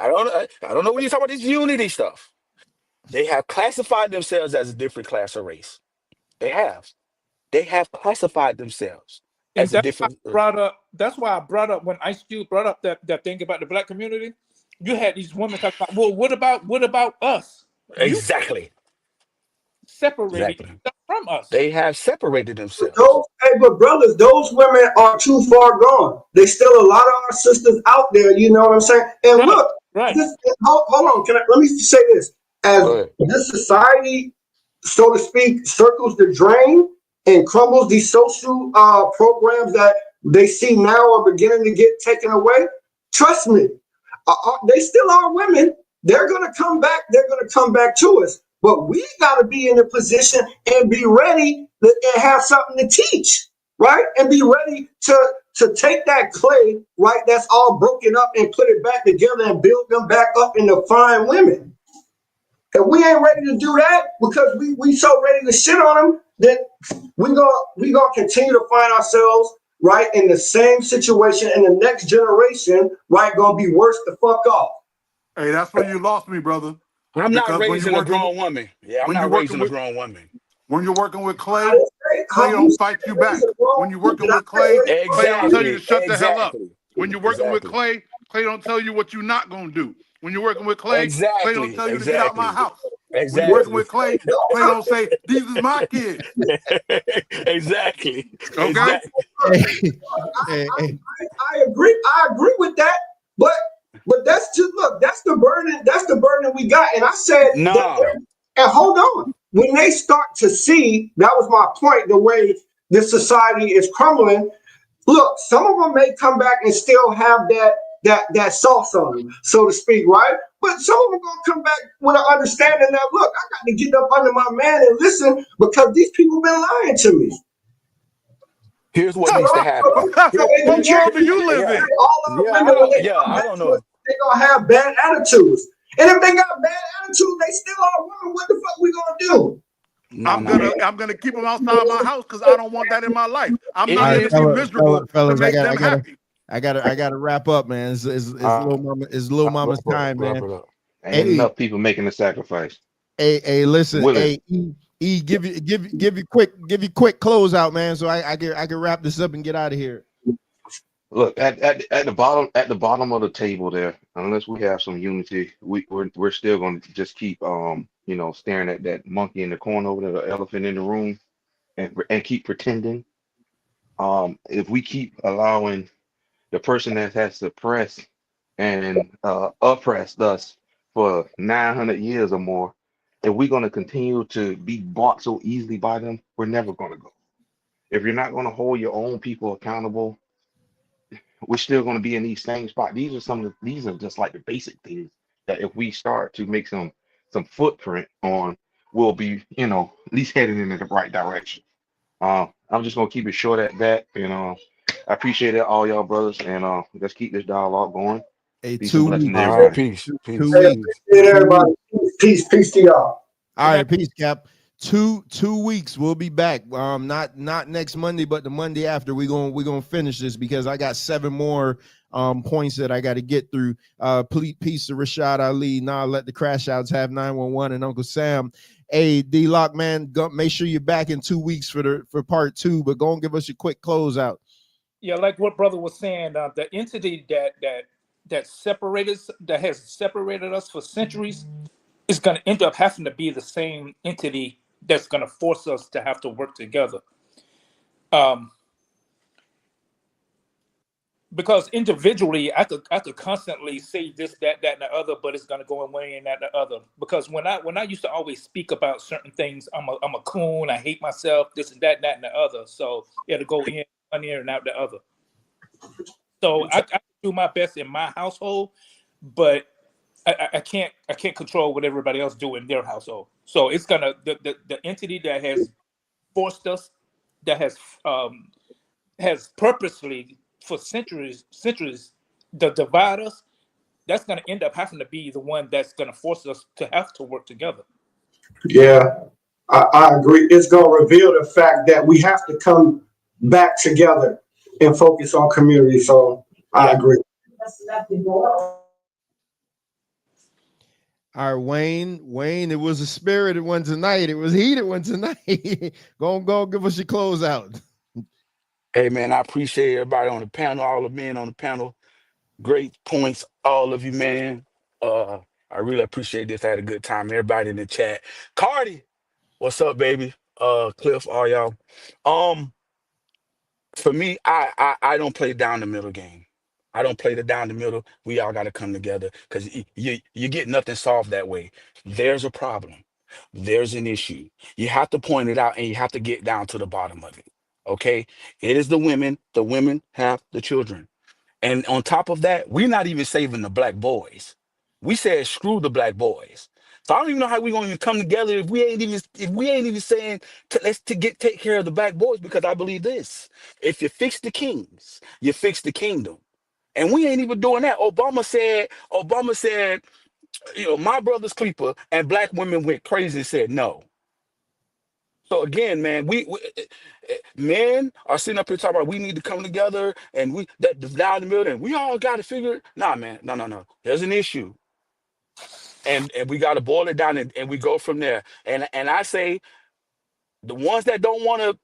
don't know when you talk about this unity stuff. They have classified themselves as a different class of race. They have classified themselves as a different. That's why I brought up when Ice Cube brought up that thing about the Black community. You had these women talk about, well, what about us? Exactly. Separated from us. They have separated themselves. But brothers, those women are too far gone. There's still a lot of our sisters out there, you know what I'm saying? And look, hold on, let me say this. As this society, so to speak, circles the drain and crumbles these social programs that they see now are beginning to get taken away, trust me, they still are women. They're going to come back. They're going to come back to us. But we got to be in a position and be ready and have something to teach, right? And be ready to take that clay, right, that's all broken up, and put it back together and build them back up into fine women. If we ain't ready to do that because we so ready to shit on them, then we gonna continue to find ourselves, right, in the same situation, and the next generation, right, gonna be worse the fuck off. Hey, that's where you lost me, brother. I'm not raising a grown woman. Yeah, I'm not raising a grown woman. When you're working with Clay, Clay don't fight you back. When you're working with Clay, Clay don't tell you to shut the hell up. When you're working with Clay, Clay don't tell you what you're not gonna do. When you're working with Clay, Clay don't tell you to get out my house. When you're working with Clay, Clay don't say, these is my kids. Exactly. Okay. I agree with that, but that's just, look, that's the burden we got. And I said, and hold on, when they start to see, that was my point, the way this society is crumbling. Look, some of them may come back and still have that sauce on them, so to speak, right? But some of them gonna come back with an understanding that, look, I got to get up under my man and listen because these people been lying to me. Here's what needs to happen. What world do you live in? I don't know. They gonna have bad attitudes, and if they got bad attitudes, they still are women. What the fuck we gonna do? I'm gonna keep them outside my house because I don't want that in my life. I'm not gonna be miserable to make them happy. I gotta wrap up, man. It's little mama's time, man. Ain't enough people making the sacrifice. Hey, listen, hey, give you quick closeout, man. So I can wrap this up and get out of here. Look at the bottom of the table there. Unless we have some unity, we're still going to just keep staring at that monkey in the corner over there, the elephant in the room, and keep pretending. If we keep allowing the person that has suppressed and oppressed us for 900 years or more, if we're going to continue to be bought so easily by them, we're never going to go. If you're not going to hold your own people accountable, we're still going to be in these same spots. These are just like the basic things that if we start to make some footprint on, we'll be, at least heading in the right direction. I'm just gonna keep it short at that. I appreciate it, all y'all brothers, and let's keep this dialogue going. Hey, Peace and 2 blessings to weeks. All right, everybody. peace, Two peace. weeks. Hey, 2 everybody. weeks. Peace to y'all. All right, peace, Cap. Two weeks. We'll be back. Not next Monday, but the Monday after. We're gonna finish this because I got 7 more points that I got to get through. Peace to Rashad Ali. Nah, let the crash outs have 911 and Uncle Sam. Hey, D-Lock, man, make sure you're back in 2 weeks for part 2. But go and give us a quick closeout. Yeah, like what brother was saying, the entity that has separated us for centuries is going to end up having to be the same entity that's going to force us to have to work together. Because individually, I could constantly say this, that, and the other, but it's going to go away and that, and the other. Because when I used to always speak about certain things, I'm a coon, I hate myself, this and that, and the other. So it'll go in one ear and out the other. So I do my best in my household, but I can't control what everybody else do in their household. So it's gonna the entity that has forced us, that has purposely for centuries to divide us, that's gonna end up having to be the one that's gonna force us to have to work together. Yeah, I agree. It's going to reveal the fact that we have to come back together and focus on community. So I agree. All right, Wayne, it was a spirited one tonight. It was heated one tonight. go give us your closeout. Hey, man, I appreciate everybody on the panel, all the men on the panel. Great points, all of you, man. I really appreciate this. I had a good time. Everybody in the chat. Cardi, what's up, baby? Cliff, all y'all. For me, I don't play down the middle game. I don't play the down the middle. We all got to come together because you get nothing solved that way. There's a problem. There's an issue. You have to point it out and you have to get down to the bottom of it. Okay? It is the women. The women have the children. And on top of that, we're not even saving the black boys. We said screw the black boys. So I don't even know how we're gonna even come together if we ain't even saying let's take care of the black boys, because I believe this. If you fix the kings, you fix the kingdom. And we ain't even doing that. Obama said, my brother's keeper, and black women went crazy and said no. So again, man, we men are sitting up here talking about we need to come together and that down the middle and we all got to figure it. Nah, man, no. There's an issue, and we got to boil it down and we go from there. And I say the ones that don't want to,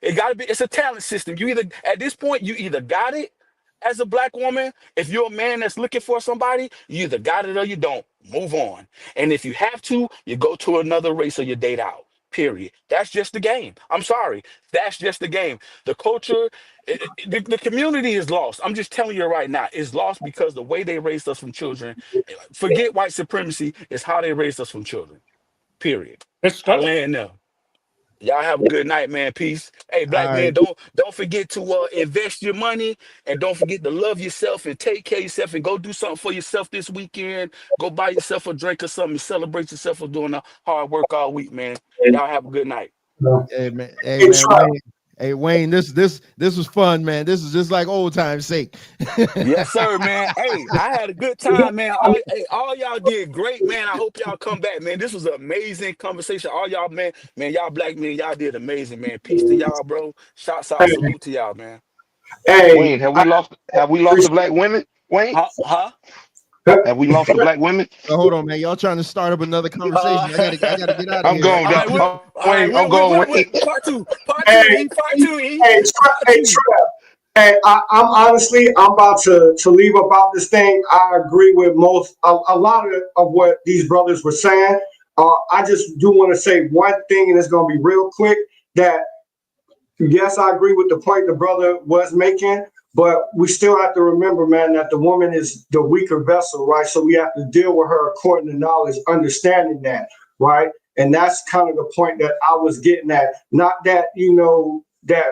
it's a talent system. You either at this point you either got it as a black woman. If you're a man that's looking for somebody, you either got it or you don't. Move on. And if you have to, you go to another race or you date out. Period. That's just the game. I'm sorry. That's just the game. The culture, the community is lost. I'm just telling you right now, it's lost because the way they raised us from children, forget white supremacy, is how they raised us from children. Period. I land there. Y'all have a good night, man. Peace. Hey, black All man, right. don't forget to invest your money, and don't forget to love yourself and take care of yourself and go do something for yourself this weekend. Go buy yourself a drink or something and celebrate yourself for doing the hard work all week, man. Y'all have a good night. Hey man, Wayne. Hey Wayne, this was fun, man. This is just like old times' sake. Yes, sir, man. Hey, I had a good time, man. All y'all did great, man. I hope y'all come back, man. This was an amazing conversation. All y'all, man, y'all black men, y'all did amazing, man. Peace to y'all, bro. Shouts out, salute to y'all, man. Wayne, have we lost the black women? Wayne? Huh? Have we lost the black women? Hold on, man. Y'all trying to start up another conversation. I gotta get out of I'm here. going, I'm going, Wayne. Part two, Hey, Trev. Hey, I'm honestly, I'm about to leave about this thing. I agree with a lot of what these brothers were saying. I just do want to say one thing, and it's going to be real quick, that yes, I agree with the point the brother was making, But we still have to remember, man, that the woman is the weaker vessel, right? So we have to deal with her according to knowledge, understanding that, right? And that's kind of the point that I was getting at. Not that, that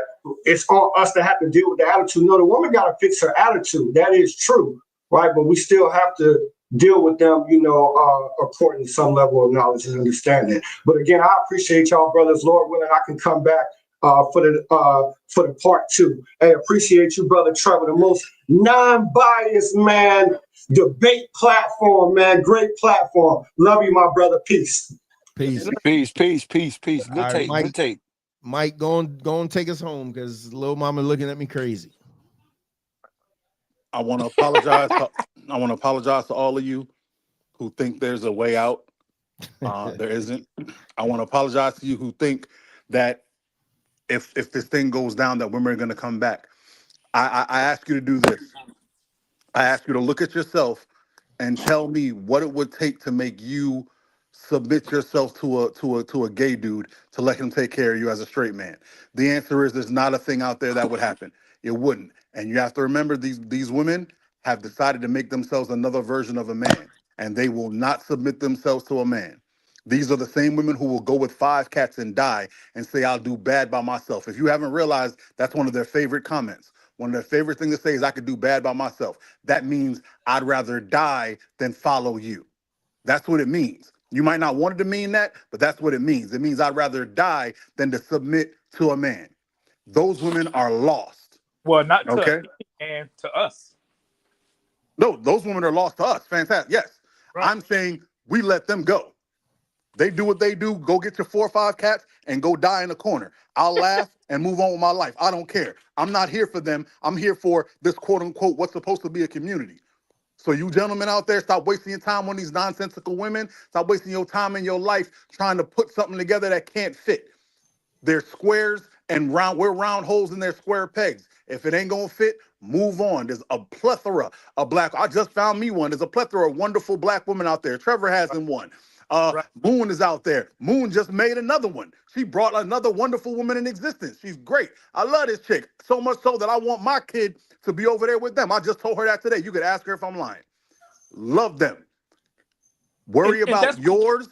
it's on us to have to deal with the attitude. No, the woman got to fix her attitude. That is true, right? But we still have to deal with them, according to some level of knowledge and understanding. But again, I appreciate y'all, brothers. Lord willing, I can come back for the part 2. Hey, appreciate you, brother Trevor, the most non-biased, man, debate platform, man. Great platform. Love you, my brother. Peace. Peace. Peace. All right, Mike, Good take. Mike, go and take us home because little mama looking at me crazy. I want to apologize. I want to apologize to all of you who think there's a way out. There isn't. I want to apologize to you who think that if this thing goes down, that women are going to come back. I ask you to do this. I ask you to look at yourself and tell me what it would take to make you submit yourself to a gay dude to let him take care of you as a straight man. The answer is there's not a thing out there that would happen. It wouldn't. And you have to remember these women have decided to make themselves another version of a man, and they will not submit themselves to a man. These are the same women who will go with 5 cats and die and say, I'll do bad by myself. If you haven't realized, that's one of their favorite comments. One of their favorite things to say is, I could do bad by myself. That means I'd rather die than follow you. That's what it means. You might not want it to mean that, but that's what it means. It means I'd rather die than to submit to a man. Those women are lost. Well, not to okay, and to us. No, those women are lost to us. Fantastic. Yes. Right. I'm saying we let them go. They do what they do. Go get your 4 or 5 cats and go die in a corner. I'll laugh and move on with my life. I don't care. I'm not here for them. I'm here for this quote unquote what's supposed to be a community. So you gentlemen out there, stop wasting your time on these nonsensical women. Stop wasting your time in your life trying to put something together that can't fit. They're squares and round. We're round holes in their square pegs. If it ain't gonna fit, move on. There's a plethora of black. I just found me one. There's a plethora of wonderful black women out there. Trevor hasn't one. Moon is out there. Moon just made another one. She brought another wonderful woman in existence. She's great. I love this chick so much so that I want my kid to be over there with them. I just told her that today. You could ask her if I'm lying. Love them. Worry about yours.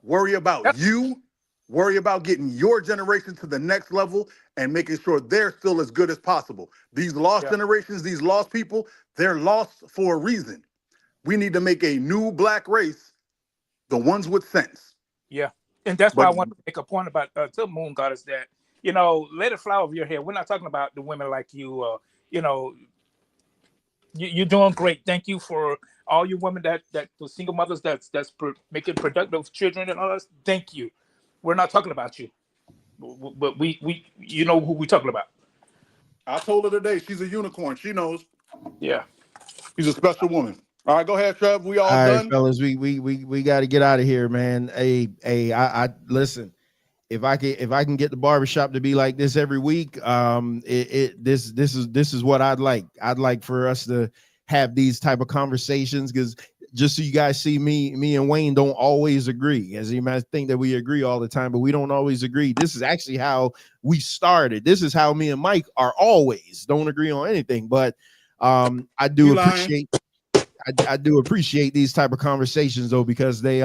Worry about you. Worry about getting your generation to the next level and making sure they're still as good as possible. These lost generations, these lost people, they're lost for a reason. We need to make a new black race, the ones with sense. Yeah. And that's why I want to make a point about to Moon Goddess that, let it fly over your head. We're not talking about the women like you, you're doing great. Thank you for all you women that the single mothers that's making productive children and all that. Thank you. We're not talking about you, but we you know who we're talking about. I told her today she's a unicorn. She knows. Yeah, she's a special woman. All right, go ahead, Trev. We all right, done, fellas. We got to get out of here, man. I listen. If I can get the barbershop to be like this every week, this is what I'd like. I'd like for us to have these type of conversations, because just so you guys see, me and Wayne don't always agree. As you might think that we agree all the time, but we don't always agree. This is actually how we started. This is how me and Mike are always. Don't agree on anything, but I do appreciate these type of conversations though, because they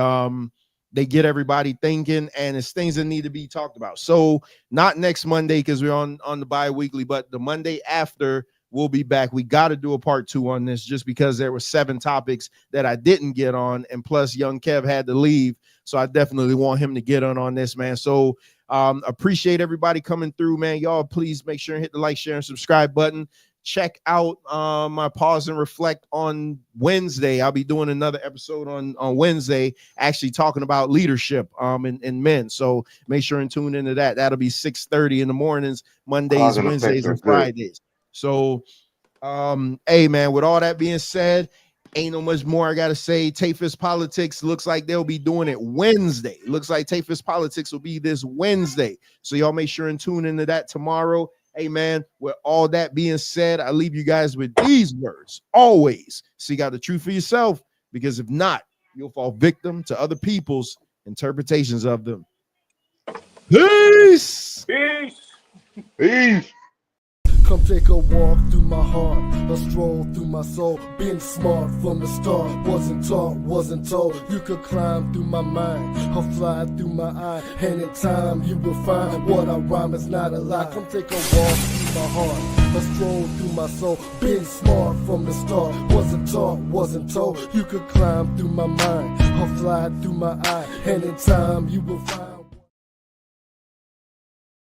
get everybody thinking, and it's things that need to be talked about. So not next Monday, because we're on the bi-weekly, but the Monday after we'll be back. We got to do a part 2 on this, just because there were 7 topics that I didn't get on, and plus young Kev had to leave, so I definitely want him to get on this, man. So appreciate everybody coming through, man. Y'all please make sure and hit the like, share, and subscribe button. Check out my Pause and Reflect on Wednesday. I'll be doing another episode on Wednesday, actually talking about leadership in men. So make sure and tune into that. That'll be 6:30 in the mornings, Mondays, Wednesdays, and Fridays. So, hey, man, with all that being said, ain't no much more I got to say. Tafis Politics looks like they'll be doing it Wednesday. Looks like Tafis Politics will be this Wednesday. So y'all make sure and tune into that tomorrow. Hey, man, with all that being said, I leave you guys with these words. Always seek out the truth for yourself, because if not, you'll fall victim to other people's interpretations of them. Peace. Peace. Peace. Come take a walk through my heart, a stroll through my soul. Been smart from the start, wasn't taught, wasn't told. You could climb through my mind, or fly through my eye. And in time you will find what I rhyme is not a lie. Come take a walk through my heart, a stroll through my soul. Been smart from the start, wasn't taught, wasn't told. You could climb through my mind, or fly through my eye. And in time you will find